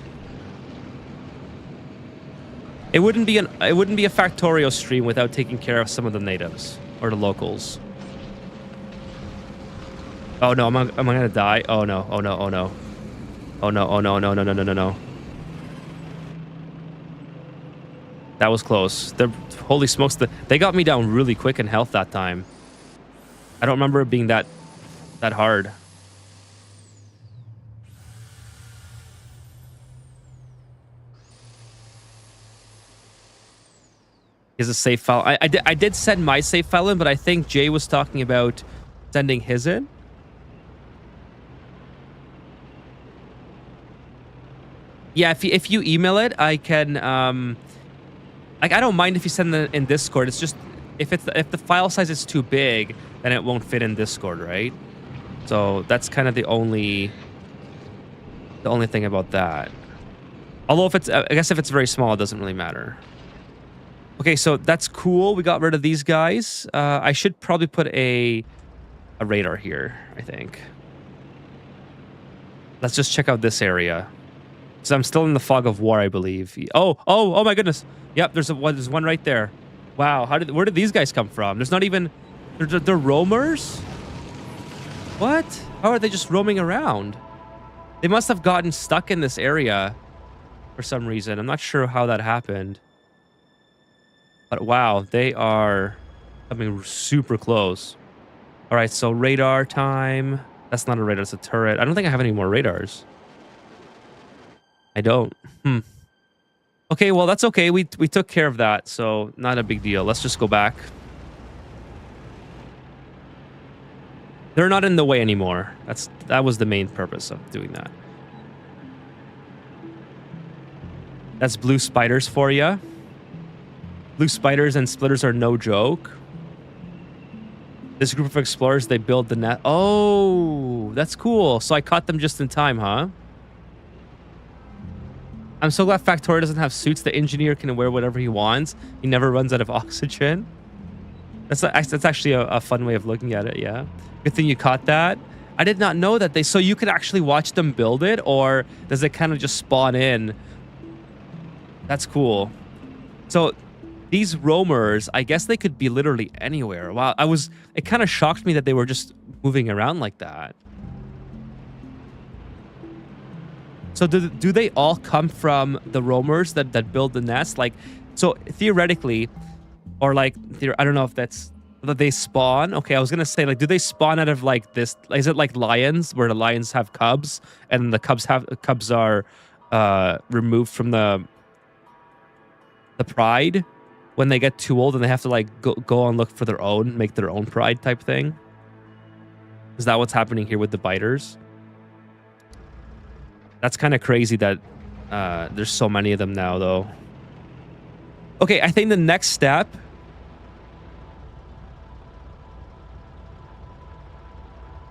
It wouldn't be a Factorio stream without taking care of some of the natives or the locals. Oh no, am I gonna die? Oh no, oh no, oh no. Oh no, oh no, no, no, no, no, no, no. That was close. Holy smokes, they got me down really quick in health that time. I don't remember it being that hard. Is a save file. I did send my save file in, but I think Jay was talking about sending his in. Yeah, if you email it, I can like I don't mind if you send it in Discord. It's just if the file size is too big, then it won't fit in Discord, right? So that's kind of the only thing about that. Although if it's I guess if it's very small, it doesn't really matter. Okay, so that's cool. We got rid of these guys. I should probably put a radar here, I think. Let's just check out this area. So I'm still in the fog of war, I believe. Oh my goodness. Yep, there's one right there. Wow, where did these guys come from? There's not even they're roamers? What? How are they just roaming around? They must have gotten stuck in this area for some reason. I'm not sure how that happened. But wow, they are coming super close. All right, so radar time. That's not a radar, it's a turret. I don't think I have any more radars. I don't. Okay, well, that's okay. We took care of that, so not a big deal. Let's just go back. They're not in the way anymore. That was the main purpose of doing that. That's blue spiders for you. Blue spiders and splitters are no joke. This group of explorers, they build the net. Oh, that's cool. So I caught them just in time, huh? I'm so glad Factorio doesn't have suits. The engineer can wear whatever he wants. He never runs out of oxygen. That's actually a fun way of looking at it, yeah. Good thing you caught that. I did not know that so you could actually watch them build it, or does it kind of just spawn in? That's cool. So these roamers, I guess they could be literally anywhere. Wow, it kind of shocked me that they were just moving around like that. So do they all come from the roamers that build the nest? Like, so theoretically, or like, I don't know if that they spawn. Okay, I was gonna say, like, do they spawn out of like this? Is it like lions, where the lions have cubs and the cubs are removed from the pride when they get too old and they have to like go and look for make their own pride type thing? Is that what's happening here with the biters? That's kind of crazy that there's so many of them now, though. Okay, I think the next step...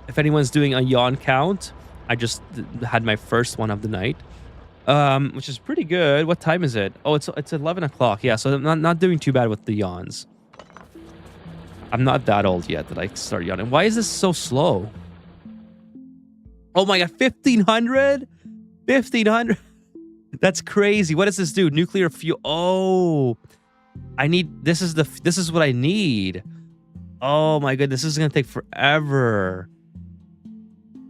If anyone's doing a yawn count, I just had my first one of the night, which is pretty good. What time is it? Oh, it's 11 o'clock. Yeah, so I'm not doing too bad with the yawns. I'm not that old yet that I start yawning. Why is this so slow? Oh my god, 1,500? 1,500? That's crazy. What does this do? Nuclear fuel. Oh, this is what I need. Oh my goodness, this is gonna take forever.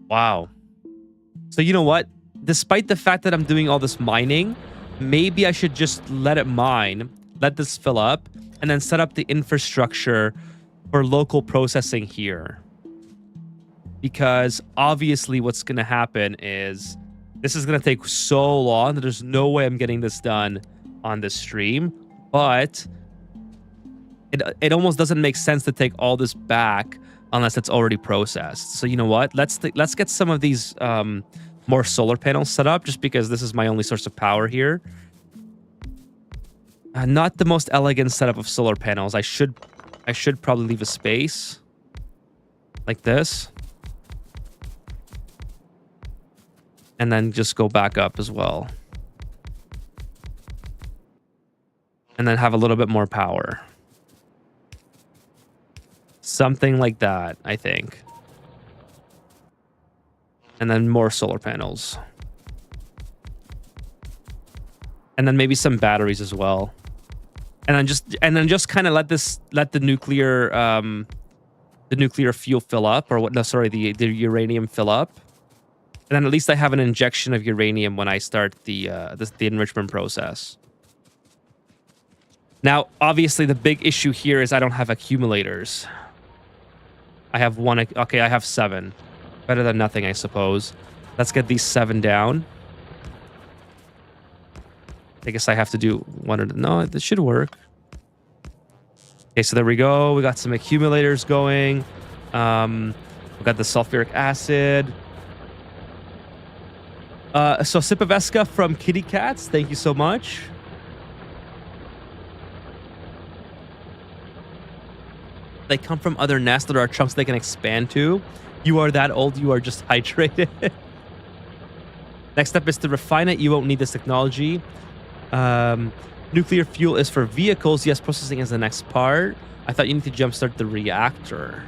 Wow. So you know what? Despite the fact that I'm doing all this mining, maybe I should just let it mine, let this fill up, and then set up the infrastructure for local processing here. Because obviously what's gonna happen is this is going to take so long that there's no way I'm getting this done on this stream. But it almost doesn't make sense to take all this back unless it's already processed. So you know what? Let's get some of these more solar panels set up, just because this is my only source of power here. Not the most elegant setup of solar panels. I should probably leave a space like this. And then just go back up as well. And then have a little bit more power. Something like that, I think. And then more solar panels. And then maybe some batteries as well. And then just kind of let the nuclear fuel fill up, or what? No, sorry, the uranium fill up. And then at least I have an injection of uranium when I start the enrichment process. Now, obviously, the big issue here is I don't have accumulators. I have one. Okay, I have 7. Better than nothing, I suppose. Let's get these 7 down. I guess I have to do one or... No, this should work. Okay, so there we go. We got some accumulators going. We got the sulfuric acid. So Sipaveska from Kitty Cats, thank you so much. They come from other nests. There are chunks they can expand to. You are that old, you are just hydrated. Next step is to refine it. You won't need this technology. Nuclear fuel is for vehicles. Yes, processing is the next part. I thought you need to jumpstart the reactor.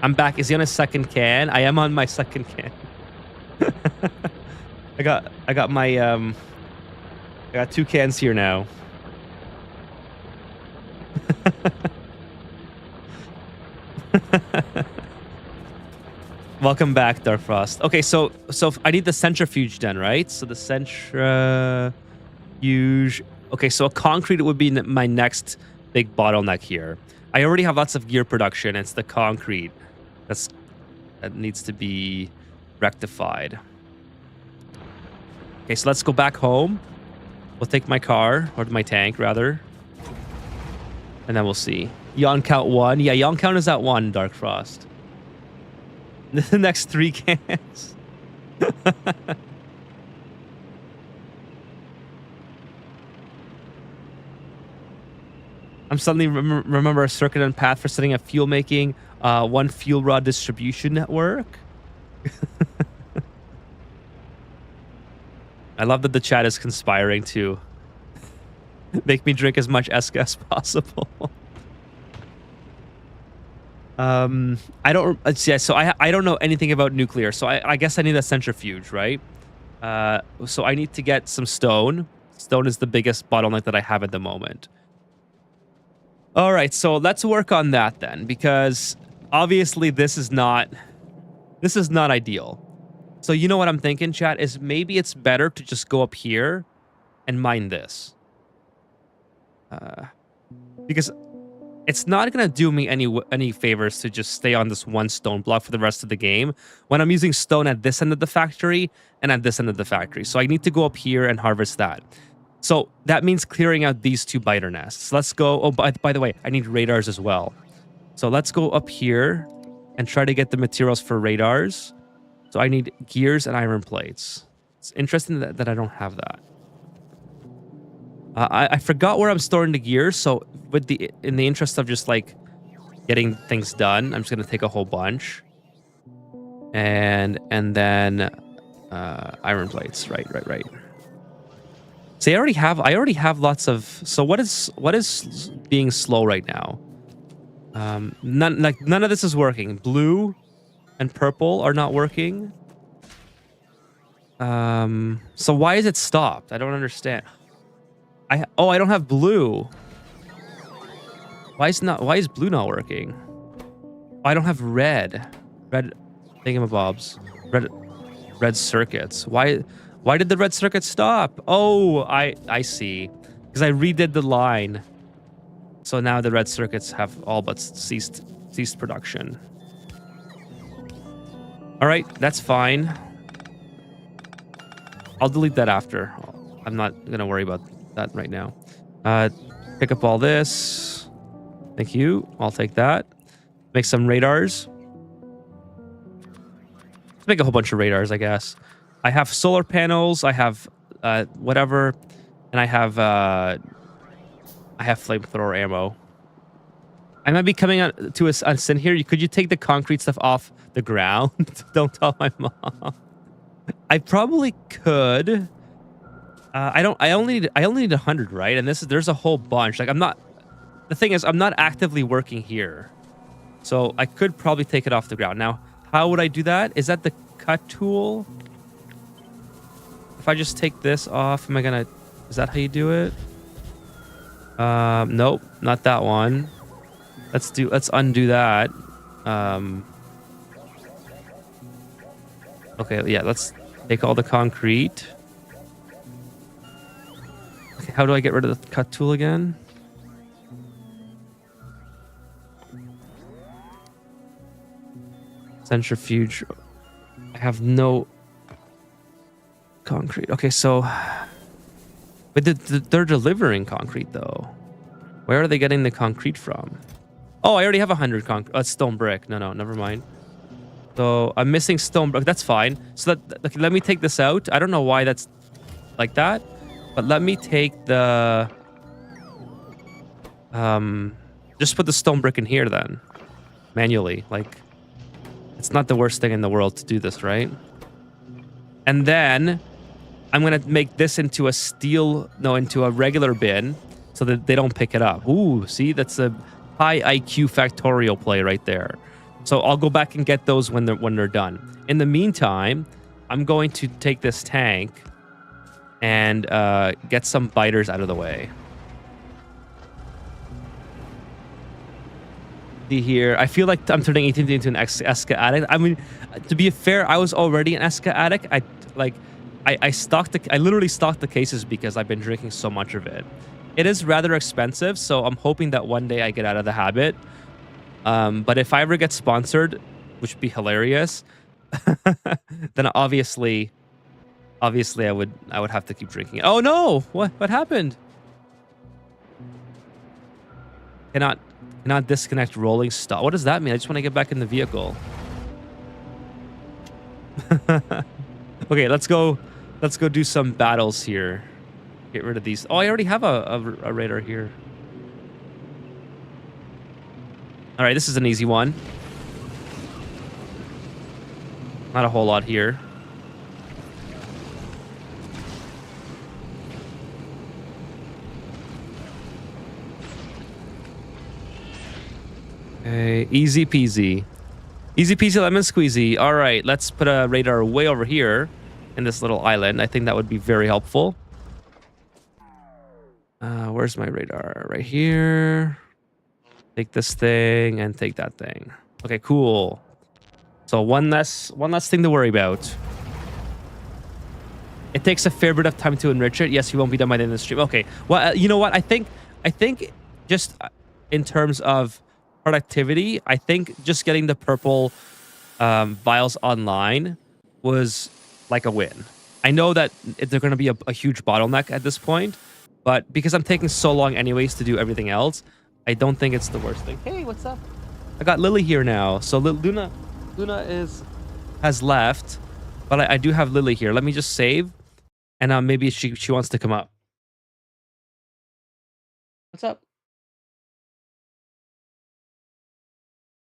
I'm back. Is he on his second can? I am on my second can. I got my I got 2 cans here now. Welcome back, Dark Frost. Okay, so I need the centrifuge then, right? So the centrifuge. Okay, so a concrete would be my next big bottleneck here. I already have lots of gear production. It's the concrete that needs to be rectified. Okay, so let's go back home. We'll take my car, or my tank rather, and then we'll see. Yawn count 1. Yeah, yawn count is at 1, Dark Frost. The next 3 cans. I'm suddenly remember a circuit and path for setting up fuel making, 1 fuel rod distribution network. I love that the chat is conspiring to make me drink as much Eska as possible. I don't. Yeah, so I don't know anything about nuclear. So I guess I need a centrifuge, right? So I need to get some stone. Stone is the biggest bottleneck that I have at the moment. All right, so let's work on that then, because obviously this is not ideal. So you know what I'm thinking, chat, is maybe it's better to just go up here and mine this. Because it's not going to do me any favors to just stay on this 1 stone block for the rest of the game when I'm using stone at this end of the factory and at this end of the factory. So I need to go up here and harvest that. So that means clearing out these 2 biter nests. Let's go. Oh, by the way, I need radars as well. So let's go up here and try to get the materials for radars. So I need gears and iron plates. It's interesting that I don't have that. I forgot where I'm storing the gears. So in the interest of just like getting things done, I'm just gonna take a whole bunch. And then iron plates. Right. See, I already have lots of. So what is being slow right now? None of this is working. Blue and purple are not working. So why is it stopped? I don't understand. I don't have blue. Why is blue not working? I don't have red thingamabobs. Red circuits. Why did the red circuit stop? Oh, I see. Because I redid the line. So now the red circuits have all but ceased production. All right, that's fine. I'll delete that after. I'm not going to worry about that right now. Pick up all this. Thank you. I'll take that. Make some radars. Let's make a whole bunch of radars, I guess. I have solar panels. I have whatever, and I have flamethrower ammo. I might be coming on to a sin here. Could you take the concrete stuff off the ground? Don't tell my mom. I probably could. I only need 100, right? And there's a whole bunch. Like the thing is, I'm not actively working here, so I could probably take it off the ground. Now, how would I do that? Is that the cut tool? If I just take this off, am I gonna Is that how you do it? Nope, not that one. Let's undo that. Okay, yeah, let's take all the concrete. Okay, how do I get rid of the cut tool again? Centrifuge. I have no concrete. Okay, so but they're delivering concrete though. Where are they getting the concrete from? Oh, I already have 100 concrete. Stone brick. No, never mind. So I'm missing stone brick. That's fine. So okay, let me take this out. I don't know why that's like that, but let me take the just put the stone brick in here then, manually. Like, it's not the worst thing in the world to do this, right? And then I'm gonna make this into into a regular bin so that they don't pick it up. Ooh, see, that's a high IQ Factorio play right there. So I'll go back and get those when they're done. In the meantime, I'm going to take this tank and get some biters out of the way. See here, I feel like I'm turning 18 into an Eska addict. I mean, to be fair, I was already an Eska addict. I literally stocked the cases because I've been drinking so much of it. It is rather expensive, so I'm hoping that one day I get out of the habit. But if I ever get sponsored, which would be hilarious, then obviously I would have to keep drinking it. Oh no! What happened? Cannot disconnect rolling stop. What does that mean? I just want to get back in the vehicle. Okay, let's go do some battles here. Get rid of these. Oh, I already have a radar here. All right, this is an easy one. Not a whole lot here. Okay, easy peasy. Easy peasy lemon squeezy. All right, let's put a radar way over here in this little island. I think that would be very helpful. Where's my radar? Right here. Take this thing and take that thing. Okay, cool. So one less thing to worry about. It takes a fair bit of time to enrich it. Yes, you won't be done by the end of the stream. Okay. Well, you know what? I think just in terms of productivity, I think just getting the purple vials online was like a win. I know that they're going to be a huge bottleneck at this point, but because I'm taking so long anyways to do everything else, I don't think it's the worst thing. Hey, what's up? I got Lily here now. So Luna has left, but I do have Lily here. Let me just save, and maybe she wants to come up. What's up?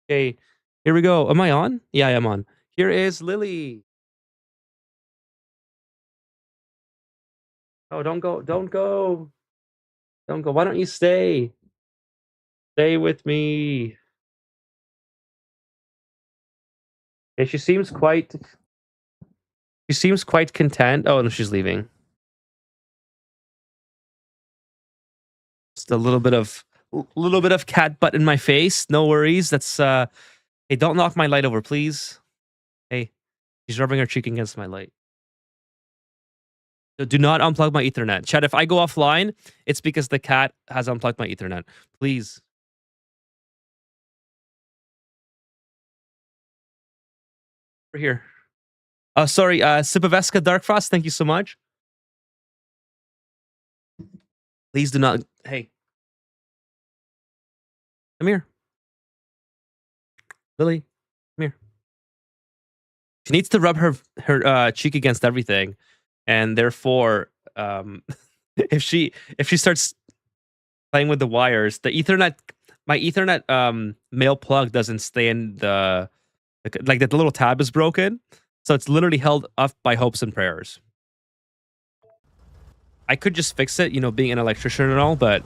Okay, here we go. Am I on? Yeah, I am on. Here is Lily. Oh, don't go. Don't go. Don't go. Why don't you stay? Stay with me. Yeah, she seems quite content. Oh, no, she's leaving. Just a little bit of cat butt in my face. No worries. That's hey, don't knock my light over, please. Hey, she's rubbing her cheek against my light. So do not unplug my Ethernet. Chat, if I go offline, it's because the cat has unplugged my Ethernet. Please. We're here. Oh, sorry, Sipaveska Darkfrost, thank you so much. Please do not. Hey. Come here. Lily, come here. She needs to rub her cheek against everything. And therefore, if she starts playing with the wires, my Ethernet male plug doesn't stay in the little tab is broken, so it's literally held up by hopes and prayers. I could just fix it, being an electrician and all, but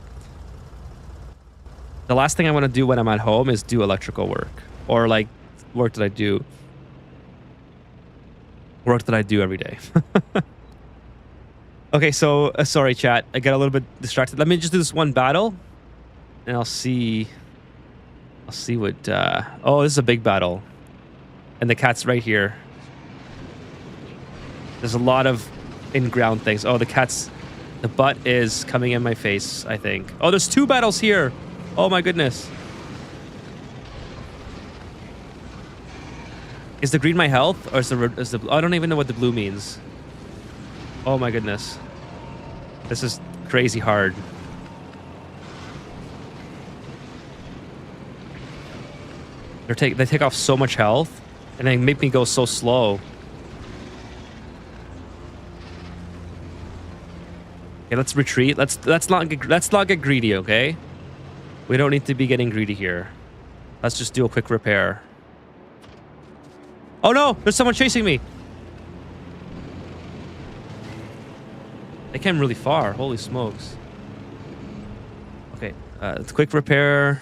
the last thing I want to do when I'm at home is do electrical work or like work that I do every day. Okay, so sorry, chat. I got a little bit distracted. Let me just do this one battle, and I'll see. I'll see what. Oh, this is a big battle, and the cat's right here. There's a lot of in-ground things. Oh, the cat's. The butt is coming in my face, I think. Oh, there's 2 battles here. Oh my goodness. Is the green my health, or is the I don't even know what the blue means. Oh my goodness. This is crazy hard. They take off so much health, and they make me go so slow. Okay, let's retreat. Let's not get greedy, okay? We don't need to be getting greedy here. Let's just do a quick repair. Oh no! There's someone chasing me! They came really far. Holy smokes. Okay, it's quick repair.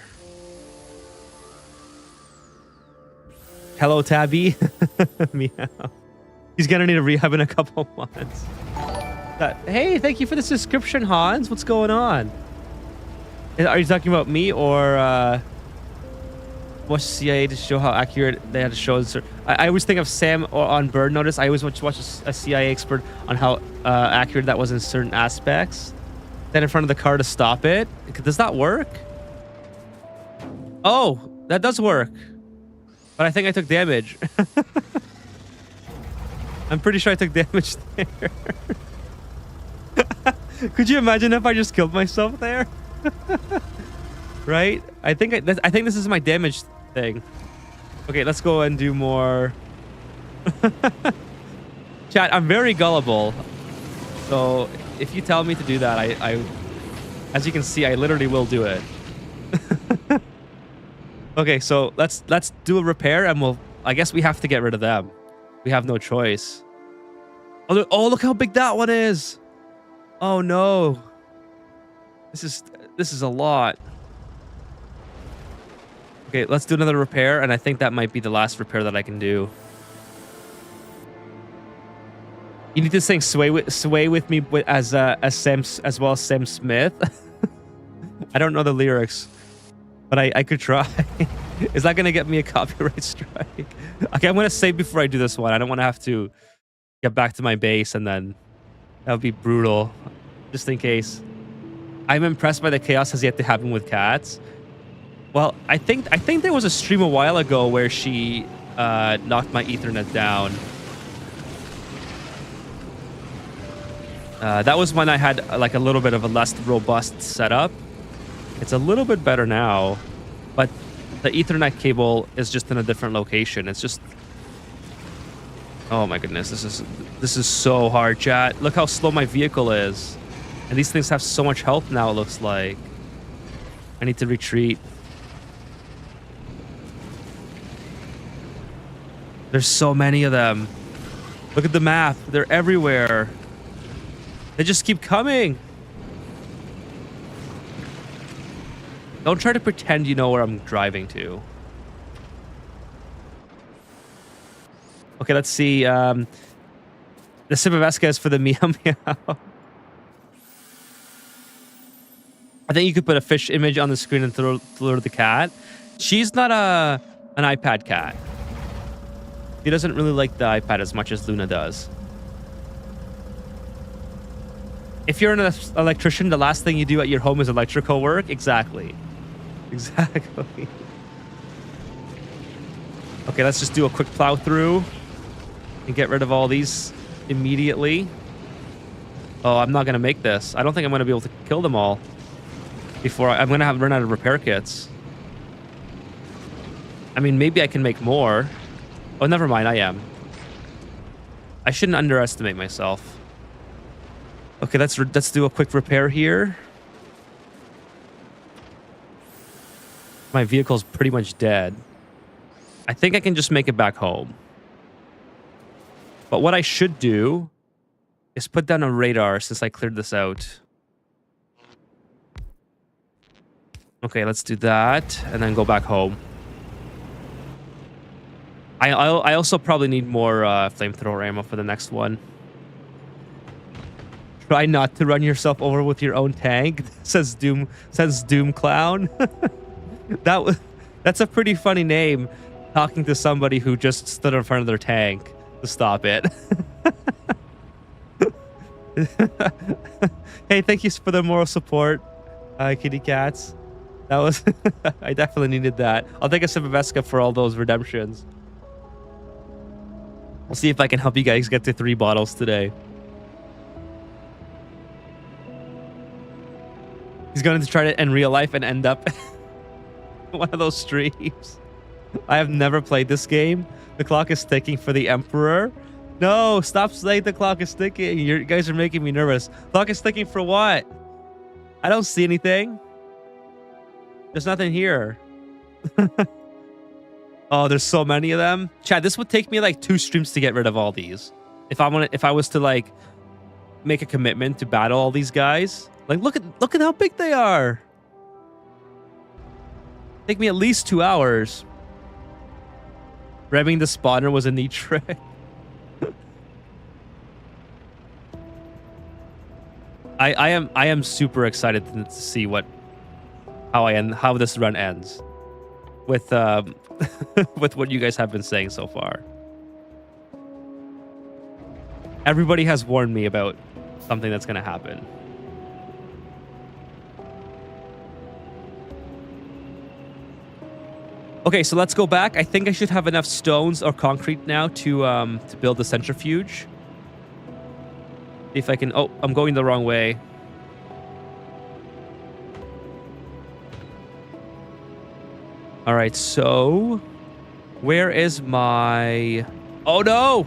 Hello, Tabby. Meow. He's gonna need a rehab in a couple months. Hey, thank you for the subscription, Hans. What's going on? Are you talking about me or watch CIA to show how accurate they had to show? I always think of Sam on Bird Notice. I always watch a CIA expert on how accurate that was in certain aspects. Then in front of the car to stop it. Does that work? Oh, that does work. But I think I took damage. I'm pretty sure I took damage there. Could you imagine if I just killed myself there? Right? I think this is my damage thing. Okay, let's go and do more. Chat, I'm very gullible. So if you tell me to do that, I as you can see, I literally will do it. Okay, so let's do a repair, and I guess we have to get rid of them. We have no choice. Oh, look how big that one is. Oh no. This is a lot. Okay, let's do another repair, and I think that might be the last repair that I can do. You need to sing "Sway with Me" as Sam, as well as Sam Smith. I don't know the lyrics, but I could try. Is that gonna get me a copyright strike? Okay, I'm gonna save before I do this one. I don't want to have to get back to my base, and then that would be brutal. Just in case. I'm impressed by the chaos has yet to happen with cats. Well, I think there was a stream a while ago where she knocked my Ethernet down. That was when I had like a little bit of a less robust setup. It's a little bit better now, but the Ethernet cable is just in a different location. It's just, oh my goodness, this is so hard, chat. Look how slow my vehicle is, and these things have so much health now. It looks like I need to retreat. There's so many of them. Look at the map. They're everywhere. They just keep coming. Don't try to pretend you know where I'm driving to. Okay, let's see. The Sibavesca is for the meow meow. I think you could put a fish image on the screen and throw the cat. She's not an iPad cat. She doesn't really like the iPad as much as Luna does. If you're an electrician, the last thing you do at your home is electrical work. Exactly. Exactly. Okay, let's just do a quick plow through and get rid of all these immediately. Oh, I'm not going to make this. I don't think I'm going to be able to kill them all before I'm going to run out of repair kits. I mean, maybe I can make more. Oh, never mind. I am. I shouldn't underestimate myself. Okay, let's do a quick repair here. My vehicle's pretty much dead. I think I can just make it back home. But what I should do is put down a radar since I cleared this out. Okay, let's do that and then go back home. I also probably need more flamethrower ammo for the next one. Try not to run yourself over with your own tank, says Doom Clown. That's a pretty funny name, talking to somebody who just stood in front of their tank to stop it. Hey, thank you for the moral support, kitty cats. That was I definitely needed that. I'll take a sip of Vesca for all those redemptions. I'll see if I can help you guys get to 3 bottles today. He's going to try it in real life and end up one of those streams. I have never played this game. The clock is ticking for the Emperor. No, stop saying the clock is ticking. You guys are making me nervous. Clock is ticking for what? I don't see anything. There's nothing here. Oh, there's so many of them. Chad, this would take me like 2 streams to get rid of all these. If I was to like make a commitment to battle all these guys. Like look at how big they are. Take me at least 2 hours. Revving the spawner was a neat trick. I am super excited to see how this run ends with with what you guys have been saying so far. Everybody has warned me about something that's going to happen. Okay, so let's go back. I think I should have enough stones or concrete now to build the centrifuge. If I can... Oh, I'm going the wrong way. All right, so... Where is my... Oh, no!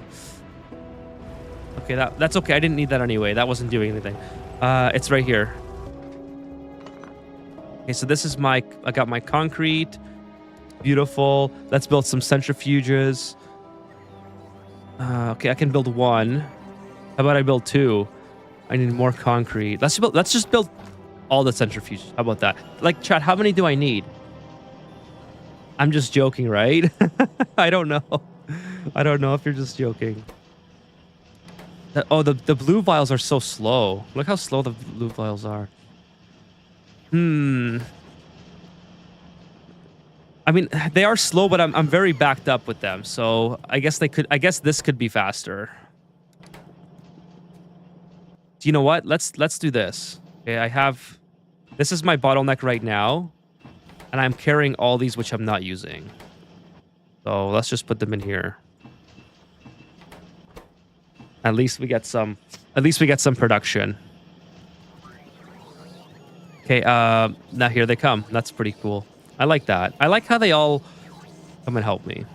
Okay, that's okay. I didn't need that anyway. That wasn't doing anything. It's right here. Okay, so this is my... I got my concrete. Beautiful. Let's build some centrifuges. Okay, I can build 1. How about I build 2? I need more concrete. Let's just build all the centrifuges. How about that? Like, chat, how many do I need? I'm just joking, right? I don't know. I don't know if you're just joking. The blue vials are so slow. Look how slow the blue vials are. I mean, they are slow, but I'm very backed up with them. So I guess this could be faster. Do you know what? Let's do this. Okay, this is my bottleneck right now, and I'm carrying all these which I'm not using. So let's just put them in here. At least we get some production. Okay, now here they come. That's pretty cool. I like that. I like how they all come and help me.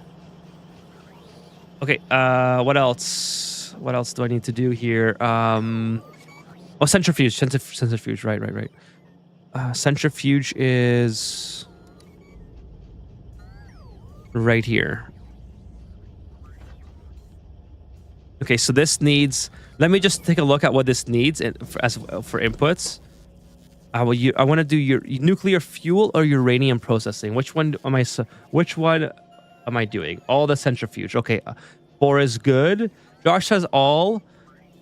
Okay, what else? What else do I need to do here? Oh, centrifuge. Centrifuge. Right. Centrifuge is right here. Okay, so this needs... Let me just take a look at what this needs for inputs. I want to do your nuclear fuel or uranium processing. Which one am I doing? All the centrifuge. Okay, 4 is good. Josh says all,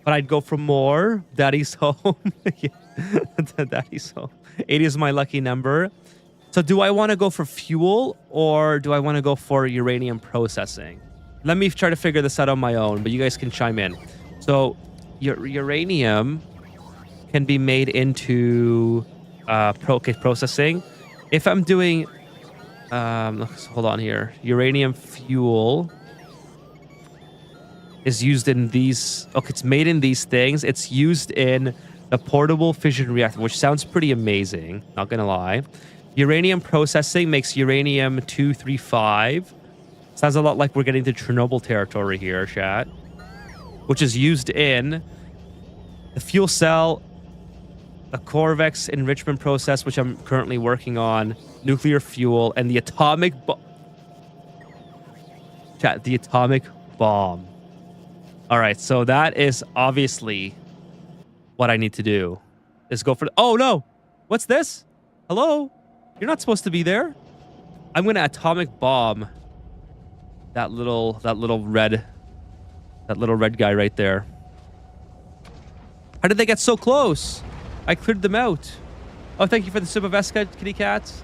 but I'd go for more. Daddy's home. Daddy's home. 80 is my lucky number. So do I want to go for fuel or do I want to go for uranium processing? Let me try to figure this out on my own, but you guys can chime in. So uranium can be made into processing. If I'm doing, hold on here. Uranium fuel is used in these. Okay, it's made in these things. It's used in the portable fission reactor, which sounds pretty amazing. Not gonna lie. Uranium processing makes uranium-235. Sounds a lot like we're getting to Chernobyl territory here, chat. Which is used in the fuel cell, the Corvex enrichment process, which I'm currently working on, nuclear fuel, and the atomic chat, the atomic bomb. All right, so that is obviously what I need to do. Is go for the... Oh no! What's this? Hello? You're not supposed to be there. I'm gonna atomic bomb that little red guy right there. How did they get so close? I cleared them out. Oh, thank you for the sip of Esca, kitty cats.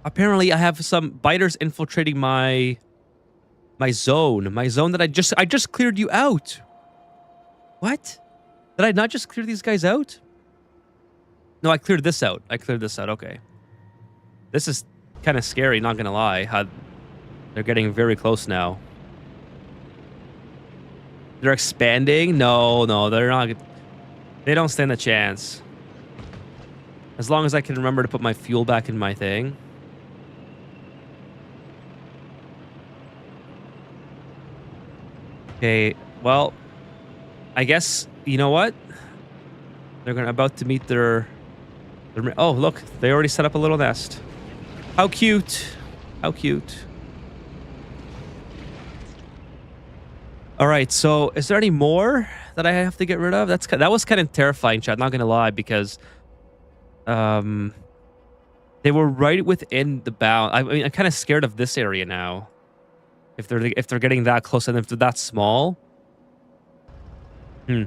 Apparently, I have some biters infiltrating my zone. My zone that I just cleared you out. What? Did I not just clear these guys out? No, I cleared this out. I cleared this out. Okay. This is kind of scary, not gonna lie. How they're getting very close now. They're expanding? No, they're not. They don't stand a chance. As long as I can remember to put my fuel back in my thing. Okay, well, I guess, you know what? They're about to meet their... Oh, look, they already set up a little nest. How cute. How cute. All right, so is there any more that I have to get rid of? That was kind of terrifying, chat, not gonna lie, because they were right within the bound. I mean, I'm kind of scared of this area now. If they're getting that close and if they're that small. Well,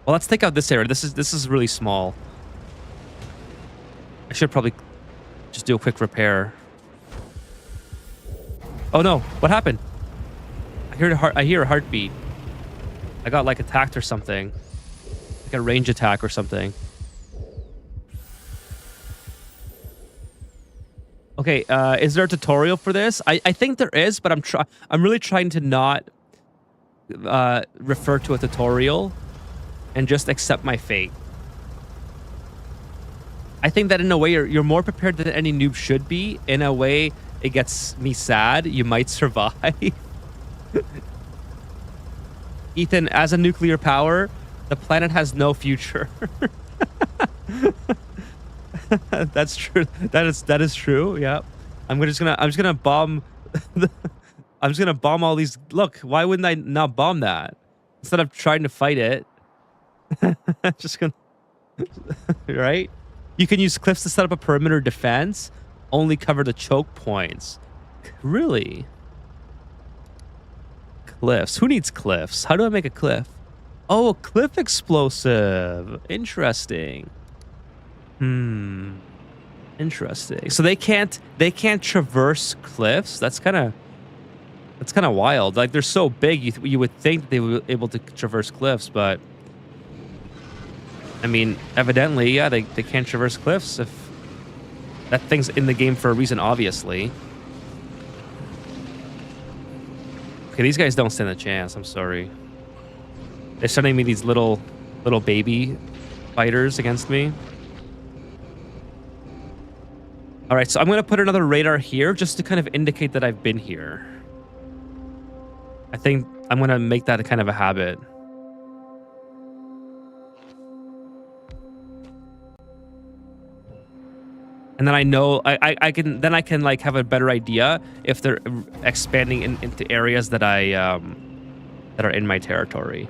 let's take out this area. This is really small. I should probably just do a quick repair. Oh no! What happened? I hear a heartbeat. I got like attacked or something. Like a range attack or something. Okay, is there a tutorial for this? I think there is, but I'm really trying to not refer to a tutorial and just accept my fate. I think that in a way you're more prepared than any noob should be. In a way, it gets me sad. You might survive. Ethan, as a nuclear power, the planet has no future. That's true. That is true. Yeah. I'm just gonna bomb I'm just gonna bomb all these. Look, why wouldn't I not bomb that? Instead of trying to fight it. Just gonna right? You can use cliffs to set up a perimeter defense. Only cover the choke points. Really? Cliffs. Who needs cliffs? How do I make a cliff? Oh, a cliff explosive. Interesting. Interesting. So they can't traverse cliffs. That's kind of wild. Like, they're so big, you would think that they would be able to traverse cliffs, but I mean, evidently, yeah, they can't traverse cliffs. If that thing's in the game for a reason, obviously. Okay, these guys don't stand a chance. I'm sorry. They're sending me these little baby fighters against me. All right, so I'm going to put another radar here just to kind of indicate that I've been here. I think I'm going to make that a kind of a habit. And then I know I can like have a better idea if they're expanding into areas that that are in my territory.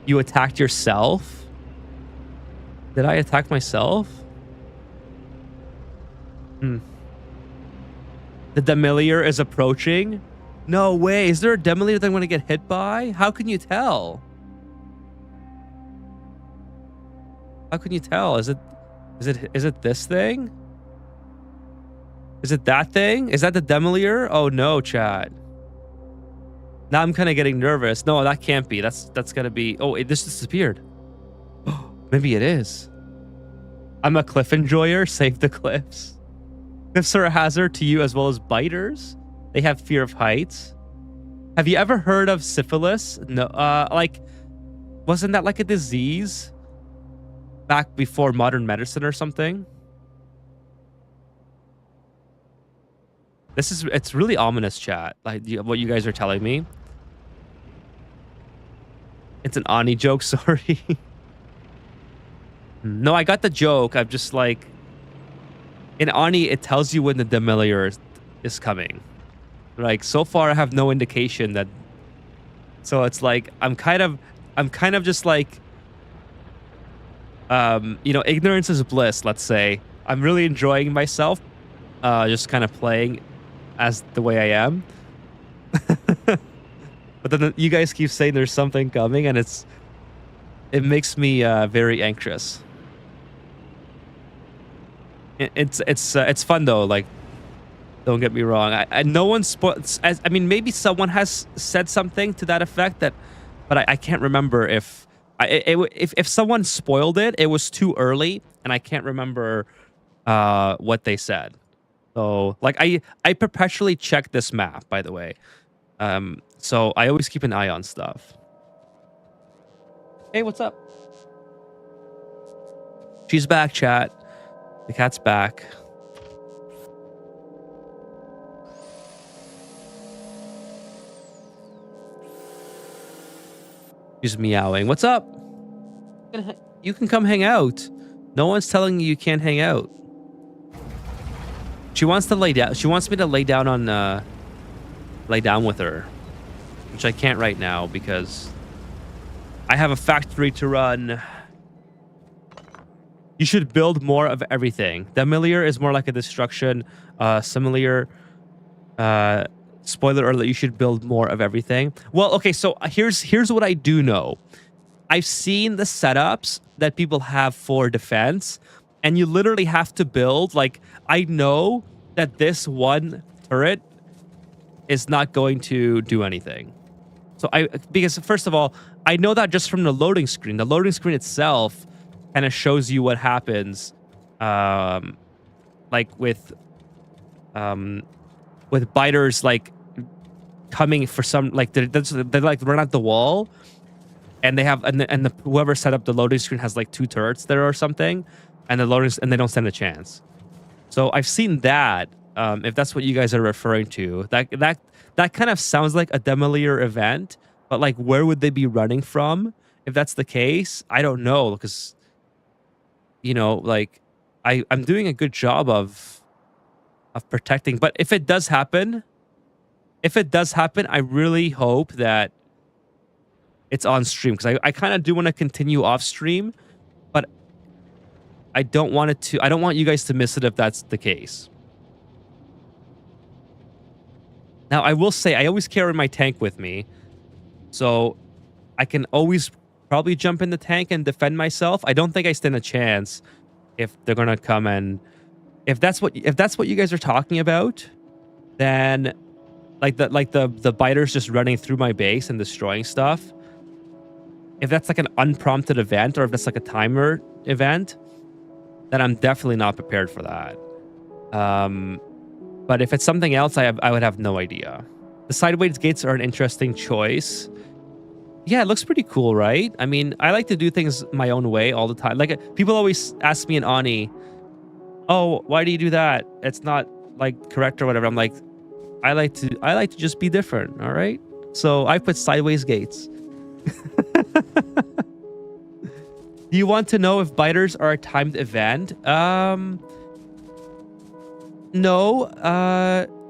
You attacked yourself? Did I attack myself? The Demilier is approaching? No way. Is there a Demilier that I'm going to get hit by? How can you tell? How can you tell? Is it this thing? Is it that thing? Is that the Demilier? Oh no, chat. Now I'm kind of getting nervous. No, that can't be. That's gotta be. Oh, this disappeared. Maybe it is. I'm a cliff enjoyer. Save the cliffs. Cliffs are a hazard to you as well as biters. They have fear of heights. Have you ever heard of syphilis? No. Like, wasn't that like a disease back before modern medicine or something? It's really ominous, chat. Like what you guys are telling me. It's an Ani joke, sorry. No, I got the joke. I'm just like, in Ani, it tells you when the Demilier is coming. Like, so far I have no indication that. So it's like I'm kind of just like, you know, ignorance is bliss. Let's say I'm really enjoying myself, just kind of playing as the way I am. But But then you guys keep saying there's something coming, and it makes me very anxious. It's fun though. Like, don't get me wrong. No one I mean, maybe someone has said something to that effect but I can't remember if if someone spoiled it. It was too early, and I can't remember what they said. So like I perpetually check this map, by the way. So I always keep an eye on stuff. Hey, what's up? She's back, chat. The cat's back. She's meowing. What's up? You can come hang out. No one's telling you can't hang out. She wants to lay down. She wants me to lay down on lay down with her, which I can't right now because I have a factory to run. You should build more of everything. Demolier is more like a destruction. Similiar, spoiler alert, you should build more of everything. Well, okay, so here's what I do know. I've seen the setups that people have for defense, and you literally have to build, like, I know that this one turret is not going to do anything. So because first of all, I know that just from the loading screen. The loading screen itself kind of shows you what happens, like with biters like coming for some, like they're like run at the wall, and they have and whoever set up the loading screen has like 2 turrets there or something, and they don't stand a chance. So I've seen that. If that's what you guys are referring to, that kind of sounds like a Demolier event, but like where would they be running from if that's the case? I don't know, because you know, like I'm doing a good job of protecting. But if it does happen, I really hope that it's on stream, because I kind of do want to continue off stream, but I don't want you guys to miss it if that's the case. Now, I will say I always carry my tank with me, so I can always probably jump in the tank and defend myself. I don't think I stand a chance if they're gonna come, and if that's what you guys are talking about, then like the biters just running through my base and destroying stuff. If that's like an unprompted event, or if that's like a timer event, then I'm definitely not prepared for that. But if it's something else, I would have no idea. The sideways gates are an interesting choice. Yeah, it looks pretty cool, right? I mean, I like to do things my own way all the time. Like, people always ask me in Ani, "Oh, why do you do that? It's not like correct or whatever." I'm like, I like to just be different, all right? So I put sideways gates. Do you want to know if biters are a timed event? No,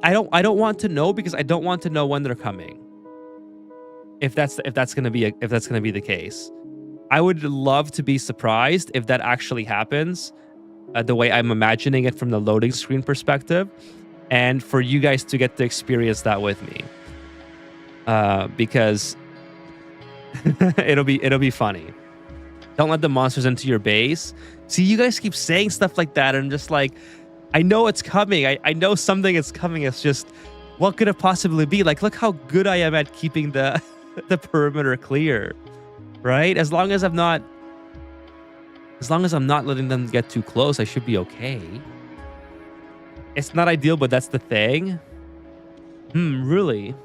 I don't want to know, because I don't want to know when they're coming. If that's gonna be the case, I would love to be surprised if that actually happens, the way I'm imagining it from the loading screen perspective, and for you guys to get to experience that with me, because it'll be funny. Don't let the monsters into your base. See, you guys keep saying stuff like that, and I'm just like, I know it's coming. I know something is coming. It's just, what could it possibly be? Like, look how good I am at keeping the the perimeter clear, right? As long as I'm not letting them get too close, I should be okay. It's not ideal, but that's the thing. Really?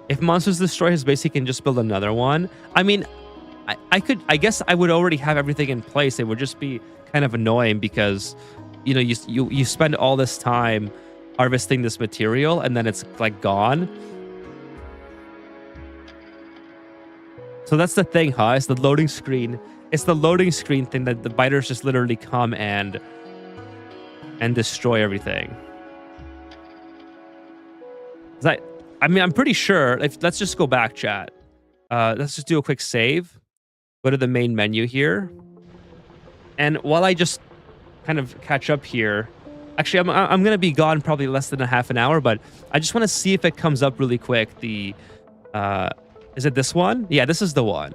If monsters destroy his base, he can just build another one. I mean, I guess I would already have everything in place. It would just be kind of annoying, because you know, you spend all this time harvesting this material, and then it's like gone. So that's the thing, huh? It's the loading screen. It's the loading screen thing that the biters just literally come and destroy everything. I mean, I'm pretty sure. Let's just go back, chat. Let's just do a quick save. Go to the main menu here. And while I just kind of catch up here, actually, I'm gonna be gone probably less than a half an hour, but I just want to see if it comes up really quick. The Uh, is it this one? Yeah, this is the one.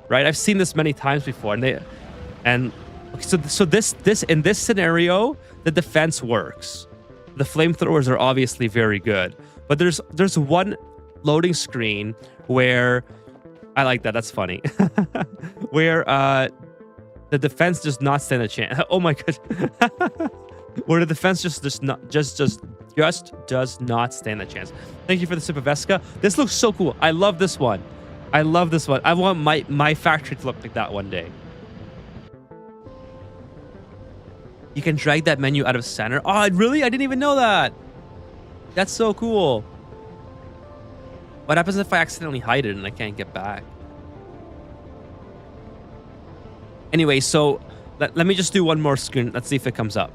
Right? I've seen this many times before, and okay, so this in this scenario, the defense works. The flamethrowers are obviously very good, but there's one loading screen where I like that. That's funny. Where the defense does not stand a chance. Oh my god. Where the defense just does not stand a chance. Thank you for the sip of Vesca. This looks so cool. I love this one. I love this one. I want my factory to look like that one day. You can drag that menu out of center. Oh, really? I didn't even know that. That's so cool. What happens if I accidentally hide it and I can't get back? Anyway, so let me just do one more screen. Let's see if it comes up.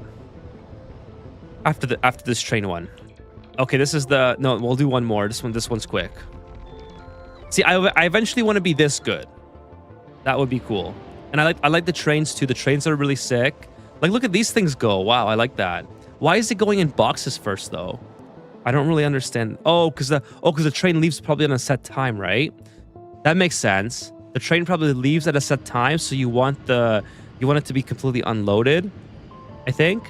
After this train one. Okay, this is the... No, we'll do one more. This one's quick. See, I eventually want to be this good. That would be cool. And I like the trains too. The trains are really sick. Like, look at these things go. Wow, I like that. Why is it going in boxes first, though? I don't really understand. Oh, because the train leaves probably on a set time, right? That makes sense. The train probably leaves at a set time, so you want it to be completely unloaded, I think.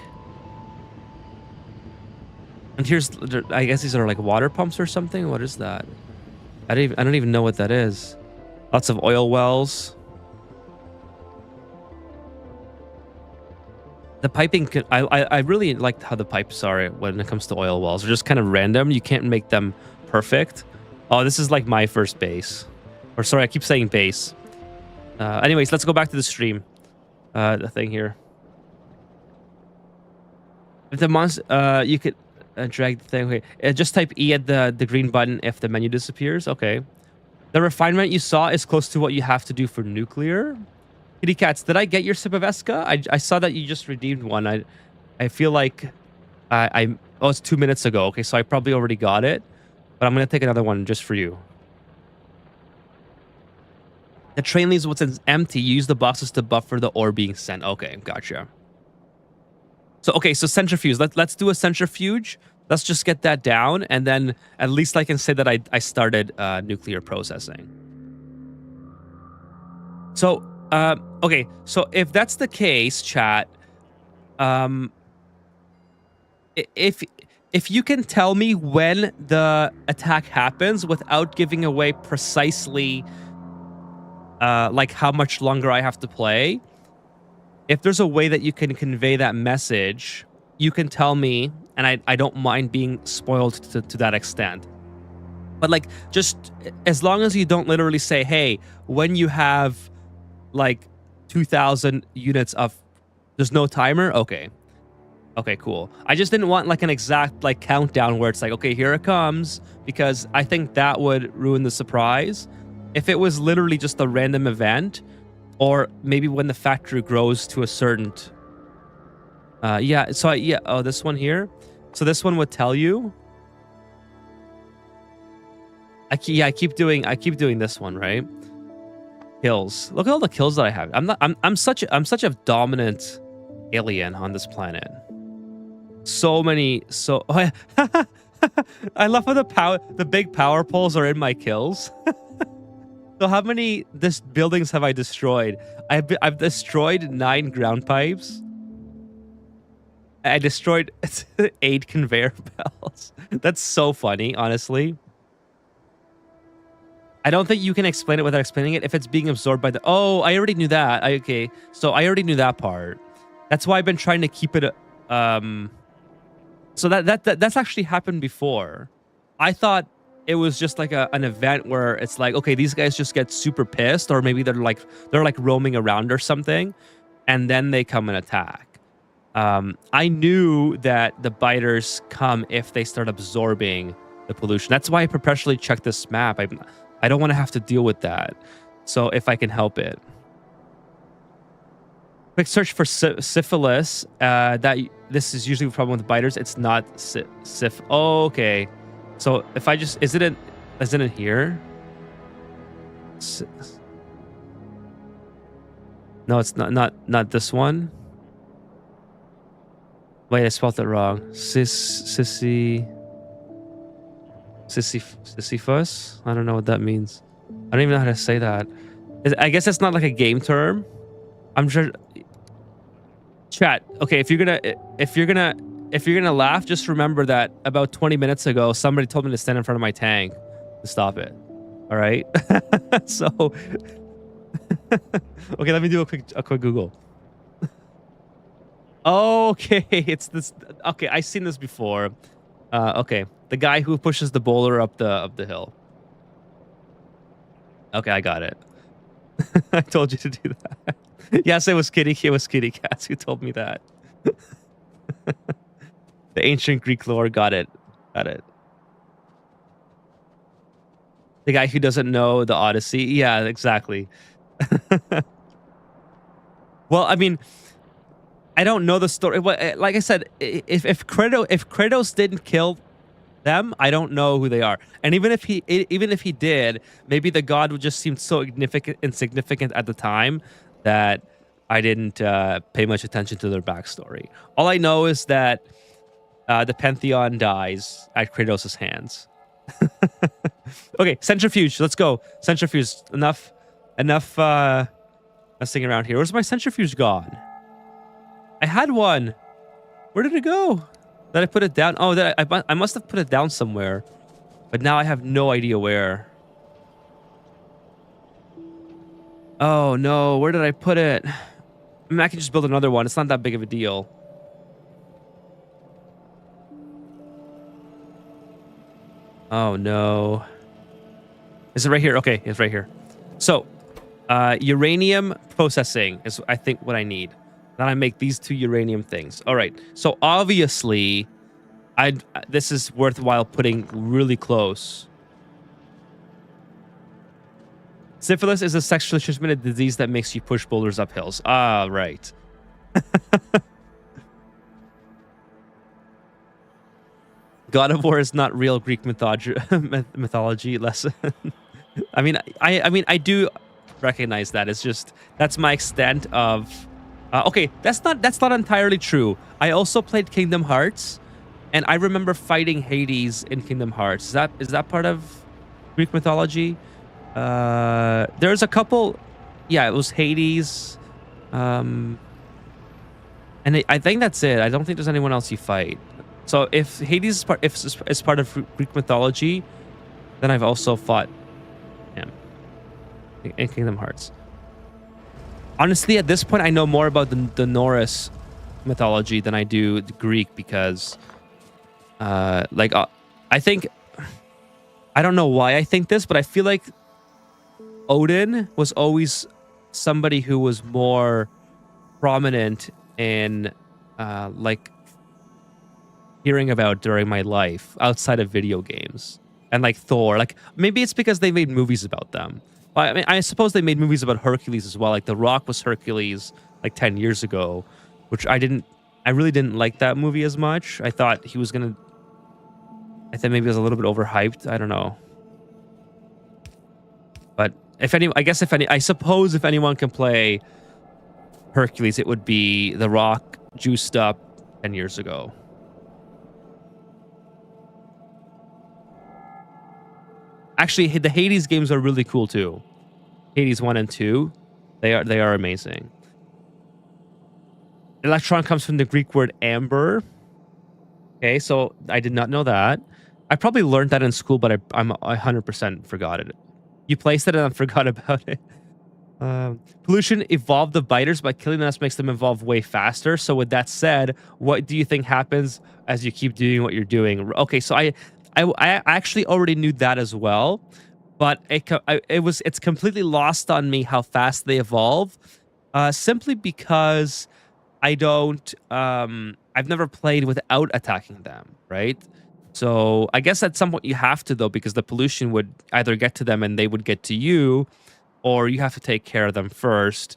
And here's, I guess these are like water pumps or something. What is that? I don't even know what that is. Lots of oil wells. The piping, I really liked how the pipes are when it comes to oil wells. They're just kind of random. You can't make them perfect. Oh, this is like my first base. Or sorry, I keep saying base. Anyways, let's go back to the stream. The thing here. If the monster, you could drag the thing. Okay, just type E at the green button if the menu disappears. Okay. The refinement you saw is close to what you have to do for nuclear. Kitty Cats, did I get your sip of Esca? I saw that you just redeemed one. I feel like oh, it's 2 minutes ago. Okay, so I probably already got it, but I'm gonna take another one just for you. The train leaves what's empty. You use the boxes to buffer the ore being sent. Okay, gotcha. So okay, so centrifuge. Let's do a centrifuge. Let's just get that down, and then at least I can say that I started nuclear processing. So. Okay, so if that's the case, chat, if you can tell me when the attack happens without giving away precisely, like how much longer I have to play, if there's a way that you can convey that message, you can tell me, and I don't mind being spoiled to that extent. But like, just as long as you don't literally say, hey, when you have like 2,000 units of, there's no timer. Okay, cool. I just didn't want like an exact like countdown where it's like, okay, here it comes, because I think that would ruin the surprise. If it was literally just a random event, or maybe when the factory grows to a certain yeah, so yeah, oh, this one here, so this one would tell you. I keep doing this one, right? Kills. Look at all the kills that I have. I'm such a dominant alien on this planet. So many. So oh, yeah. I love how the big power poles are in my kills. So how many buildings have I destroyed? I've destroyed 9 ground pipes. I destroyed 8 conveyor belts. That's so funny, honestly. I don't think you can explain it without explaining it. If it's being absorbed by the... Oh, I already knew that. Okay, so I already knew that part. That's why I've been trying to keep it... So that's actually happened before. I thought it was just like an event where it's like, okay, these guys just get super pissed, or maybe they're like roaming around or something, and then they come and attack. I knew that the biters come if they start absorbing the pollution. That's why I perpetually check this map. I don't want to have to deal with that. So if I can help it. Quick search for syphilis. This is usually a problem with biters. It's not syph. Oh, okay. So if I just... Is it in here? No, it's not this one. Wait, I spelled it wrong. Sissy. Sisyphus? I don't know what that means. I don't even know how to say that. I guess it's not like a game term. I'm sure. Chat. Okay, if you're gonna laugh, just remember that about 20 minutes ago, somebody told me to stand in front of my tank to stop it. All right. So, okay, let me do a quick Google. Okay, it's this. Okay, I've seen this before. Okay, the guy who pushes the boulder up the hill. Okay, I got it. I told you to do that. Yes, it was Kitty. It was Kitty Cats who told me that. The ancient Greek lore. Got it. Got it. The guy who doesn't know the Odyssey. Yeah, exactly. Well, I mean, I don't know the story. Like I said, if Kratos didn't kill them, I don't know who they are. And even if he did, maybe the god would just seem so insignificant at the time that I didn't pay much attention to their backstory. All I know is that the Pantheon dies at Kratos' hands. Okay, centrifuge. Let's go. Centrifuge. Enough messing around here. Where's my centrifuge gone? I had one. Where did it go? Did I put it down? Oh, I must have put it down somewhere. But now I have no idea where. Oh, no. Where did I put it? I mean, I can just build another one. It's not that big of a deal. Oh, no. Is it right here? Okay, it's right here. So, uranium processing is, I think, what I need. Then I make these 2 uranium things. All right. So, obviously, this is worthwhile putting really close. Syphilis is a sexually transmitted disease that makes you push boulders up hills. Ah, right. God of War is not real Greek mythology lesson. I mean, I do recognize that. It's just that's my extent of. Okay, that's not entirely true. I also played Kingdom Hearts, and I remember fighting Hades in Kingdom Hearts. Is that part of Greek mythology? There's a couple. Yeah, it was Hades. And I think that's it. I don't think there's anyone else you fight. So if Hades is part of Greek mythology, then I've also fought him in Kingdom Hearts. Honestly, at this point, I know more about the Norse mythology than I do the Greek because, I think, I don't know why I think this, but I feel like Odin was always somebody who was more prominent in, hearing about during my life outside of video games. And like Thor, like maybe it's because they made movies about them. I mean, I suppose they made movies about Hercules as well. Like The Rock was Hercules like 10 years ago, which I really didn't like that movie as much. I thought maybe it was a little bit overhyped. I don't know. But I suppose if anyone can play Hercules, it would be The Rock juiced up 10 years ago. Actually, the Hades games are really cool too. Hades 1 and 2, they are amazing. Electron comes from the Greek word amber. Okay, so I did not know that. I probably learned that in school, but I 100% forgot it. You placed it and I forgot about it. Pollution evolved the biters, but killing us makes them evolve way faster. So with that said, what do you think happens as you keep doing what you're doing? Okay, so I actually already knew that as well, but it's completely lost on me how fast they evolve, simply because I've never played without attacking them, right? So I guess at some point you have to, though, because the pollution would either get to them and they would get to you, or you have to take care of them first.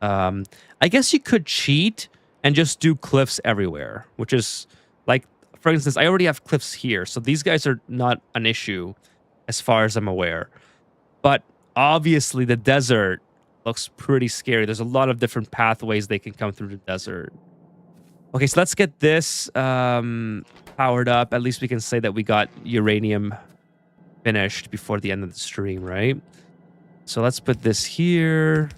I guess you could cheat and just do cliffs everywhere, which is like, for instance, I already have cliffs here, so these guys are not an issue as far as I'm aware. But obviously the desert looks pretty scary. There's a lot of different pathways they can come through the desert. Okay, so let's get this powered up. At least we can say that we got uranium finished before the end of the stream, right? So let's put this here.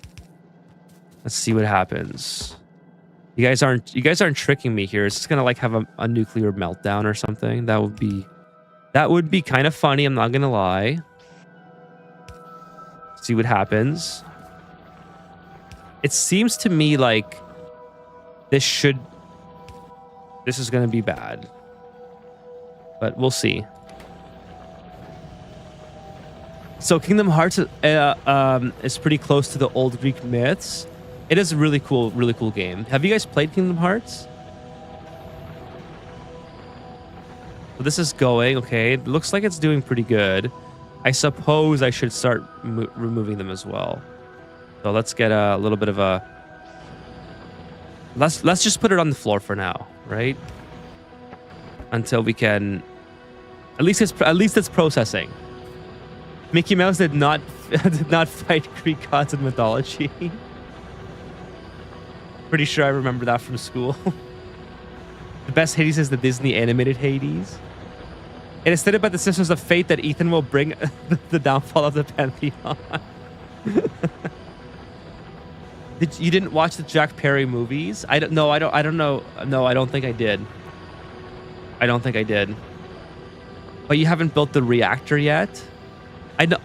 Let's see what happens. You guys aren't tricking me here. It's just gonna like have a nuclear meltdown or something. That would be kind of funny. I'm not gonna lie. See what happens. It seems to me like this is gonna be bad, but we'll see. So Kingdom Hearts is pretty close to the old Greek myths. It is a really cool game. Have you guys played Kingdom Hearts? So this is going, okay. It looks like it's doing pretty good. I suppose I should start removing them as well. So let's get a little bit of a... Let's just put it on the floor for now, right? Until we can... At least it's processing. Mickey Mouse did not fight Greek gods in mythology. Pretty sure I remember that from school. The best Hades is the Disney animated Hades. It is stated by the Sisters of Fate that Ethan will bring the downfall of the Pantheon. You didn't watch the Jack Perry movies? I don't know. No, I don't think I did. I don't think I did. But you haven't built the reactor yet? I know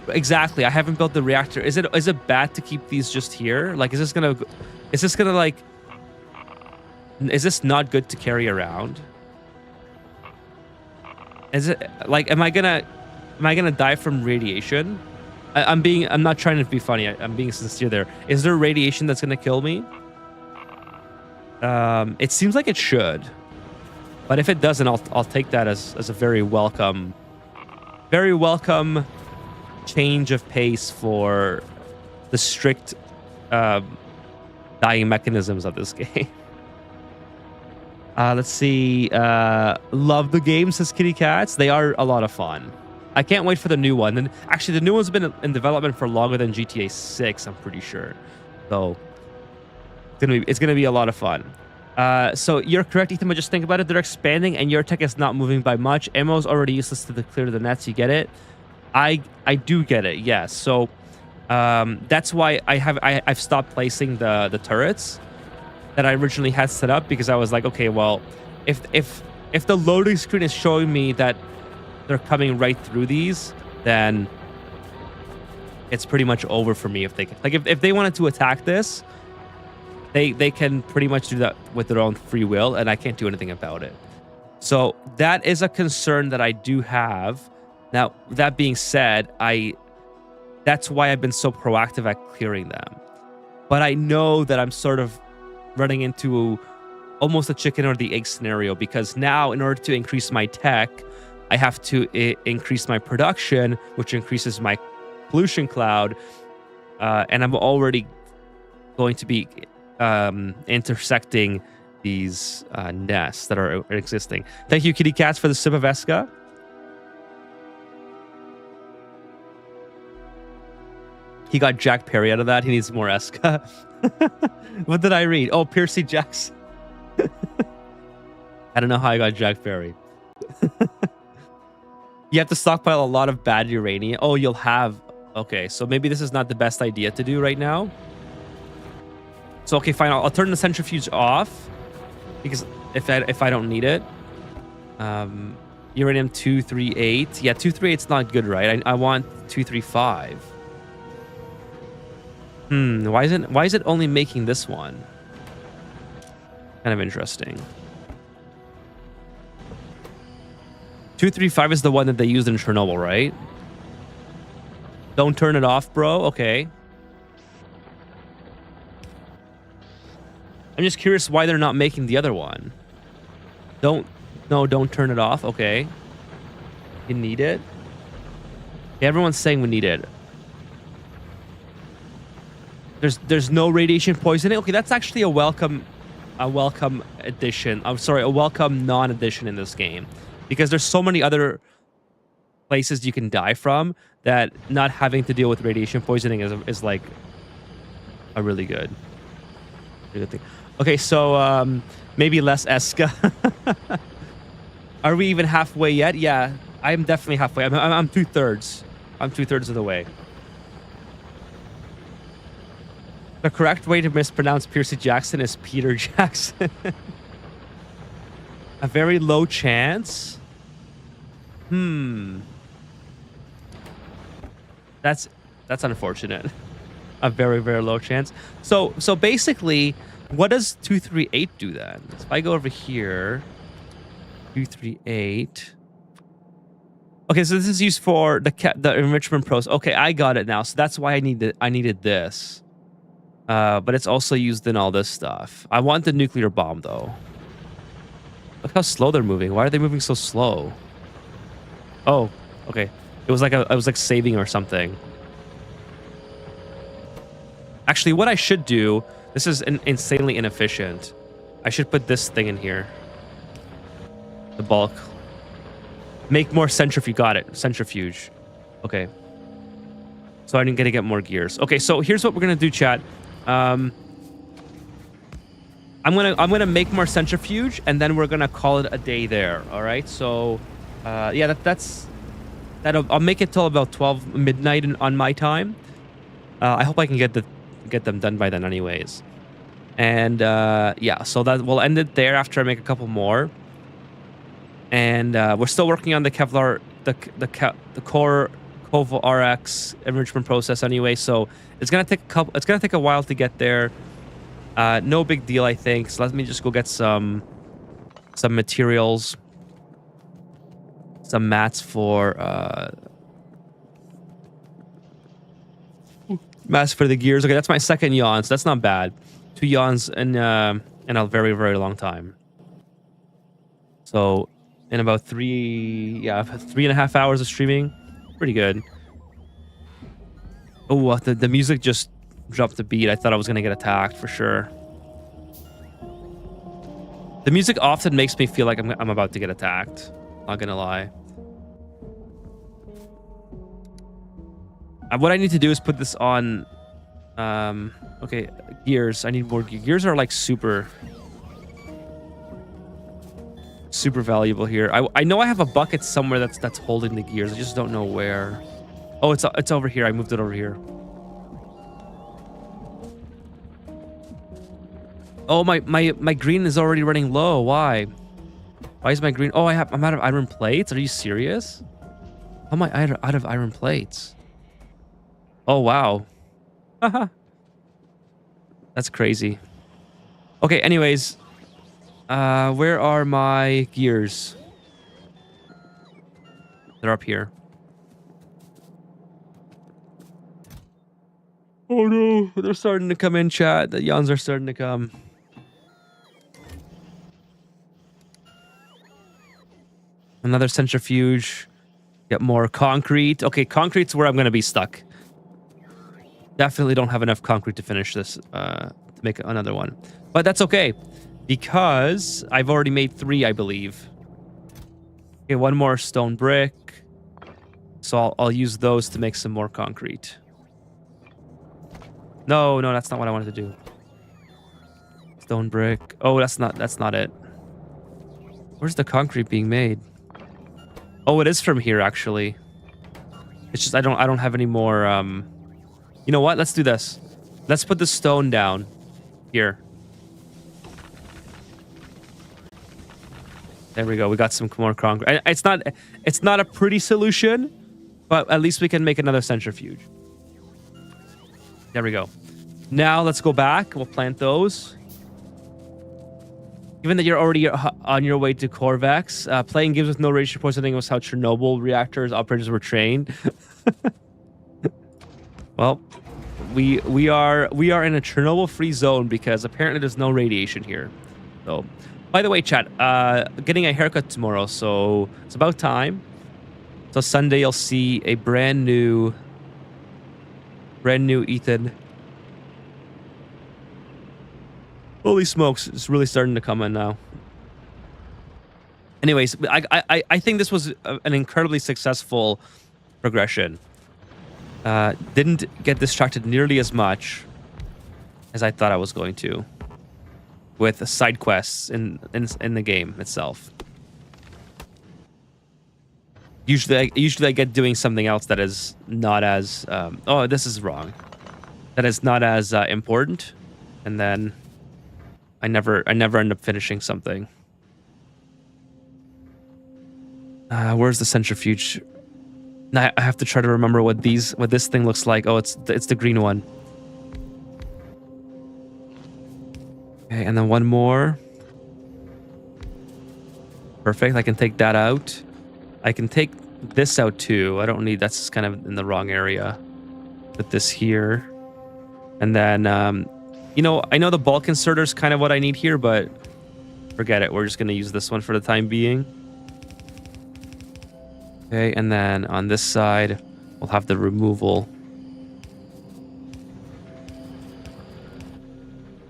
exactly. I haven't built the reactor. Is it bad to keep these just here? Like, is this not good to carry around? Is it like, am I gonna die from radiation? I'm not trying to be funny. I'm being sincere there. Is there radiation that's gonna kill me? It seems like it should, but if it doesn't, I'll take that as a very welcome change of pace for the strict dying mechanisms of this game. Let's see. Love the game, says Kitty Cats. They are a lot of fun. I can't wait for the new one. And actually, the new one's been in development for longer than GTA 6, I'm pretty sure. So it's gonna be a lot of fun. So you're correct, Ethan, but just think about it. They're expanding and your tech is not moving by much. Ammo's already useless to clear the nets. You get it? I do get it, yes. So that's why I've stopped placing the turrets that I originally had set up, because I was like, okay, well, if the loading screen is showing me that they're coming right through these, then it's pretty much over for me. If they wanted to attack this, they can pretty much do that with their own free will, and I can't do anything about it. So that is a concern that I do have. Now, that being said, that's why I've been so proactive at clearing them. But I know that I'm sort of running into almost a chicken or the egg scenario, because now in order to increase my tech, I have to increase my production, which increases my pollution cloud. And I'm already going to be intersecting these nests that are existing. Thank you, Kitty Cats, for the sip of Eska. He got Jack Perry out of that. He needs more Eska. What did I read? Oh, Percy Jackson. I don't know how I got Jack Perry. You have to stockpile a lot of bad uranium. Oh, you'll have... Okay, so maybe this is not the best idea to do right now. So, okay, fine. I'll turn the centrifuge off, because if I don't need it. Uranium 238. Yeah, 238 is not good, right? I want 235. Why is it only making this one? Kind of interesting. 235 is the one that they used in Chernobyl, right? Don't turn it off, bro. Okay. I'm just curious why they're not making the other one. Don't turn it off. Okay. You need it? Yeah, everyone's saying we need it. There's no radiation poisoning. Okay, that's actually a welcome addition. I'm sorry, a welcome non-addition in this game, because there's so many other places you can die from that not having to deal with radiation poisoning is like a really good thing. Okay, so maybe less Eska. Are we even halfway yet? Yeah, I'm definitely halfway. I'm 2/3. I'm 2/3 of the way. The correct way to mispronounce Percy Jackson is Peter Jackson. A very low chance. That's unfortunate. A very, very low chance. So basically, what does 238 do then? If I go over here, 238. Okay, so this is used for the enrichment process. Okay, I got it now. So that's why I needed this. But it's also used in all this stuff. I want the nuclear bomb though. Look how slow they're moving. Why are they moving so slow? Oh, okay. It was like I was like saving or something. Actually, what I should do, this is insanely inefficient. I should put this thing in here. The bulk. Make more centrifuge. Got it. Centrifuge. Okay. So I'm gonna get more gears. Okay, so here's what we're gonna do, chat. I'm gonna make more centrifuge, and then we're gonna call it a day there. All right. So, yeah, I'll make it till about 12 midnight on my time. I hope I can get them done by then, anyways. And yeah, so that we'll end it there after I make a couple more. And we're still working on the Kevlar, the core Kovo RX enrichment process anyway. So it's gonna take a while to get there. No big deal, I think. So let me just go get some materials, some mats for the gears. Okay, that's my second yawn, so that's not bad. 2 yawns in a very, very long time. So in about 3.5 hours of streaming, pretty good. Oh, the music just dropped the beat. I thought I was gonna get attacked for sure. The music often makes me feel like I'm about to get attacked. Not gonna lie. What I need to do is put this on. Okay, gears. I need more gears. Are like super valuable here. I know I have a bucket somewhere that's holding the gears. I just don't know where. Oh, it's over here. I moved it over here. Oh, my green is already running low. Why? Why is my green? Oh, I'm out of iron plates. Are you serious? How am I out of iron plates? Oh, wow. Haha. That's crazy. Okay, anyways. Where are my gears? They're up here. Oh no, they're starting to come in, chat. The yawns are starting to come. Another centrifuge. Get more concrete. Okay, concrete's where I'm going to be stuck. Definitely don't have enough concrete to finish this, to make another one. But that's okay, because I've already made 3, I believe. Okay, 1 more stone brick. So I'll use those to make some more concrete. No, that's not what I wanted to do. Stone brick. Oh, that's not it. Where's the concrete being made? Oh, it is from here, actually. It's just I don't have any more. You know what? Let's do this. Let's put the stone down here. There we go. We got some more concrete. It's not a pretty solution, but at least we can make another centrifuge. There we go. Now let's go back. We'll plant those. Given that you're already on your way to Corvex, playing games with no radiation poisoning was how Chernobyl reactors operators were trained. Well, we are in a Chernobyl-free zone because apparently there's no radiation here. So, by the way, chat, getting a haircut tomorrow, so it's about time. So Sunday you'll see a brand new Ethan. Holy smokes, it's really starting to come in now. Anyways, I think this was an incredibly successful progression. Didn't get distracted nearly as much as I thought I was going to with side quests in the game itself. Usually I get doing something else that is not as oh, this is wrong. That is not as important, and then I never end up finishing something. Where's the centrifuge? I have to try to remember what this thing looks like. Oh, it's the green one. Okay, and then one more. Perfect. I can take that out. I can take this out too. I don't need. That's kind of in the wrong area. Put this here, and then you know, I know the bulk inserter is kind of what I need here, but forget it. We're just gonna use this one for the time being. Okay, and then on this side, we'll have the removal.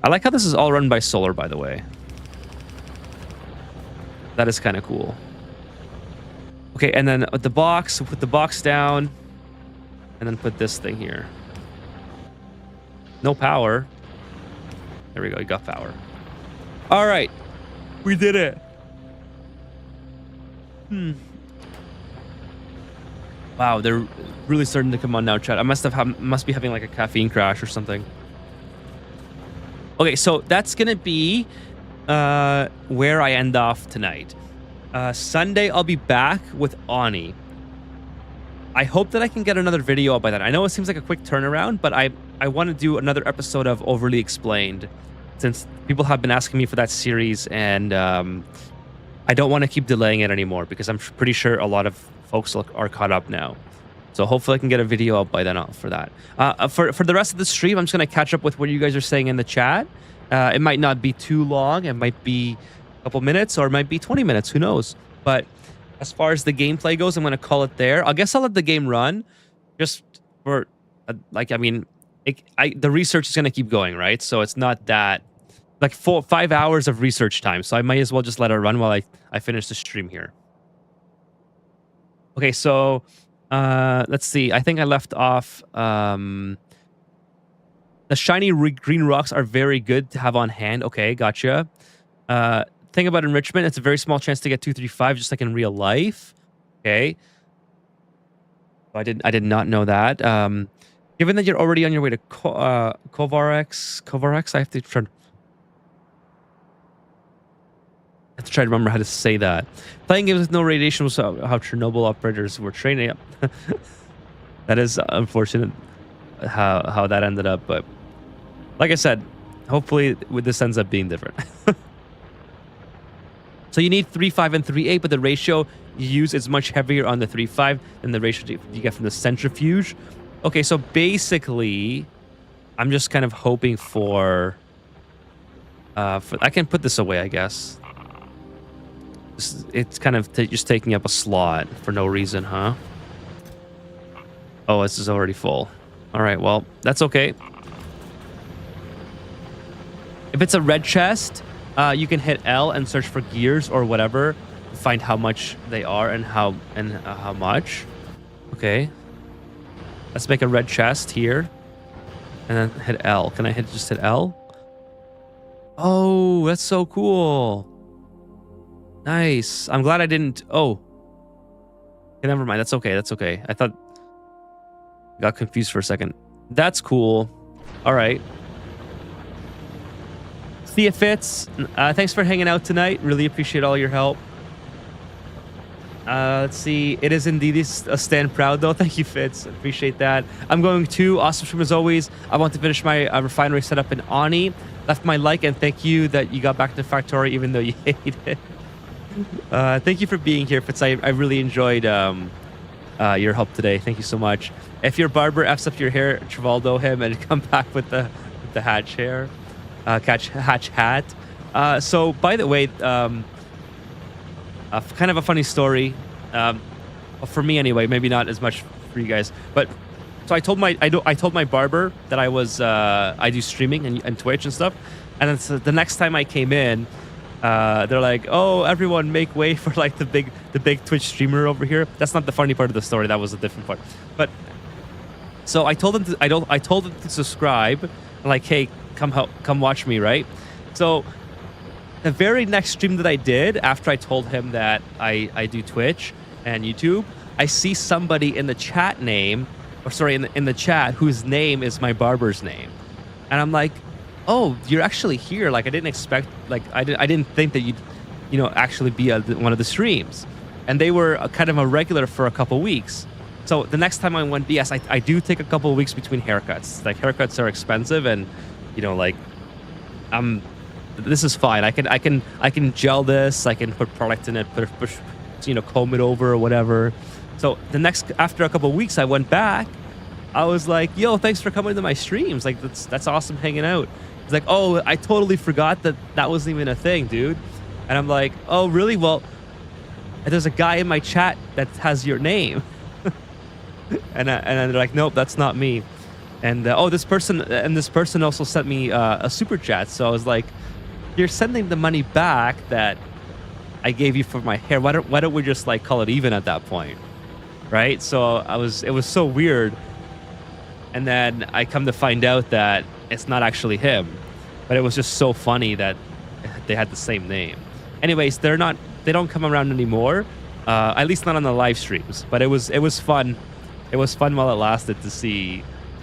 I like how this is all run by solar, by the way. That is kind of cool. Okay, and then with the box, we'll put the box down, and then put this thing here. No power. There we go, we got power. All right, we did it. Wow, they're really starting to come on now, chat. I must be having like a caffeine crash or something. Okay, so that's gonna be where I end off tonight. Sunday, I'll be back with Ani. I hope that I can get another video up by then. I know it seems like a quick turnaround, but I want to do another episode of Overly Explained, since people have been asking me for that series, and I don't want to keep delaying it anymore because I'm pretty sure a lot of folks are caught up now. So hopefully I can get a video up by then for that. For the rest of the stream, I'm just going to catch up with what you guys are saying in the chat. It might not be too long. It might be a couple minutes, or it might be 20 minutes. Who knows? But as far as the gameplay goes, I'm going to call it there. I guess I'll let the game run just for, like, I mean, the research is going to keep going, right? So it's not that, like 5 hours of research time. So I might as well just let it run while I finish the stream here. Okay, so let's see. I think I left off. The shiny green rocks are very good to have on hand. Okay, gotcha. Thing about enrichment, it's a very small chance to get 235, just like in real life. Okay. I did not know that. Given that you're already on your way to Kovarex, I have to try to remember how to say that. Playing games with no radiation was how Chernobyl operators were training up. That is unfortunate how that ended up, but like I said, hopefully this ends up being different. So you need 3.5 and 3.8, but the ratio you use is much heavier on the 3.5 than the ratio you get from the centrifuge. Okay, so basically, I'm just kind of hoping for I can put this away, I guess. It's kind of just taking up a slot for no reason, huh? Oh, this is already full. All right, well, that's okay. If it's a red chest, you can hit L and search for gears or whatever to find how much they are and how much. Okay. Let's make a red chest here. And then hit L. Can I just hit L? Oh, that's so cool. Nice. I'm glad I didn't. Oh. Okay, never mind. That's okay. That's okay. I thought I got confused for a second. That's cool. All right. See you, Fitz. Thanks for hanging out tonight. Really appreciate all your help. Let's see. It is indeed a stand proud, though. Thank you, Fitz. Appreciate that. I'm going to. Awesome stream as always. I want to finish my refinery setup in Ani. Left my like, and thank you that you got back to Factorio even though you hate it. Thank you for being here, Fitz. I really enjoyed your help today. Thank you so much. If your barber F's up your hair, Trivaldo him and come back with the hatch hair. Hatch hat. So, by the way, kind of a funny story. For me anyway, maybe not as much for you guys. But so I told my barber that I do streaming and Twitch and stuff. And then so the next time I came in, they're like, "Oh, everyone, make way for like the big Twitch streamer over here." That's not the funny part of the story. That was a different part. But so I told them to subscribe. Like, hey, come watch me, right? So the very next stream that I did after I told him that I do Twitch and YouTube, I see somebody in the chat name, or sorry, in the chat whose name is my barber's name, and I'm like, oh, you're actually here. Like I didn't expect, like I didn't think that you'd, actually be one of the streams, and they were kind of a regular for a couple weeks. So the next time I went, yes, I do take a couple of weeks between haircuts. Like haircuts are expensive, and like this is fine. I can gel this. I can put product in it, comb it over or whatever. So after a couple of weeks, I went back. I was like, yo, thanks for coming to my streams. Like that's awesome hanging out. It's like, oh, I totally forgot that wasn't even a thing, dude. And I'm like, oh, really? Well, there's a guy in my chat that has your name. and they're like, nope, that's not me. And this person also sent me a super chat. So I was like, you're sending the money back that I gave you for my hair. Why don't we just like call it even at that point, right? So it was so weird. And then I come to find out that it's not actually him, but it was just so funny that they had the same name. Anyways, they don't come around anymore, at least not on the live streams. But it was fun. It was fun while it lasted to see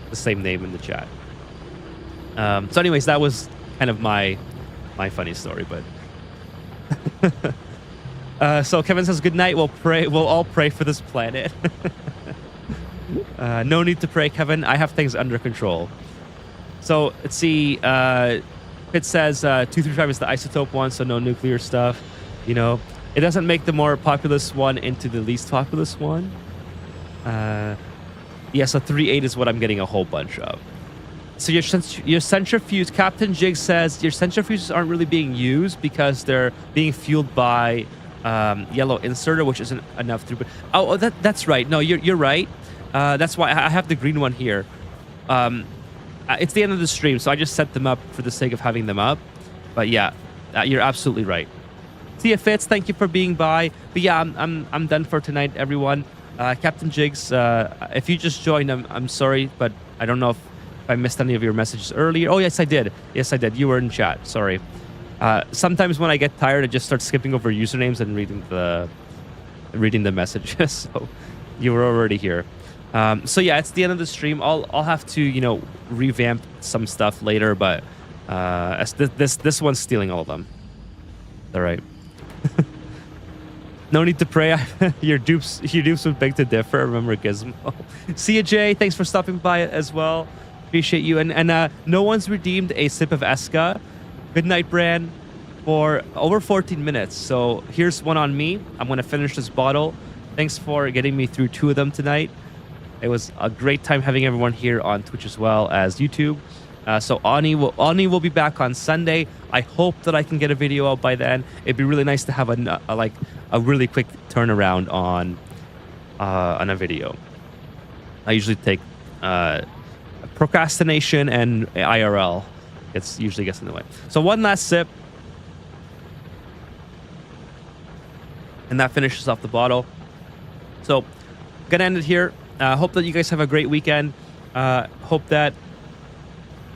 the same name in the chat. So anyways, that was kind of my funny story. But so Kevin says, good night. We'll all pray for this planet. No need to pray, Kevin. I have things under control. So let's see. It says 235 is the isotope one, so no nuclear stuff. It doesn't make the more populous one into the least populous one. Yeah, so 38 is what I'm getting a whole bunch of. So your centrifuge, Captain Jig says your centrifuges aren't really being used because they're being fueled by yellow inserter, which isn't enough throughput. Oh, that's right. No, you're right. That's why I have the green one here. It's the end of the stream, so I just set them up for the sake of having them up. But yeah, you're absolutely right. See ya, Fitz. Thank you for being by. But yeah, I'm done for tonight, everyone. Captain Jigs, if you just joined, I'm sorry, but I don't know if I missed any of your messages earlier. Oh yes, I did. Yes, I did. You were in chat. Sorry. Sometimes when I get tired, I just start skipping over usernames and reading the messages. So you were already here. So yeah, it's the end of the stream. I'll have to revamp some stuff later, but this one's stealing all of them. All right. No need to pray. Your dupes would beg to differ. Remember Gizmo. See ya, Jay. Thanks for stopping by as well. Appreciate you. And no one's redeemed a sip of Esca. Good night, Bran. For over 14 minutes. So here's one on me. I'm gonna finish this bottle. Thanks for getting me through 2 of them tonight. It was a great time having everyone here on Twitch as well as YouTube. So Ani will be back on Sunday. I hope that I can get a video out by then. It'd be really nice to have a really quick turnaround on a video. I usually take procrastination and IRL. It usually gets in the way. So one last sip, and that finishes off the bottle. So gonna end it here. Hope that you guys have a great weekend. Hope that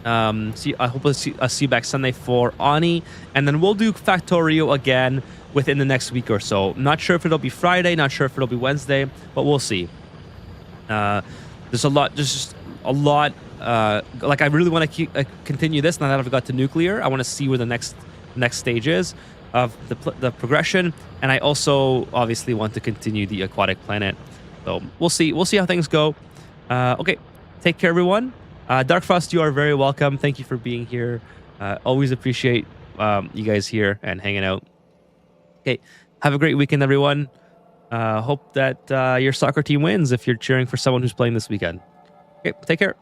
I hope to see you back Sunday for Ani, and then we'll do Factorio again within the next week or so. Not sure if it'll be Friday, not sure if it'll be Wednesday, but we'll see. There's a lot. Like I really want to continue this now that I've got to nuclear. I want to see where the next stage is of the progression, and I also obviously want to continue the aquatic planet. So we'll see how things go. Okay, take care, everyone. Darkfrost, you are very welcome. Thank you for being here. Always appreciate you guys here and hanging out. Okay, have a great weekend, everyone. Hope that your soccer team wins if you're cheering for someone who's playing this weekend. Okay, take care.